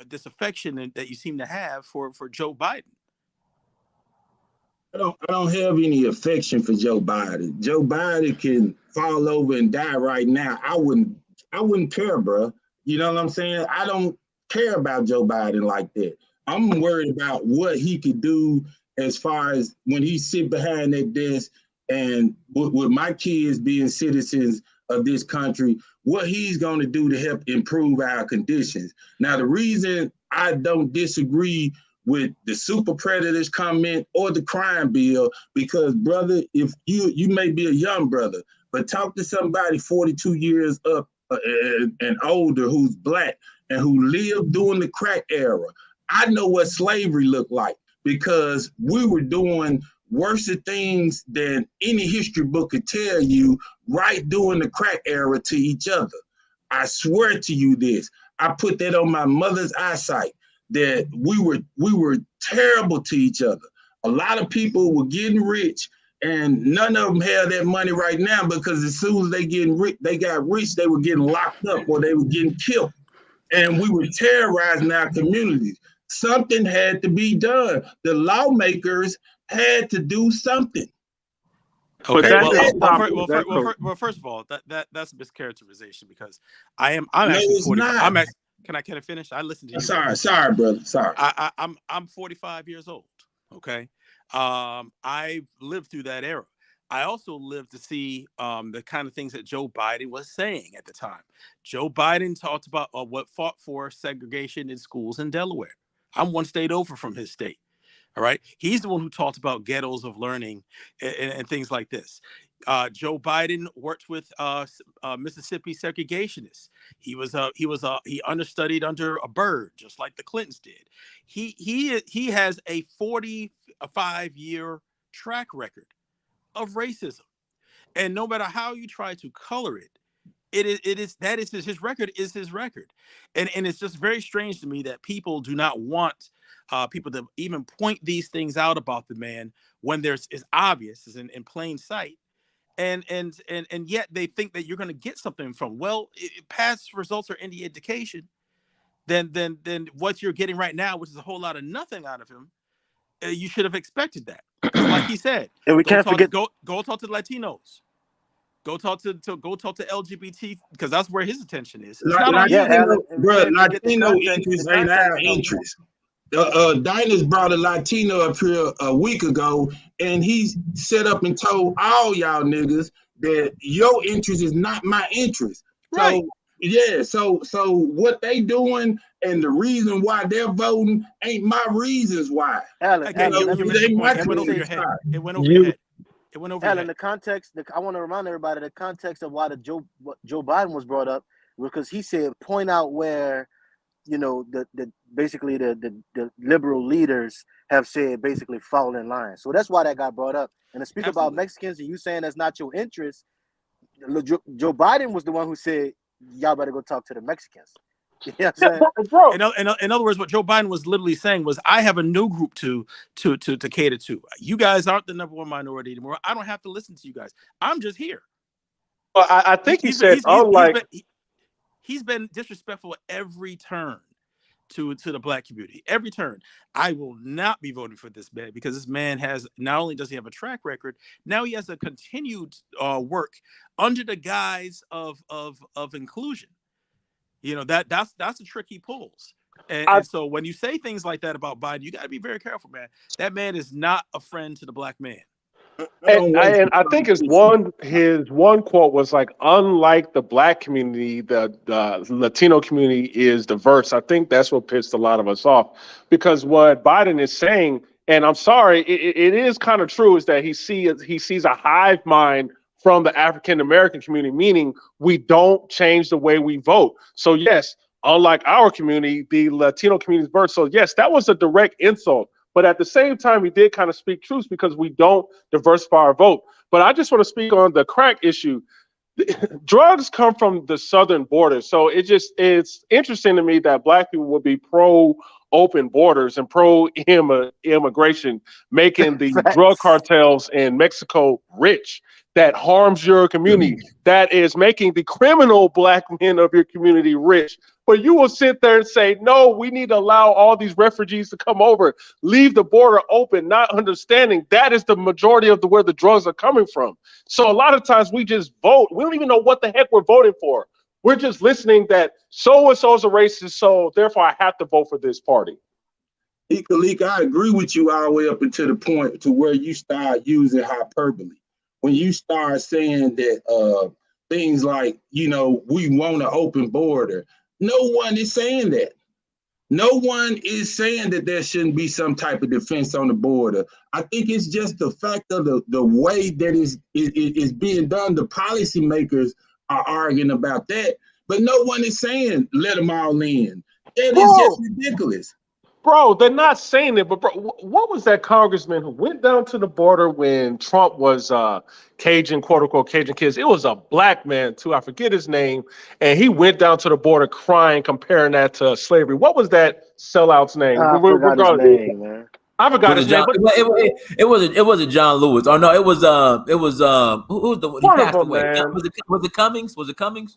this affection that you seem to have for Joe Biden. I don't have any affection for Joe Biden. Joe Biden can fall over and die right now. I wouldn't care, bro. You know what I'm saying? I don't care about Joe Biden like that. I'm worried about what he could do as far as when he sit behind that desk and with my kids being citizens of this country, what he's going to do to help improve our conditions. Now, the reason I don't disagree with the super predators comment or the crime bill, because brother, if you may be a young brother, but talk to somebody 42 years up and older who's black and who lived during the crack era. I know what slavery looked like because we were doing worse things than any history book could tell you right during the crack era to each other. I swear to you this. I put that on my mother's eyesight that we were terrible to each other. A lot of people were getting rich and none of them have that money right now because as soon as they got rich, they were getting locked up or they were getting killed. And we were terrorizing our communities. Something had to be done. The lawmakers had to do something. Okay. Well, first of all, that's a mischaracterization because I'm actually 45. Can I finish? I listened to you. Sorry, brother. Sorry. I'm 45 years old. Okay. I lived through that era. I also lived to see the kind of things that Joe Biden was saying at the time. Joe Biden talked about what fought for segregation in schools in Delaware. I'm one state over from his state. All right. He's the one who talked about ghettos of learning and things like this. Joe Biden worked with Mississippi segregationists. He understudied under a Byrd, just like the Clintons did. He has a 45-year track record of racism, and no matter how you try to color it, his record is his record, and it's just very strange to me that people do not want people to even point these things out about the man when it's obvious, is in plain sight, and yet they think that you're going to get something from. Well, past results are any indication, then what you're getting right now, which is a whole lot of nothing out of him, you should have expected that. Because like he said, and we can't forget go talk to the Latinos. Go talk to LGBT because that's where his attention is. Latino interests ain't our interest. Diners brought a Latino up here a week ago, and he set up and told all y'all niggas that your interest is not my interest. Right. So yeah, so what they doing and the reason why they're voting ain't my reasons why. Alan, it went over your head. It went over your head. It went over. Alan, the context. I want to remind everybody the context of why Joe Biden was brought up, because he said point out where, the basically the liberal leaders have said basically fall in line. So that's why that got brought up. And to speak about Mexicans and you saying that's not your interest, Joe Biden was the one who said y'all better go talk to the Mexicans. You know what I'm saying? In other words, what Joe Biden was literally saying was, I have a new group to cater to. You guys aren't the number one minority anymore. I don't have to listen to you guys. I'm just here. Well, I think he said, he's been disrespectful every turn to the black community. Every turn. I will not be voting for this man because this man has, not only does he have a track record, now he has a continued work under the guise of inclusion. That's the trick he pulls. And so when you say things like that about Biden, you got to be very careful, man. That man is not a friend to the black man. And I think his one quote was like, unlike the black community, the Latino community is diverse. I think that's what pissed a lot of us off, because what Biden is saying, and I'm sorry, it is kind of true, is that he sees a hive mind from the African American community, meaning we don't change the way we vote. So yes, unlike our community, the Latino community's birth. So yes, that was a direct insult. But at the same time, he did kind of speak truth because we don't diversify our vote. But I just want to speak on the crack issue. Drugs come from the southern border, so it's interesting to me that Black people would be pro open borders and pro immigration, making the drug cartels in Mexico rich. That harms your community. That is making the criminal Black men of your community rich. But you will sit there and say, no, we need to allow all these refugees to come over, leave the border open, not understanding that is the majority of where the drugs are coming from. So a lot of times we just vote. We don't even know what the heck we're voting for. We're just listening that so-and-so is a racist, so therefore I have to vote for this party. Khalik, I agree with you all the way up until the point to where you start using hyperbole. When you start saying that things like, you know, we want an open border, no one is saying that. No one is saying that there shouldn't be some type of defense on the border. I think it's just the fact of the way that is being done. The policymakers are arguing about that, but no one is saying let them all in. That is just ridiculous. Bro, they're not saying it, but bro, what was that congressman who went down to the border when Trump was caging, quote unquote, caging kids? It was a Black man too. I forget his name. And he went down to the border crying, comparing that to slavery. What was that sellout's name? I forgot his name, man. I forgot his name. It wasn't John Lewis. Oh no, it was who was the one? He passed away. Was it Cummings? Was it Cummings?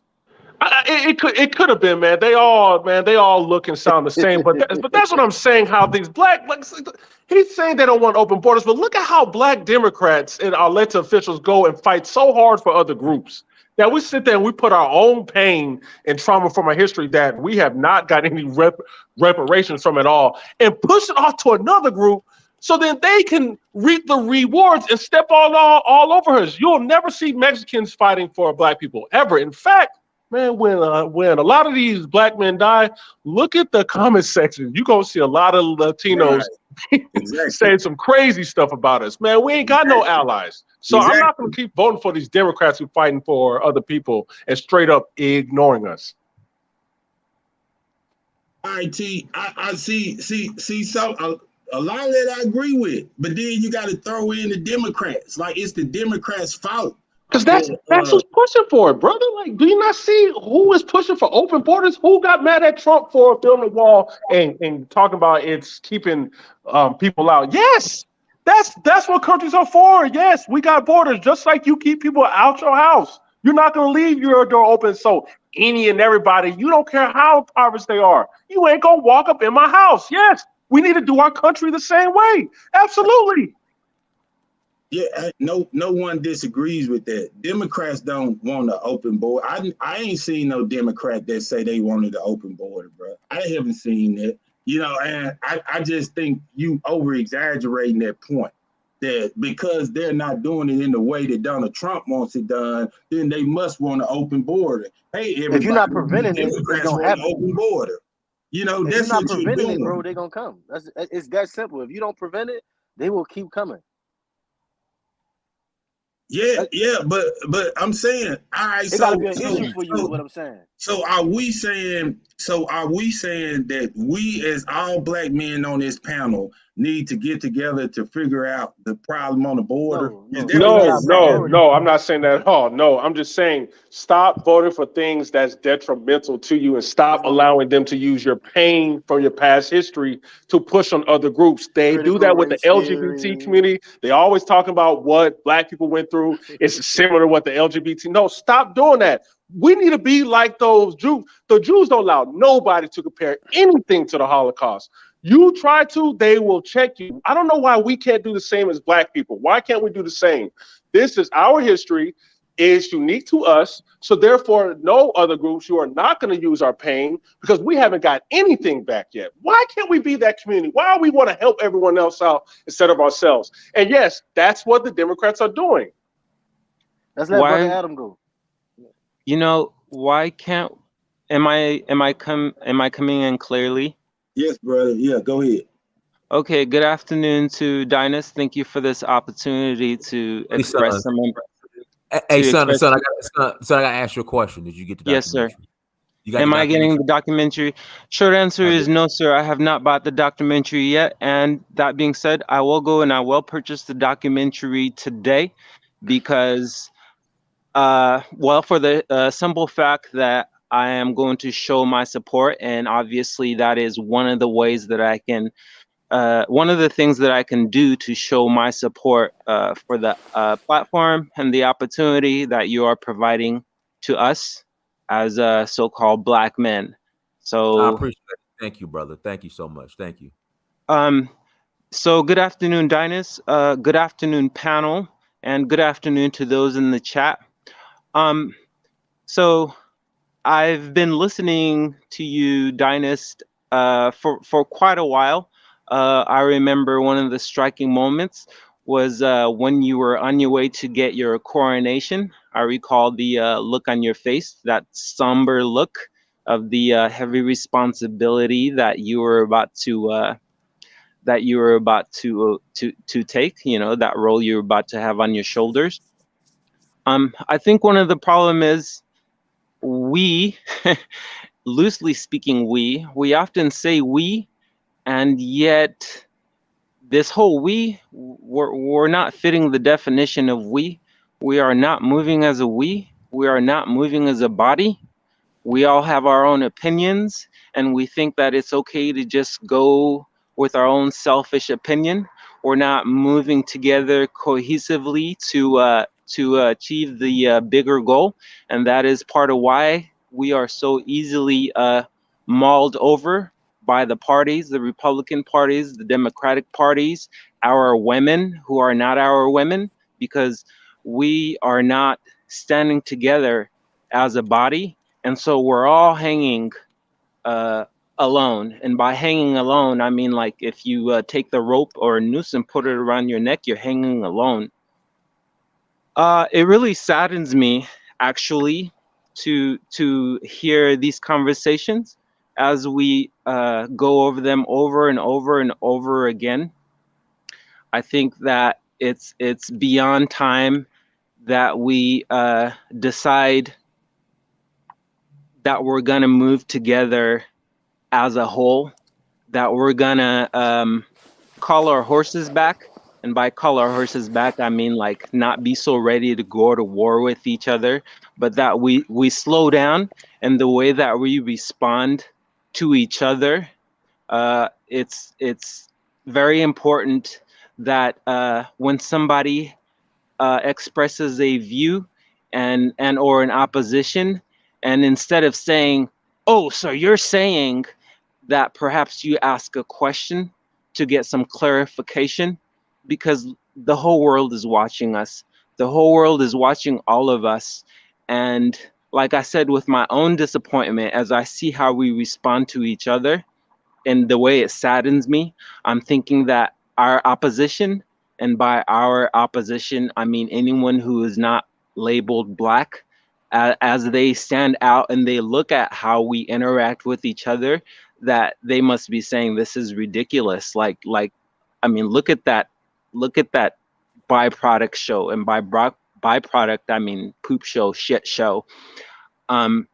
It could have been, man. They all look and sound the same. But that's what I'm saying. How these he's saying they don't want open borders, but look at how Black Democrats and our elected officials go and fight so hard for other groups. That we sit there and we put our own pain and trauma from our history that we have not got any reparations from at all, and push it off to another group so then they can reap the rewards and step all over us. You'll never see Mexicans fighting for Black people ever. In fact, man, when a lot of these Black men die, look at the comment section. You're going to see a lot of Latinos saying some crazy stuff about us. Man, we ain't got no allies. So I'm not going to keep voting for these Democrats who are fighting for other people and straight up ignoring us. All right, T, I see so a lot of that I agree with, but then you got to throw in the Democrats. Like, it's the Democrats' fault. Because that's who's pushing for it, brother. Like, do you not see who is pushing for open borders? Who got mad at Trump for building a wall and talking about it's keeping people out? Yes, that's what countries are for. Yes, we got borders, just like you keep people out your house. You're not going to leave your door open so any and everybody, you don't care how impoverished they are, you ain't going to walk up in my house. Yes, we need to do our country the same way. Absolutely. Yeah, no one disagrees with that. Democrats don't want an open border. I ain't seen no Democrat that say they wanted an open border, bro. I haven't seen that. You know, and I just think you over-exaggerating that point. That because they're not doing it in the way that Donald Trump wants it done, then they must want an open border. Hey, everybody, if you're not preventing it, it's gonna happen. Open border. You know, if that's you're not what preventing you're doing. it, bro. They're gonna come. It's that simple. If you don't prevent it, they will keep coming. Yeah, but I'm saying, all right, it gotta be an issue for you, is what I'm saying. So are we saying that we as all Black men on this panel need to get together to figure out the problem on the border? No, I'm not saying that at all. No, I'm just saying stop voting for things that's detrimental to you and stop allowing them to use your pain from your past history to push on other groups. They do that with the LGBT community. They always talk about what Black people went through. It's similar to what the LGBT. No, stop doing that. We need to be like those Jews. The Jews don't allow nobody to compare anything to the Holocaust. You try to, they will check you. I don't know why we can't do the same as Black people. Why can't we do the same? This is our history. It's unique to us. So therefore, no other groups, you are not going to use our pain because we haven't got anything back yet. Why can't we be that community? Why do we want to help everyone else out instead of ourselves? And yes, that's what the Democrats are doing. Let's let Brother Adam go. You know, why can't, am I coming in clearly? Yes, brother. Yeah, go ahead. Okay, good afternoon to Dynast. Thank you for this opportunity to express some. Hey, to son, express. son, I gotta ask you a question. Did you get the Yes, sir. documentary? You got Am the I getting documentary? the documentary? Short answer is no, sir. I have not bought the documentary yet. And that being said, I will go and I will purchase the documentary today because, well, for the simple fact that I am going to show my support. And obviously, that is one of the ways that I can, one of the things that I can do to show my support for the platform and the opportunity that you are providing to us as so-called Black men. So I appreciate it. Thank you, brother. Thank you so much. Thank you. So good afternoon, Dynas. Good afternoon, panel, and good afternoon to those in the chat. So I've been listening to you, Dynas, for quite a while. I remember one of the striking moments was when you were on your way to get your coronation. I recall the look on your face, that somber look of the heavy responsibility that you were about to take, you know, that role you're about to have on your shoulders. I think one of the problem is we, loosely speaking, we often say we, and yet this whole we're not fitting the definition of we. We are not moving as a we. We are not moving as a body. We all have our own opinions, and we think that it's okay to just go with our own selfish opinion. We're not moving together cohesively to achieve the bigger goal, and that is part of why we are so easily mauled over by the parties, the Republican parties, the Democratic parties, our women who are not our women, because we are not standing together as a body. And so we're all hanging alone. And by hanging alone, I mean, like, if you take the rope or a noose and put it around your neck, you're hanging alone. It really saddens me, actually, to hear these conversations as we go over them over and over and over again. I think that it's beyond time that we decide that we're gonna move together as a whole, that we're gonna call our horses back. And by call our horses back, I mean, like, not be so ready to go to war with each other, but that we slow down, and the way that we respond to each other, it's very important that when somebody expresses a view and or an opposition, and instead of saying, oh, so you're saying that, perhaps you ask a question to get some clarification, because the whole world is watching us. The whole world is watching all of us. And like I said, with my own disappointment, as I see how we respond to each other and the way it saddens me, I'm thinking that our opposition, and by our opposition, I mean anyone who is not labeled Black, as they stand out and they look at how we interact with each other, that they must be saying, this is ridiculous. Like, I mean, look at that byproduct show. And by byproduct, I mean poop show, shit show. And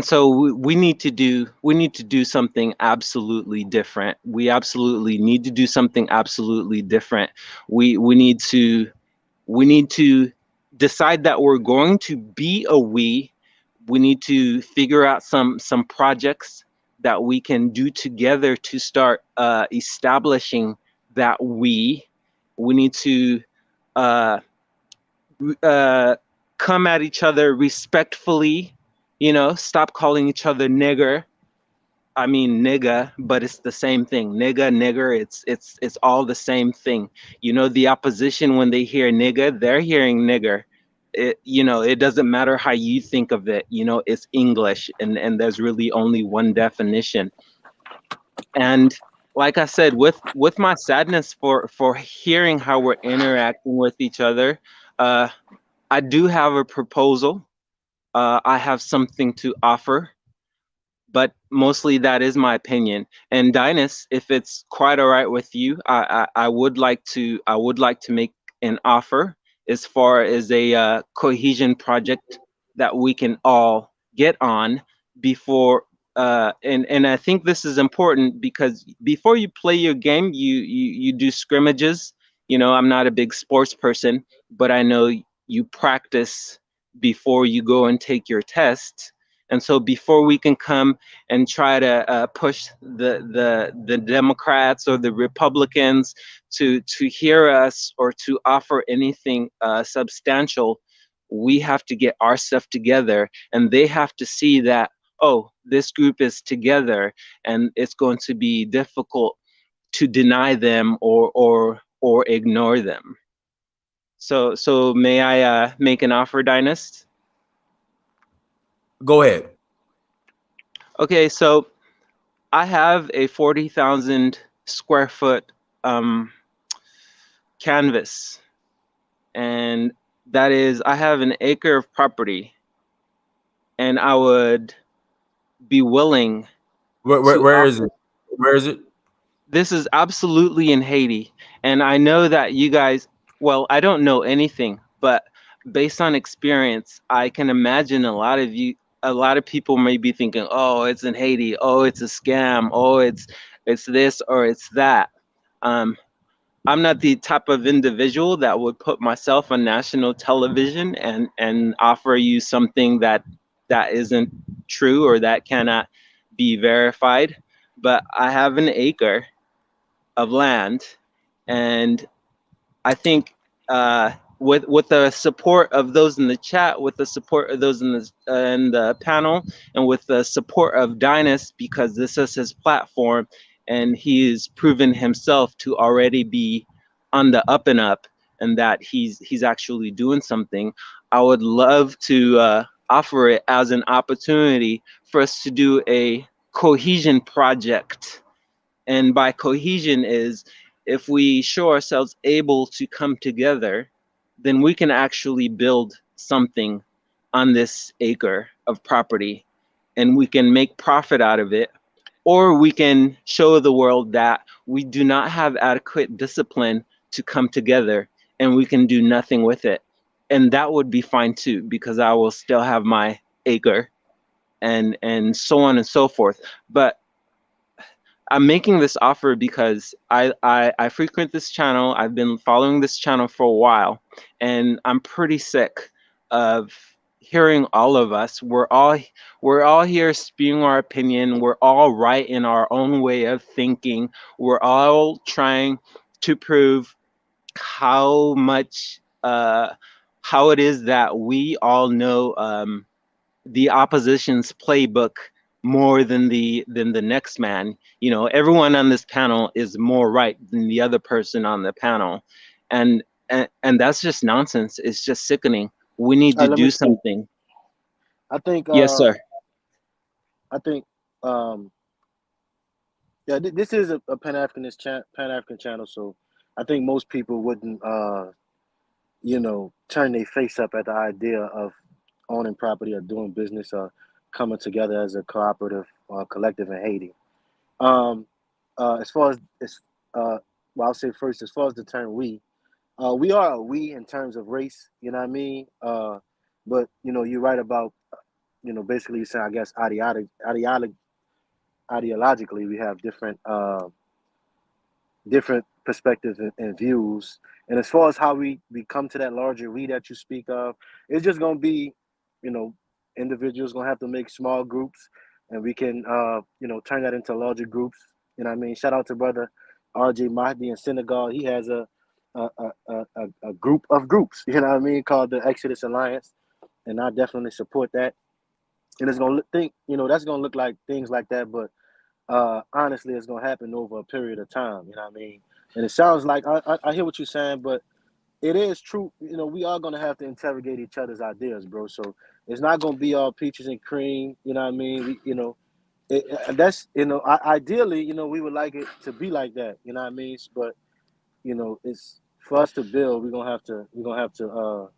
so we need to do something absolutely different. We absolutely need to do something absolutely different. We need to decide that we're going to be a we. We need to figure out some projects that we can do together to start establishing that we. We need to come at each other respectfully. You know, stop calling each other nigger. I mean nigga, but it's the same thing. Nigger, it's all the same thing. You know, the opposition, when they hear nigga, they're hearing nigger. You know, it doesn't matter how you think of it. You know, it's English, and there's really only one definition. And like I said, with my sadness for hearing how we're interacting with each other, I do have a proposal. I have something to offer, but mostly that is my opinion. And Dynas, if it's quite all right with you, I would like to make an offer, as far as a cohesion project that we can all get on before. And I think this is important because before you play your game, you do scrimmages. You know, I'm not a big sports person, but I know you practice before you go and take your test. And so before we can come and try to push the Democrats or the Republicans to hear us or to offer anything substantial, we have to get our stuff together, and they have to see that, oh, this group is together, and it's going to be difficult to deny them or ignore them. So may I make an offer, Dynast? Go ahead. Okay, so I have a 40,000 square foot canvas, and that is, I have an acre of property, and I would be willing Where is it? Where is it? This is absolutely in Haiti. And I know that you guys, well, I don't know anything, but based on experience, I can imagine a lot of people may be thinking, oh, it's in Haiti, oh, it's a scam, oh, it's this or it's that. I'm not the type of individual that would put myself on national television and offer you something that isn't true or that cannot be verified. But I have an acre of land, and I think with the support of those in the chat, with the support of those in the panel, and with the support of Dynast, because this is his platform, and he's proven himself to already be on the up and up, and that he's actually doing something. I would love to offer it as an opportunity for us to do a cohesion project. And by cohesion is, if we show ourselves able to come together, then we can actually build something on this acre of property, and we can make profit out of it. Or we can show the world that we do not have adequate discipline to come together, and we can do nothing with it. And that would be fine too, because I will still have my acre and so on and so forth. But I'm making this offer because I frequent this channel. I've been following this channel for a while, and I'm pretty sick of hearing all of us. We're all here spewing our opinion. We're all right in our own way of thinking. We're all trying to prove how much how it is that we all know the opposition's playbook more than the next man. You know, everyone on this panel is more right than the other person on the panel, and that's just nonsense. It's just sickening. We need to Let me do speak. something. I think Yes, sir. I think yeah, this is a Pan-African channel, so I think most people wouldn't turn their face up at the idea of owning property or doing business or coming together as a cooperative or collective in Haiti. As far as well, I'll say first, as far as the term we are a we in terms of race, you know what I mean? But you're right about basically you're saying, I guess, ideologically we have different perspectives and views. And as far as how we come to that larger we that you speak of, it's just gonna be, individuals gonna have to make small groups, and we can turn that into larger groups. You know what I mean? Shout out to brother RJ Mahdi in Senegal. He has a group of groups, you know what I mean, called the Exodus Alliance. And I definitely support that. And it's gonna that's gonna look like things like that, but honestly, it's gonna happen over a period of time. You know what I mean? And it sounds like I hear what you're saying, but it is true. We are gonna have to interrogate each other's ideas, bro. So it's not gonna be all peaches and cream. You know what I mean? That's ideally, we would like it to be like that. You know what I mean? But it's for us to build. We're gonna have to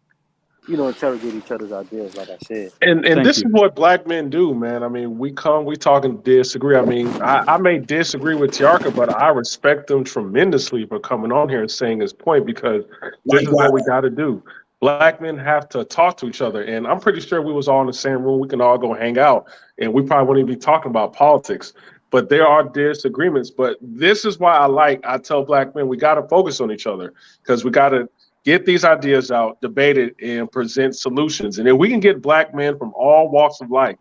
interrogate each other's ideas, like I said. And Thank this is you. what black men do, man. I mean, we talk and disagree. I mean, I may disagree with Tiarka, but I respect him tremendously for coming on here and saying his point, because this is Likewise. what we got to do. Black men have to talk to each other. And I'm pretty sure we was all in the same room. We can all go hang out and we probably wouldn't even be talking about politics. But there are disagreements. But this is why I tell black men, we got to focus on each other, because we got to get these ideas out, debate it, and present solutions. And if we can get black men from all walks of life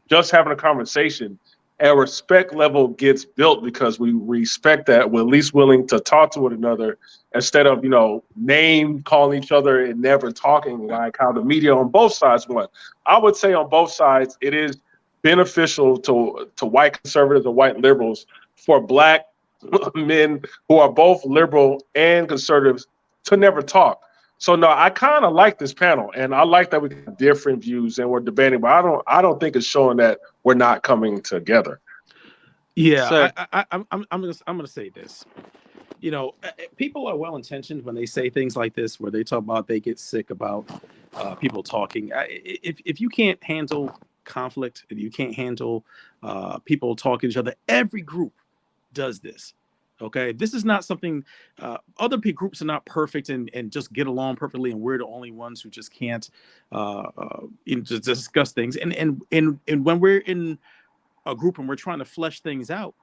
just having a conversation, a respect level gets built, because we respect that we're at least willing to talk to one another instead of, name calling each other and never talking, like how the media on both sides want. I would say on both sides, it is beneficial to white conservatives and white liberals for black men who are both liberal and conservatives to never talk. So no, I kind of like this panel, and I like that we got different views and we're debating, but I don't think it's showing that we're not coming together. Yeah, Sir. I'm gonna say this. People are well intentioned when they say things like this, where they talk about they get sick about people talking. If you can't handle conflict, if you can't handle people talking to each other, every group does this. Okay, this is not something. Other groups are not perfect and just get along perfectly, and we're the only ones who just can't just discuss things. And when we're in a group and we're trying to flesh things out,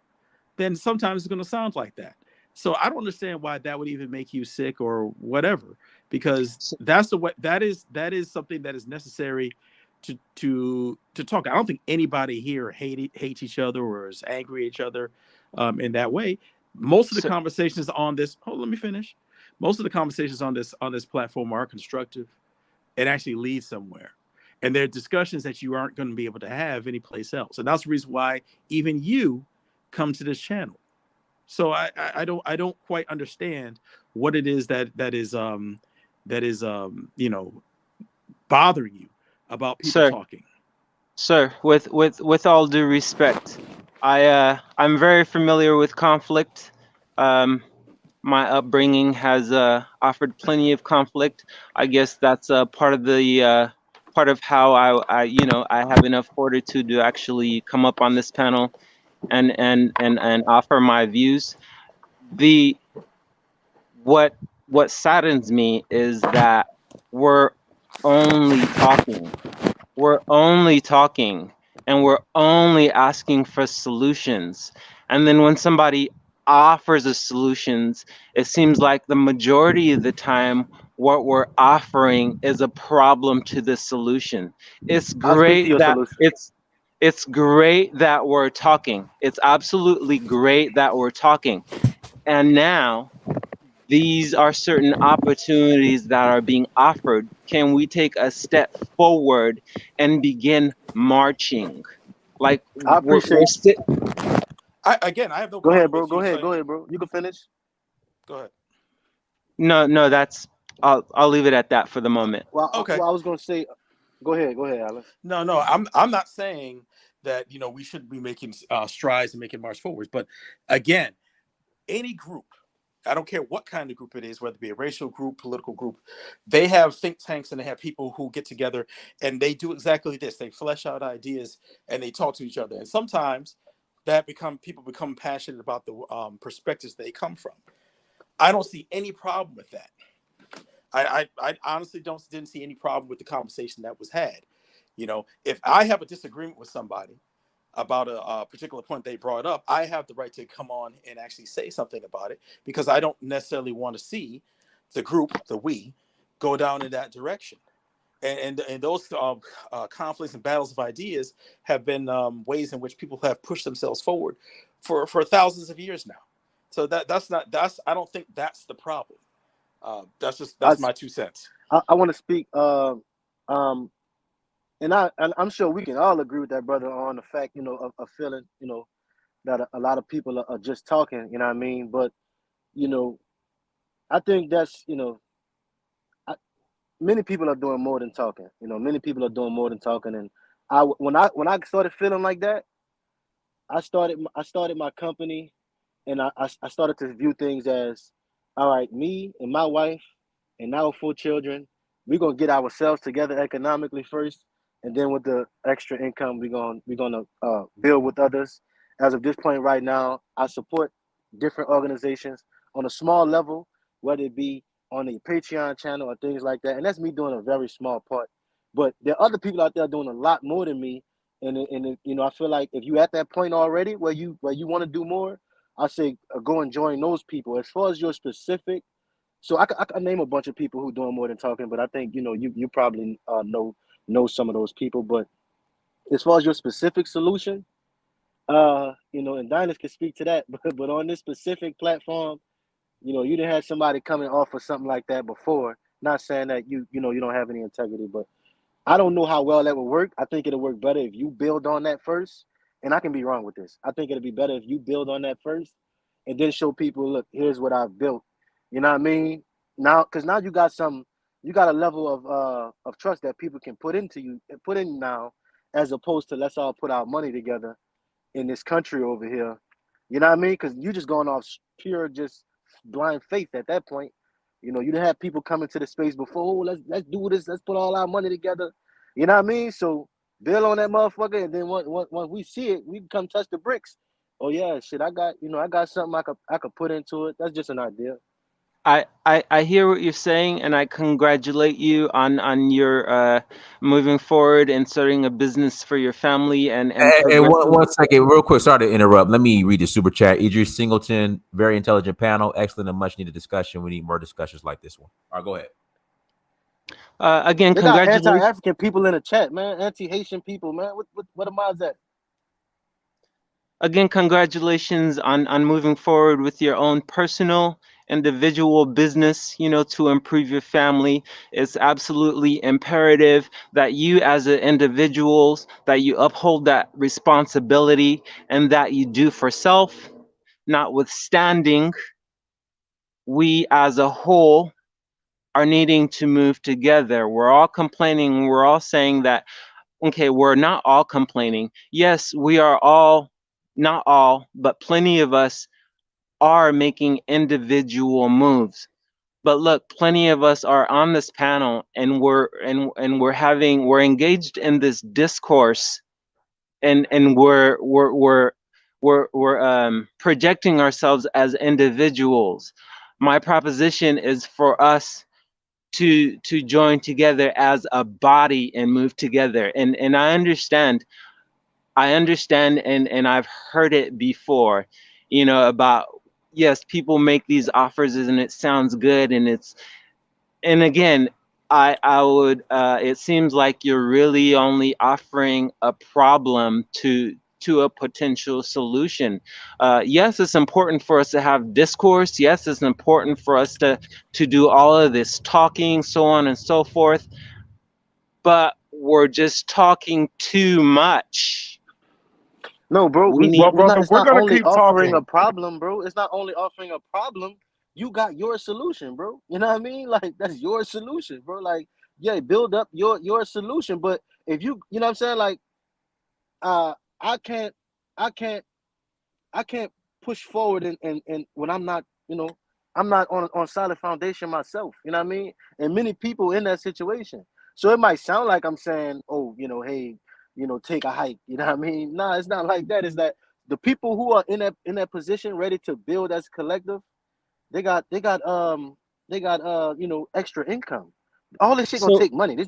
then sometimes it's going to sound like that. So I don't understand why that would even make you sick or whatever, because that's that is something that is necessary to talk. I don't think anybody here hates each other or is angry at each other in that way. Most of the conversations on this, let me finish. Most of the conversations on this platform are constructive and actually lead somewhere. And they're discussions that you aren't going to be able to have anyplace else. And that's the reason why even you come to this channel. So I don't quite understand what it is that is bothering you about people talking. Sir, with all due respect, I'm very familiar with conflict. My upbringing has offered plenty of conflict. I guess that's part of the part of how I have enough fortitude to actually come up on this panel and offer my views. What saddens me is that we're only talking. We're only talking and we're only asking for solutions. And then when somebody offers us solutions, it seems like the majority of the time what we're offering is a problem to the solution. It's I'll speak to great your that solution. it's great that we're talking. It's absolutely great that we're talking. And now these are certain opportunities that are being offered. Can we take a step forward and begin marching? Like I we're appreciate. I have no Go problem ahead, bro. with you saying. Go ahead, bro. You can finish. Go ahead. No, that's I'll leave it at that for the moment. Well, Okay. I was gonna say. Go ahead, Alan. No, I'm not saying that we shouldn't be making strides and making march forwards, but again, any group, I don't care what kind of group it is, whether it be a racial group, political group, they have think tanks and they have people who get together and they do exactly this. They flesh out ideas and they talk to each other. And sometimes people become passionate about the perspectives they come from. I don't see any problem with that. I honestly didn't see any problem with the conversation that was had. If I have a disagreement with somebody about a particular point they brought up, I have the right to come on and actually say something about it, because I don't necessarily want to see we, go down in that direction. And those conflicts and battles of ideas have been ways in which people have pushed themselves forward for thousands of years now. So I don't think that's the problem. That's my 2 cents. I want to speak. And I'm sure we can all agree with that, brother, on the fact, of feeling, that a lot of people are just talking, you know what I mean? But, I think that's, many people are doing more than talking. Many people are doing more than talking. And when I started feeling like that, I started my company, and I started to view things as, all right, me and my wife and our 4 children, we're gonna get ourselves together economically first, and then with the extra income, we're gonna build with others. As of this point right now, I support different organizations on a small level, whether it be on a Patreon channel or things like that, and that's me doing a very small part. But there are other people out there doing a lot more than me, and you know, I feel like if you at that point already where you want to do more, I say go and join those people. As far as your specific, so I can name a bunch of people who doing more than talking, but I think you know you probably know some of those people. But as far as your specific solution, you know, and Dynas can speak to that. But on this specific platform, you know, you didn't have somebody come and offer something like that before. Not saying that you know you don't have any integrity, but I don't know how well that would work. I think it'll work better if you build on that first. And I can be wrong with this. I think it'll be better if you build on that first and then show people, look, here's what I've built. You know what I mean? Now, because now you got a level of trust that people can put in now, as opposed to let's all put our money together in this country over here. You know what I mean? Because you just going off pure just blind faith at that point. You know, you didn't have people coming to the space before. Oh, let's do this. Let's put all our money together. You know what I mean? So build on that motherfucker, and then once we see it, we can come touch the bricks. Oh yeah, shit. I got something I could put into it. That's just an idea. I hear what you're saying, and I congratulate you on your moving forward and starting a business for your family and one second, real quick. Sorry to interrupt. Let me read the super chat. Idris Singleton, very intelligent panel, excellent and much needed discussion. We need more discussions like this one. All right, go ahead. Again, they got congratulations. Anti-African people in the chat, man. Anti-Haitian people, man. What am I at? Again, congratulations on moving forward with your own personal, individual business, you know, to improve your family. It's absolutely imperative that you as an individuals, that you uphold that responsibility and that you do for self. Notwithstanding, we as a whole are needing to move together. We're all complaining. We're all saying that, okay, we're not all complaining. Yes, we are all, not all, but plenty of us are making individual moves. But look, plenty of us are on this panel and we're engaged in this discourse, and we're projecting ourselves as individuals. My proposition is for us to join together as a body and move together. And I understand and I've heard it before, you know, about, yes, people make these offers and it sounds good, and again, I would it seems like you're really only offering a problem to a potential solution. Yes, it's important for us to have discourse. Yes, it's important for us to do all of this talking, so on and so forth. But we're just talking too much. No, bro. It's not only offering a problem, bro. It's not only offering a problem. You got your solution, bro. You know what I mean? Like that's your solution, bro. Like, yeah, build up your solution. But if you know what I'm saying, like, I can't push forward and when I'm not, you know, I'm not on solid foundation myself. You know what I mean? And many people in that situation. So it might sound like I'm saying, oh, you know, hey, you know, take a hike. You know what I mean? Nah, it's not like that. It's that the people who are in that position, ready to build as a collective, they got you know, extra income. All this shit gonna take money. We're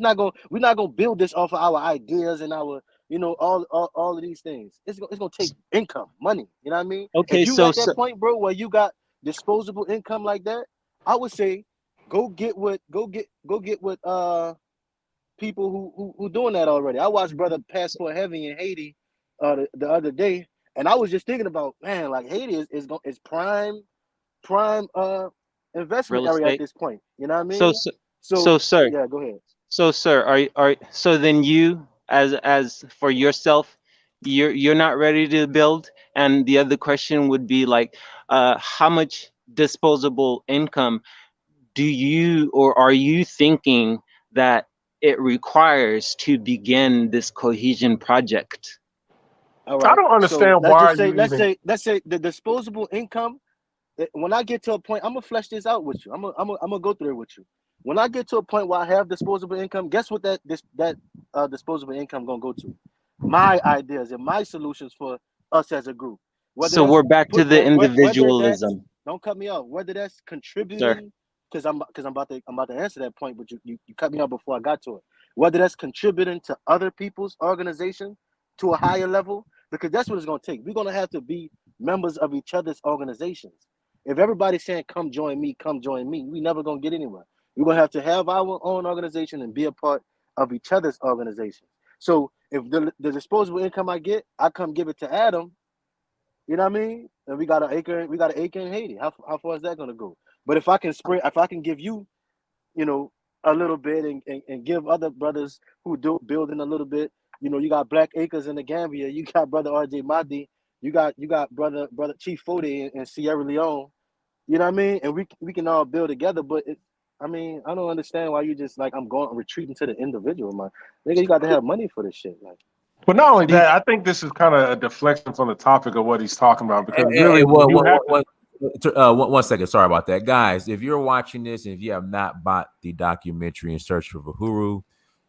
not gonna build this off of our ideas and our, you know, all of these things. It's gonna take income, money. You know what I mean? Okay, if you at that point, bro, where you got disposable income like that, I would say go get with people who doing that already. I watched Brother Passport Heavy in Haiti the other day, and I was just thinking about, man, like Haiti is prime investment area at this point. You know what I mean? So sir, yeah, go ahead. So sir, so then you as for yourself, you're not ready to build? And the other question would be like, how much disposable income do you or are you thinking that it requires to begin this cohesion project? All right. I don't understand So why let's say the disposable income. When I get to a point, I'm gonna flesh this out with you. I'm gonna go through it with you. When I get to a point where I have disposable income, guess what that disposable income gonna go to? My ideas and my solutions for us as a group. So we're back to the individualism. Don't cut me off. Whether that's contributing, Sir. because I'm about to answer that point, but you cut me off before I got to it. Whether that's contributing to other people's organization to a higher level, because that's what it's gonna take. We're gonna have to be members of each other's organizations. If everybody's saying come join me, we never gonna get anywhere. We're gonna have to have our own organization and be a part of each other's organization. So if the disposable income I get, I come give it to Adam. You know what I mean? And we got an acre in Haiti. How far is that gonna go? But if I can give you, you know, a little bit and give other brothers who do building a little bit, you know, you got Black Acres in the Gambia, you got brother RJ Mahdi, you got brother Chief Fode in Sierra Leone. You know what I mean? And we can all build together, but I mean, I don't understand why you just like I'm retreating to the individual, man. Nigga, you got to have money for this shit, like. But not only that, I think this is kind of a deflection from the topic of what he's talking about, because really, one second. Sorry about that, guys. If you're watching this and if you have not bought the documentary in Search of Uhuru,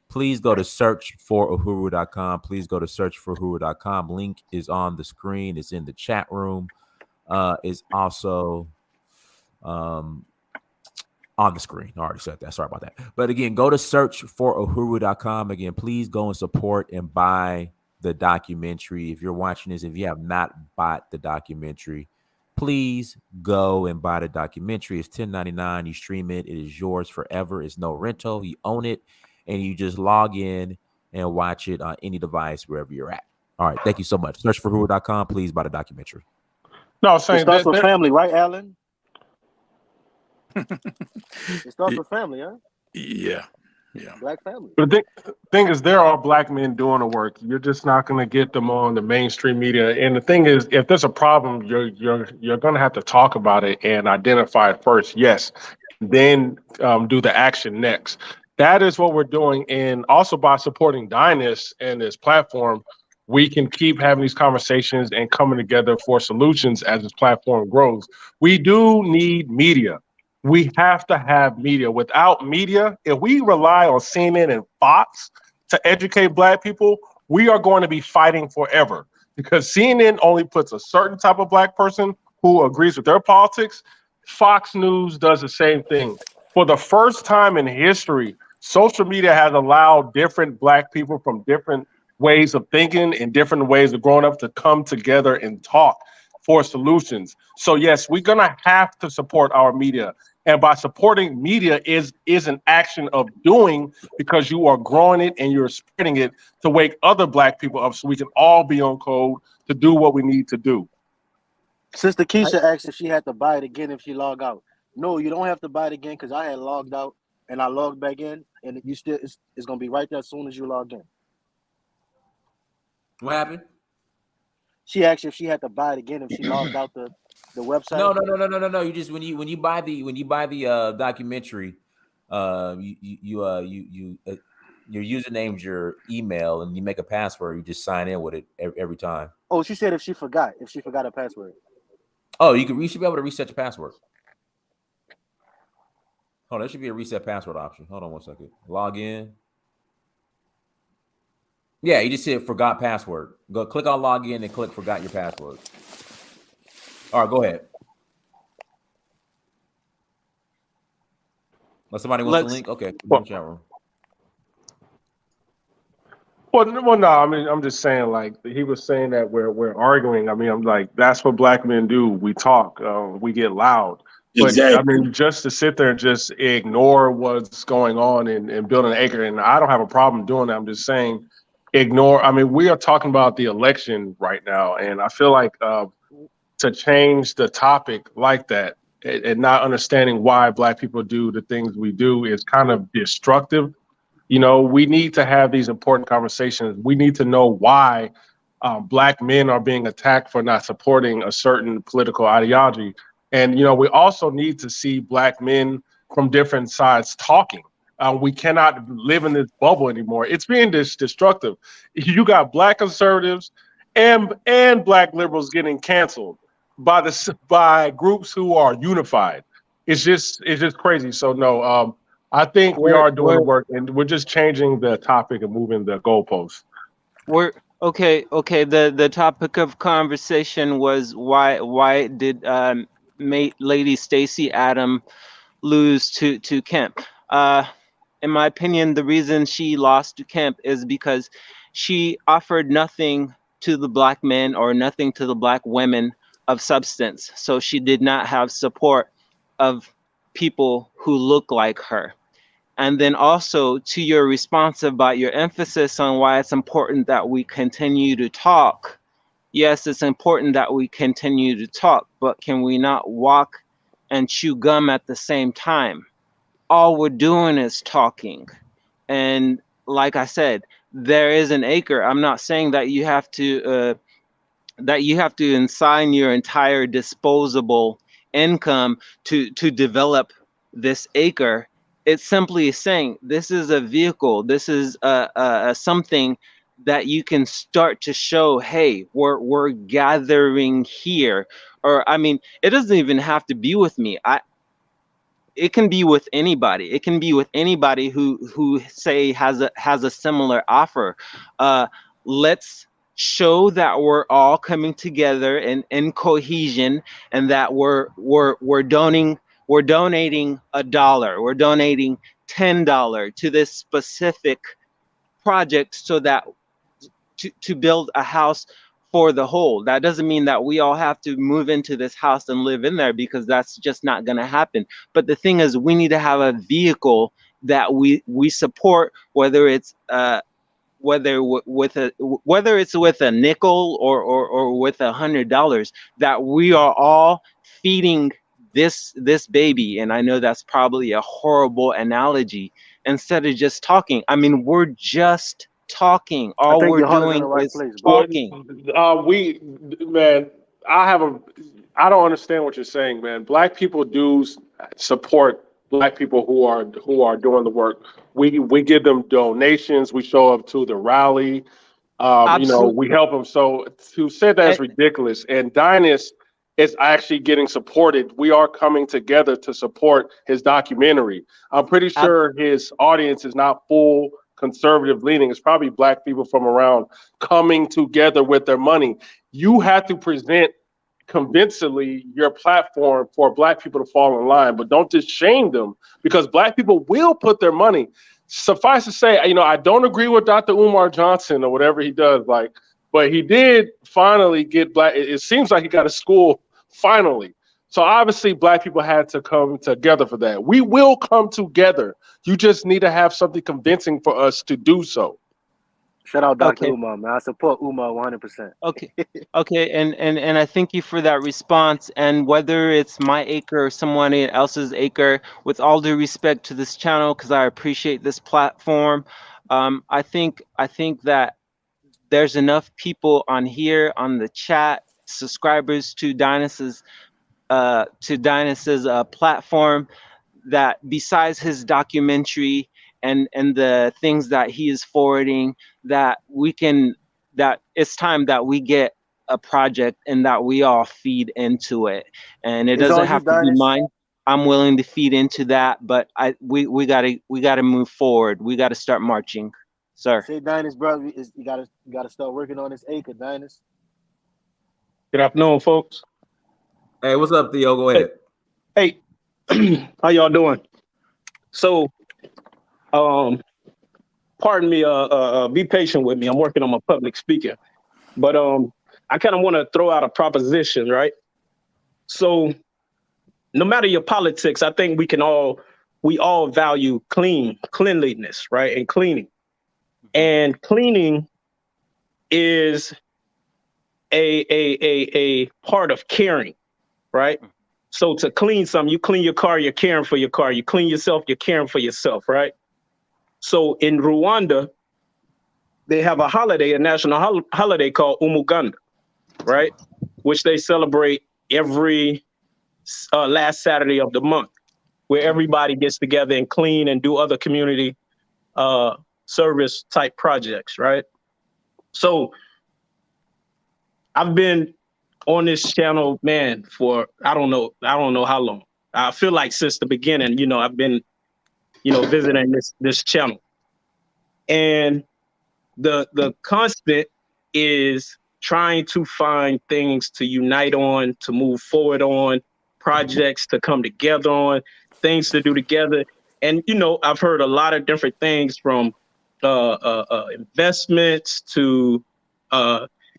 please go to searchforuhuru.com. Please go to searchforuhuru.com. Link is on the screen. It's in the chat room. It's also on the screen. I already said that. Sorry about that. But again, go to searchforuhuru.com. Again, please go and support and buy the documentary. If you're watching this, if you have not bought the documentary, please go and buy the documentary. It's $10.99. You stream it. It is yours forever. It's no rental. You own it, and you just log in and watch it on any device wherever you're at. All right. Thank you so much. Searchforuhuru.com. Please buy the documentary. No, saying it starts with family, right, Alan? It starts with family, huh? Yeah. Black family. But the thing is, there are Black men doing the work. You're just not going to get them on the mainstream media. And the thing is, if there's a problem, you're going to have to talk about it and identify it first. Yes, then do the action next. That is what we're doing. And also by supporting Dynast and this platform, we can keep having these conversations and coming together for solutions as this platform grows. We do need media. We have to have media. Without media, if we rely on CNN and Fox to educate Black people, we are going to be fighting forever, because CNN only puts a certain type of Black person who agrees with their politics. Fox News does the same thing. For the first time in history, social media has allowed different Black people from different ways of thinking and different ways of growing up to come together and talk for solutions. So yes, we're gonna have to support our media. And by supporting media is an action of doing, because you are growing it and you're spreading it to wake other Black people up so we can all be on code to do what we need to do. Sister Keisha asked if she had to buy it again if she logged out. No, you don't have to buy it again, because I had logged out and I logged back in, and you still it's gonna be right there as soon as you log in. What happened? She asked if she had to buy it again if she logged out the website. No. You just when you buy the documentary, your username's your email, and you make a password. You just sign in with it every time. Oh, she said if she forgot her password. Oh, you should be able to reset your password. Hold on, there should be a reset password option. Hold on one second. Log in. Yeah, you just said forgot password. Go click on log in and click forgot your password. All right, go ahead. Unless somebody wants the link, okay. Chat room. Well, no. I mean, I'm just saying, like he was saying that we're arguing. I mean, I'm like, that's what Black men do. We talk. We get loud. Exactly. But I mean, just to sit there and just ignore what's going on and build an acre, and I don't have a problem doing that. I'm just saying, ignore. I mean, we are talking about the election right now, and I feel like to change the topic like that and not understanding why Black people do the things we do is kind of destructive. You know, we need to have these important conversations. We need to know why Black men are being attacked for not supporting a certain political ideology. And, you know, we also need to see Black men from different sides talking. We cannot live in this bubble anymore. It's being destructive. You got Black conservatives and Black liberals getting canceled by groups who are unified. It's just crazy. So no, I think we are doing the we're work, and we're just changing the topic and moving the goalposts. we're okay. Okay. The topic of conversation was why did Lady Stacey Abrams lose to Kemp? In my opinion, the reason she lost to Kemp is because she offered nothing to the black men or nothing to the black women of substance. So she did not have support of people who look like her. And then also to your response about your emphasis on why it's important that we continue to talk. Yes, it's important that we continue to talk, but can we not walk and chew gum at the same time? All we're doing is talking. And like I said, there is an acre. I'm not saying that you have to assign your entire disposable income to develop this acre. It's simply saying this is a vehicle. This is a something that you can start to show. Hey, we're gathering here. Or I mean, it doesn't even have to be with me. It can be with anybody. It can be with anybody who say has a similar offer. Let's show that we're all coming together in cohesion, and that we're donating $1. We're donating $10 to this specific project so that to build a house for the whole. That doesn't mean that we all have to move into this house and live in there, because that's just not going to happen. But the thing is, we need to have a vehicle that we support, whether it's whether it's with a nickel or with $100, that we are all feeding this baby. And I know that's probably a horrible analogy. Instead of just talking, I mean, we're just talking. I All think we're your heart is in doing the right is place, bro. talking. Man, I don't understand what you're saying, man. Black people do support black people who are doing the work. We give them donations. We show up to the rally. Absolutely. We help them. So to say that is ridiculous. And Dynast is actually getting supported. We are coming together to support his documentary. I'm pretty sure his audience is not full conservative leaning. It's probably black people from around coming together with their money. You have to present convincingly your platform for black people to fall in line, but don't just shame them, because black people will put their money. Suffice to say, I don't agree with Dr. Umar Johnson or whatever he does, but he did finally get black. It seems like he got a school finally. So obviously black people had to come together for that. We will come together. You just need to have something convincing for us to do so. Shout out Dr. Okay. Umar, man. I support Umar 100%. Okay, and I thank you for that response. And whether it's my acre or someone else's acre, with all due respect to this channel, because I appreciate this platform, I think that there's enough people on here on the chat, subscribers to Dynast's platform, that besides his documentary and the things that he is forwarding, that it's time that we get a project and that we all feed into it. And it doesn't have to be mine. I'm willing to feed into that, but we gotta move forward. We gotta start marching, sir. Say, Dynast, bro, you gotta start working on this acre, Dynast. Good afternoon, folks. Hey, what's up, Theo? Go ahead. Hey, how y'all doing? So, pardon me, be patient with me. I'm working on my public speaking, but I kind of want to throw out a proposition, right? So, no matter your politics, I think we all value cleanliness, right, and cleaning, and cleaning is a part of caring, right? So to clean something, you clean your car, you're caring for your car. You clean yourself, you're caring for yourself, right? So in Rwanda, they have a national holiday called Umuganda, right? Which they celebrate every last Saturday of the month, where everybody gets together and clean and do other community service type projects, right? So I've been on this channel, man, for I don't know how long. I feel like since the beginning, I've been visiting this channel. And the constant is trying to find things to unite on, to move forward on, projects to come together on, things to do together. And I've heard a lot of different things from investments to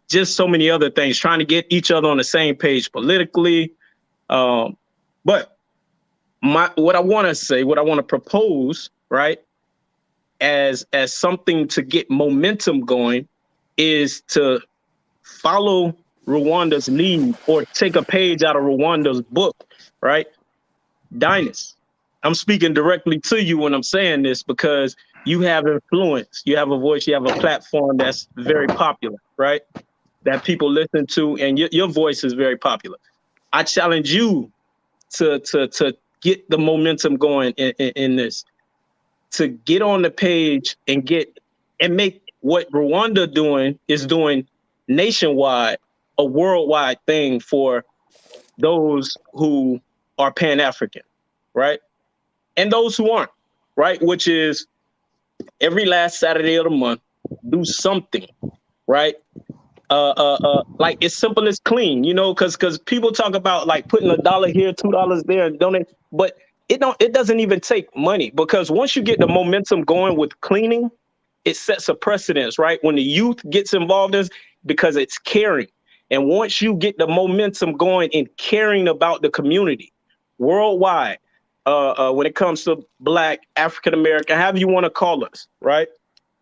just so many other things, trying to get each other on the same page politically. But what I want to say, what I want to propose, right, as something to get momentum going, is to follow Rwanda's lead or take a page out of Rwanda's book, right? Dynast, I'm speaking directly to you when I'm saying this because you have influence, you have a voice, you have a platform that's very popular, right? That people listen to, and your voice is very popular. I challenge you to get the momentum going in this, to get on the page and make what Rwanda is doing nationwide, a worldwide thing for those who are Pan-African, right? And those who aren't, right? Which is every last Saturday of the month, do something, right? Like as simple as clean, because people talk about like putting $1 here, $2 there, and donate, but it doesn't even take money, because once you get the momentum going with cleaning, it sets a precedence, right? When the youth gets involved in, because it's caring. And once you get the momentum going in caring about the community worldwide, when it comes to Black, African American, however you want to call us, right?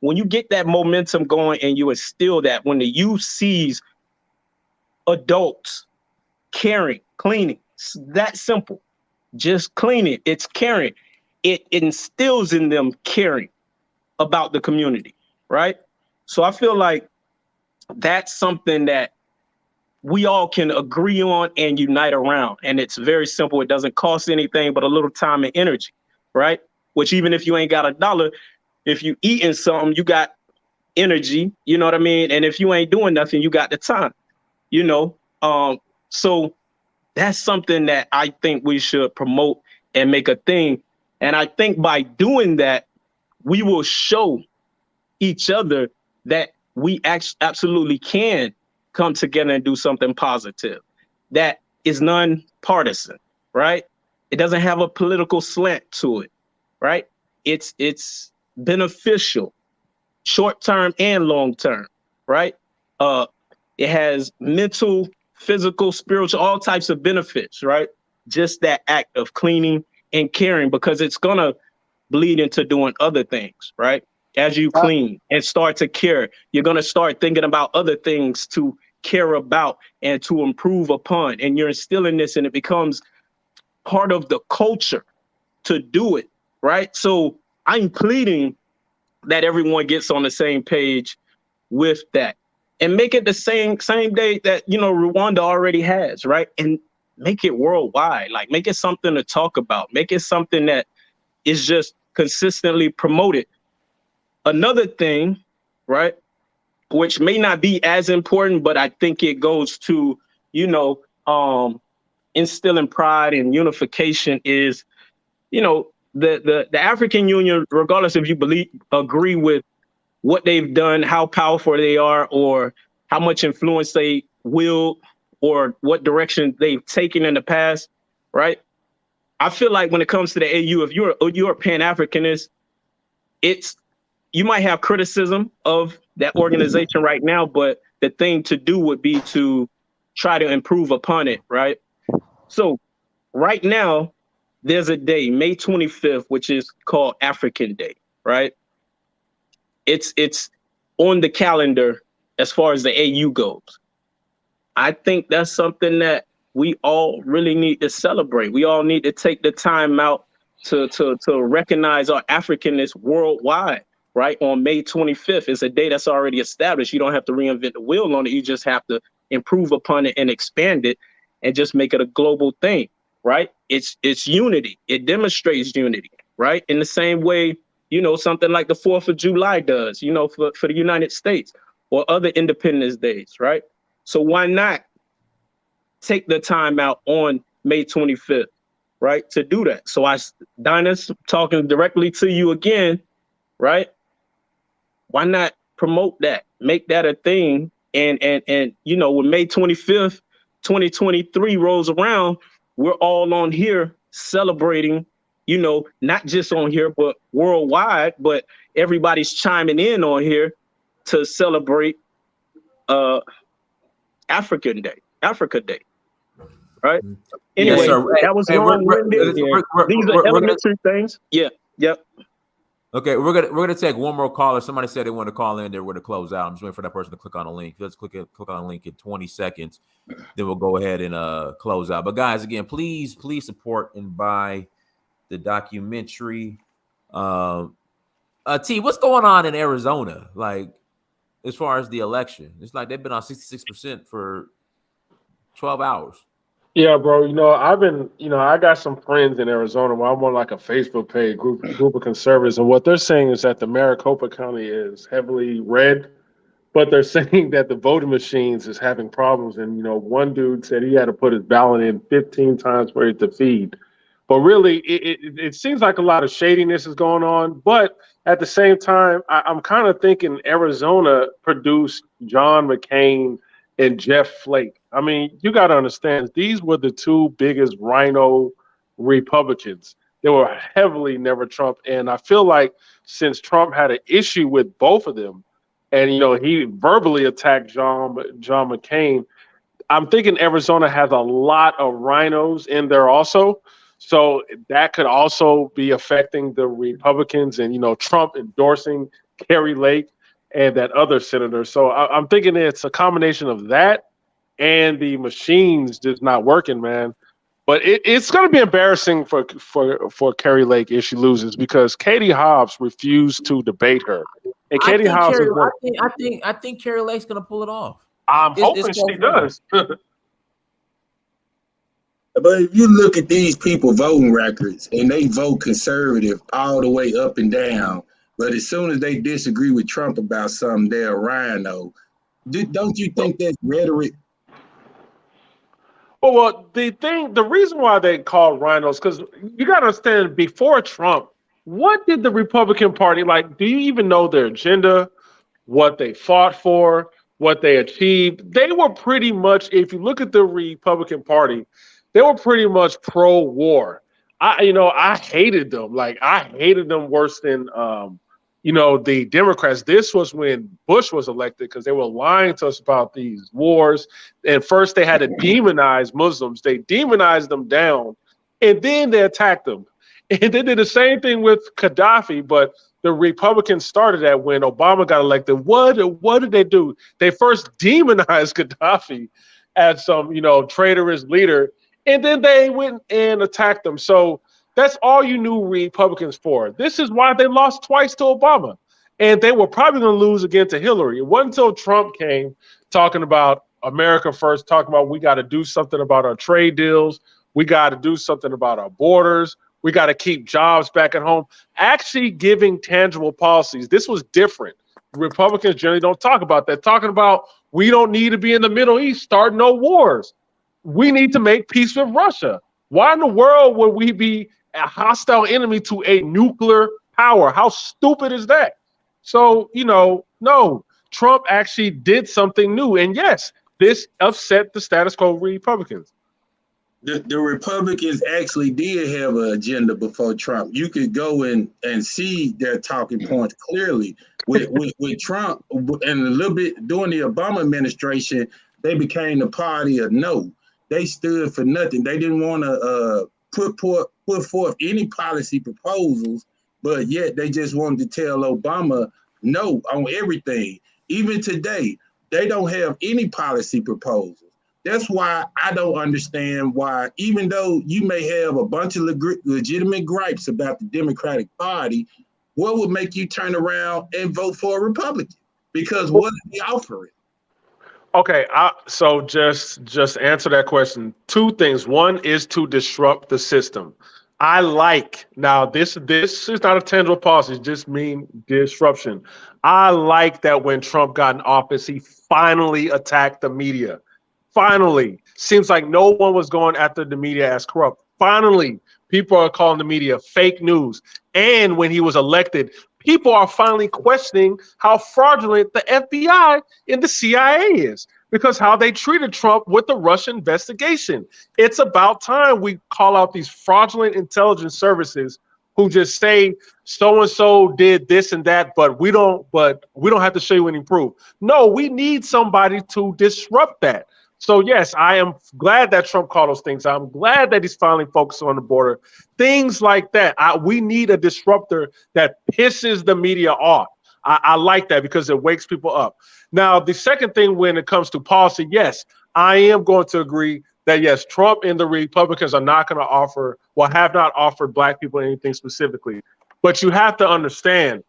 When you get that momentum going and you instill that, when the youth sees adults caring, cleaning, it's that simple, just cleaning, it's caring, it instills in them caring about the community, right? So I feel like that's something that we all can agree on and unite around. And it's very simple. It doesn't cost anything but a little time and energy, right? Which even if you ain't got $1, if you eating something, you got energy, you know what I mean? And if you ain't doing nothing, you got the time, So that's something that I think we should promote and make a thing. And I think by doing that, we will show each other that we absolutely can come together and do something positive that is non-partisan, right? It doesn't have a political slant to it, right? It's beneficial, short-term and long-term, right? It has mental, physical, spiritual, all types of benefits, right? Just that act of cleaning and caring, because it's gonna bleed into doing other things, right? As you clean and start to care, you're gonna start thinking about other things to care about and to improve upon. And you're instilling this, and it becomes part of the culture to do it, right? So I'm pleading that everyone gets on the same page with that, and make it the same day that Rwanda already has, right? And make it worldwide, like make it something to talk about, make it something that is just consistently promoted. Another thing, right, which may not be as important, but I think it goes to instilling pride and unification, is the African Union, regardless if you agree with what they've done, how powerful they are, or how much influence they wield, or what direction they've taken in the past, right? I feel like when it comes to the AU, if you're a Pan-Africanist, you might have criticism of that organization right now, but the thing to do would be to try to improve upon it, right? So right now, there's a day, May 25th, which is called African Day, right? It's on the calendar as far as the AU goes. I think that's something that we all really need to celebrate. We all need to take the time out to recognize our Africanness worldwide, right? On May 25th. It's a day that's already established. You don't have to reinvent the wheel on it. You just have to improve upon it and expand it and just make it a global thing, right? It's unity. It demonstrates unity, right? In the same way, something like the 4th of July does, for the United States, or other Independence Days, right? So why not take the time out on May 25th right, to do that. So Dinus, talking directly to you again, right? Why not promote that, make that a thing? And you know, when May 25th, 2023 rolls around, we're all on here celebrating, you know, not just on here, but worldwide, but everybody's chiming in on here to celebrate Africa Day, right? Anyway, yes, sir. that was Hey, long-winded. These are elementary things. Yeah, yep. Okay, we're gonna take one more caller. Somebody said they want to call in. They're going to close out. I'm just waiting for that person to click on a link. Let's click on a link in 20 seconds. Then we'll go ahead and close out. But guys, again, please support and buy the documentary. T, what's going on in Arizona? Like, as far as the election, it's like they've been on 66% for 12 hours. Yeah, bro. You know, I got some friends in Arizona where I'm on like a Facebook page group of conservatives, and what they're saying is that the Maricopa County is heavily red, but they're saying that the voting machines is having problems. And you know, one dude said he had to put his ballot in 15 times for it to feed. But really, it seems like a lot of shadiness is going on. But at the same time, I'm kind of thinking Arizona produced John McCain and Jeff Flake. I mean, you got to understand, these were the two biggest rhino Republicans. They were heavily never Trump. And I feel like since Trump had an issue with both of them, and, you know, he verbally attacked John McCain, I'm thinking Arizona has a lot of rhinos in there also. So that could also be affecting the Republicans and, you know, Trump endorsing Kerry Lake and that other senator. So I'm thinking it's a combination of that and the machines just not working, man. But it's going to be embarrassing for Kerry Lake if she loses, because Katie Hobbs refused to debate her. And Katie Hobbs I think Kerry Lake's going to pull it off. I'm hoping she does. But if you look at these people voting records, and they vote conservative all the way up and down, but as soon as they disagree with Trump about something, they're a rhino. Don't you think that's rhetoric? Well, the reason why they call rhinos, because you got to understand, before Trump, what did the Republican Party like? Do you even know their agenda, what they fought for, what they achieved? They were pretty much, if you look at the Republican Party, they were pretty much pro-war. I hated them. Like, I hated them worse than the Democrats. This was when Bush was elected, because they were lying to us about these wars. And first they had to demonize Muslims. They demonized them down, and then they attacked them. And they did the same thing with Gaddafi, but the Republicans started that when Obama got elected. What did they do? They first demonized Gaddafi as some, traitorous leader, and then they went and attacked them. So that's all you knew Republicans for. This is why they lost twice to Obama. And they were probably going to lose again to Hillary. It wasn't until Trump came talking about America first, talking about we got to do something about our trade deals. We got to do something about our borders. We got to keep jobs back at home. Actually giving tangible policies. This was different. Republicans generally don't talk about that. Talking about we don't need to be in the Middle East, start no wars. We need to make peace with Russia. Why in the world would we be a hostile enemy to a nuclear power? How stupid is that? So, no, Trump actually did something new. And yes, this upset the status quo Republicans. The Republicans actually did have an agenda before Trump. You could go and see their talking points clearly. With Trump and a little bit during the Obama administration, they became the party of no. They stood for nothing. They didn't want to put forth any policy proposals, but yet they just wanted to tell Obama no on everything. Even today, they don't have any policy proposals. That's why I don't understand why, even though you may have a bunch of legitimate gripes about the Democratic Party, what would make you turn around and vote for a Republican? Because what are they offering? Okay, so just answer that question. Two things. One is to disrupt the system. Now this is not a tangible policy, it just means disruption. I like that when Trump got in office, he finally attacked the media. Finally. Seems like no one was going after the media as corrupt. finally people are calling the media fake news. And when he was elected, people are finally questioning how fraudulent the FBI and the CIA is, because how they treated Trump with the Russia investigation. It's about time we call out these fraudulent intelligence services who just say so-and-so did this and that, but we don't have to show you any proof. No, we need somebody to disrupt that. So yes, I am glad that Trump called those things. I'm glad that he's finally focused on the border. Things like that. We need a disruptor that pisses the media off. I like that because it wakes people up. Now, the second thing when it comes to policy, yes, I am going to agree that yes, Trump and the Republicans are not going to offer, well, have not offered black people anything specifically. But you have to understand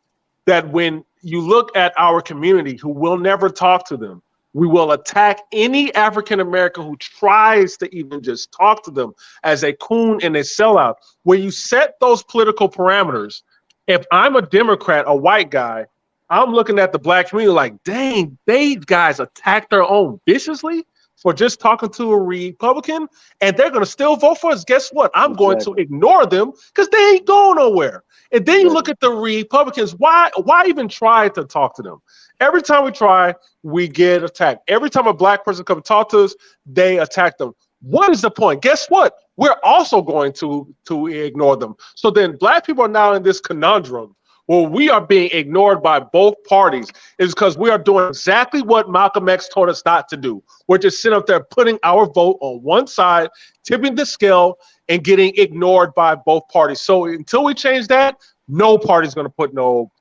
that when you look at our community who will never talk to them, we will attack any African American who tries to even just talk to them as a coon and a sellout. When you set those political parameters, if I'm a Democrat, a white guy, I'm looking at the black community like, dang, they guys attack their own viciously for just talking to a Republican, and they're going to still vote for us. Guess what? I'm going to ignore them because they ain't going nowhere. And then you look at the Republicans. Why even try to talk to them? Every time we try, we get attacked. Every time a black person comes to talk to us, they attack them. What is the point? Guess what? We're also going to ignore them. So then black people are now in this conundrum where we are being ignored by both parties, is because we are doing exactly what Malcolm X told us not to do. We're just sitting up there putting our vote on one side, tipping the scale, and getting ignored by both parties. So until we change that, no party's going to put no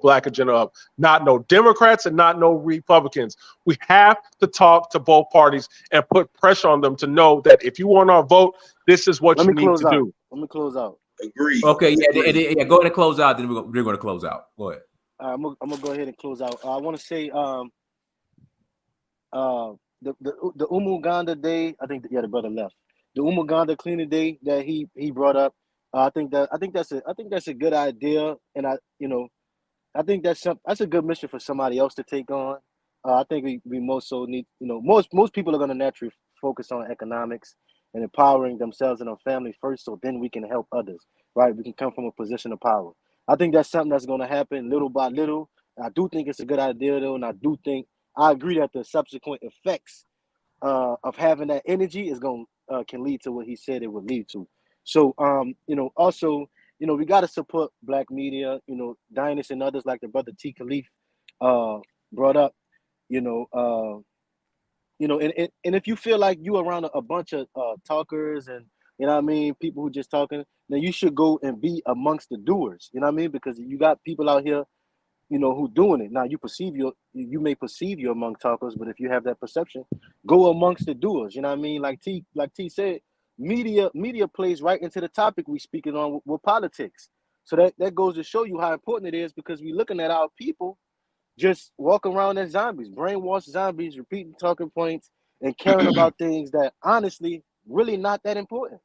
black agenda up. Not no Democrats and not no Republicans. We have to talk to both parties and put pressure on them to know that if you want our vote, this is what you need to do. Let me close out. Agree. Okay, yeah. Go ahead and close out. Then we're going to close out. Go ahead. I'm gonna go ahead and close out. I want to say the Umuganda Day. I think the brother left. The Umuganda Cleaning Day that he brought up. I think that's a good idea, and I think that's a good mission for somebody else to take on. I think we most so need, most people are going to naturally focus on economics and empowering themselves and their family first, so then we can help others, right? We can come from a position of power. I think that's something that's going to happen little by little. I do think it's a good idea, though, and I agree that the subsequent effects of having that energy is can lead to what he said it would lead to. So, also, we got to support black media, Dynast and others like the brother T. Khalif brought up, and if you feel like you around a bunch of talkers and, people who just talking, then you should go and be amongst the doers, because you got people out here, who doing it. Now you may perceive you're among talkers, but if you have that perception, go amongst the doers, Like T said, media plays right into the topic we speaking on with politics. So that goes to show you how important it is, because we looking at our people just walking around as zombies, brainwashed zombies, repeating talking points and caring about things that honestly really not that important.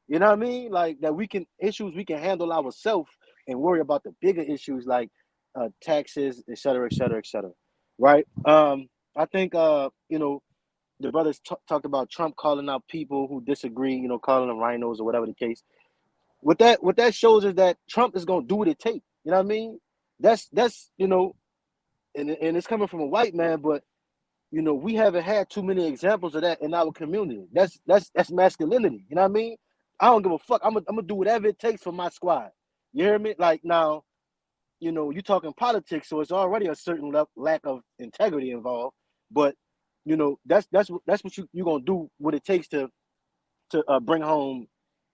You know what I mean? Like that issues we can handle ourselves and worry about the bigger issues like taxes, et cetera, et cetera, et cetera. Right? I think the brothers talked about Trump calling out people who disagree, calling them rhinos or whatever the case. What that shows is that Trump is gonna do what it takes. You know what I mean? That's and it's coming from a white man, but we haven't had too many examples of that in our community. That's masculinity. You know what I mean? I don't give a fuck. I'm gonna do whatever it takes for my squad. You hear me? Like now, you talking politics, so it's already a certain lack of integrity involved. But that's what you gonna do what it takes to bring home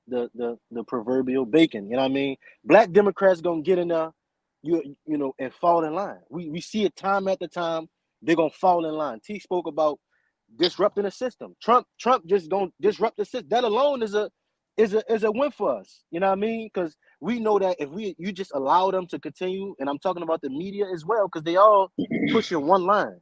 the proverbial bacon. You know what I mean? Black Democrats gonna get in there, and fall in line. We see it time after time. They're gonna fall in line. T spoke about disrupting the system. Trump just gonna disrupt the system. That alone is a win for us. You know what I mean? Because we know that if you just allow them to continue, and I'm talking about the media as well, because they all pushing one line.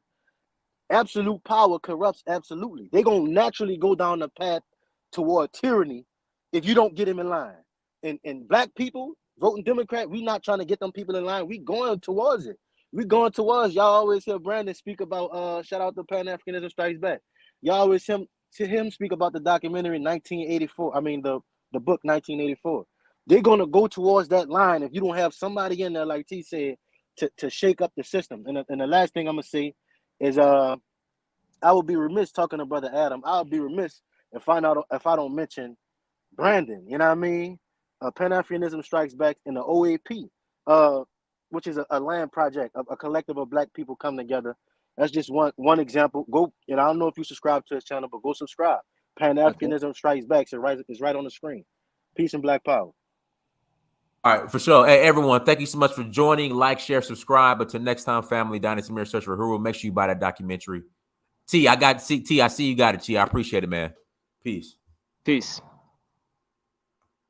Absolute power corrupts absolutely. They're gonna naturally go down the path toward tyranny if you don't get them in line. And black people voting Democrat, we not trying to get them people in line. We going towards it. We going towards. Y'all always hear Brandon speak about shout out to Pan-Africanism Strikes Back. Y'all always hear him speak about the documentary 1984. I mean the the book 1984. They're going to go towards that line if you don't have somebody in there, like T said, to shake up the system. And the last thing I'm going to say is I would be remiss talking to Brother Adam. I would be remiss if I don't mention Brandon, you know what I mean? Pan-Africanism Strikes Back in the OAP, which is a land project, a collective of black people come together. That's just one example. Go, and I don't know if you subscribe to his channel, but go subscribe. Pan-Africanism Strikes Back. It's right on the screen. Peace and black power. All right, for sure. Hey, everyone, thank you so much for joining. Like, share, subscribe. Until next time, family, Dynasty Mirror Search for Uhuru. Make sure you buy that documentary. T, I see you got it, T. I appreciate it, man. Peace. Peace.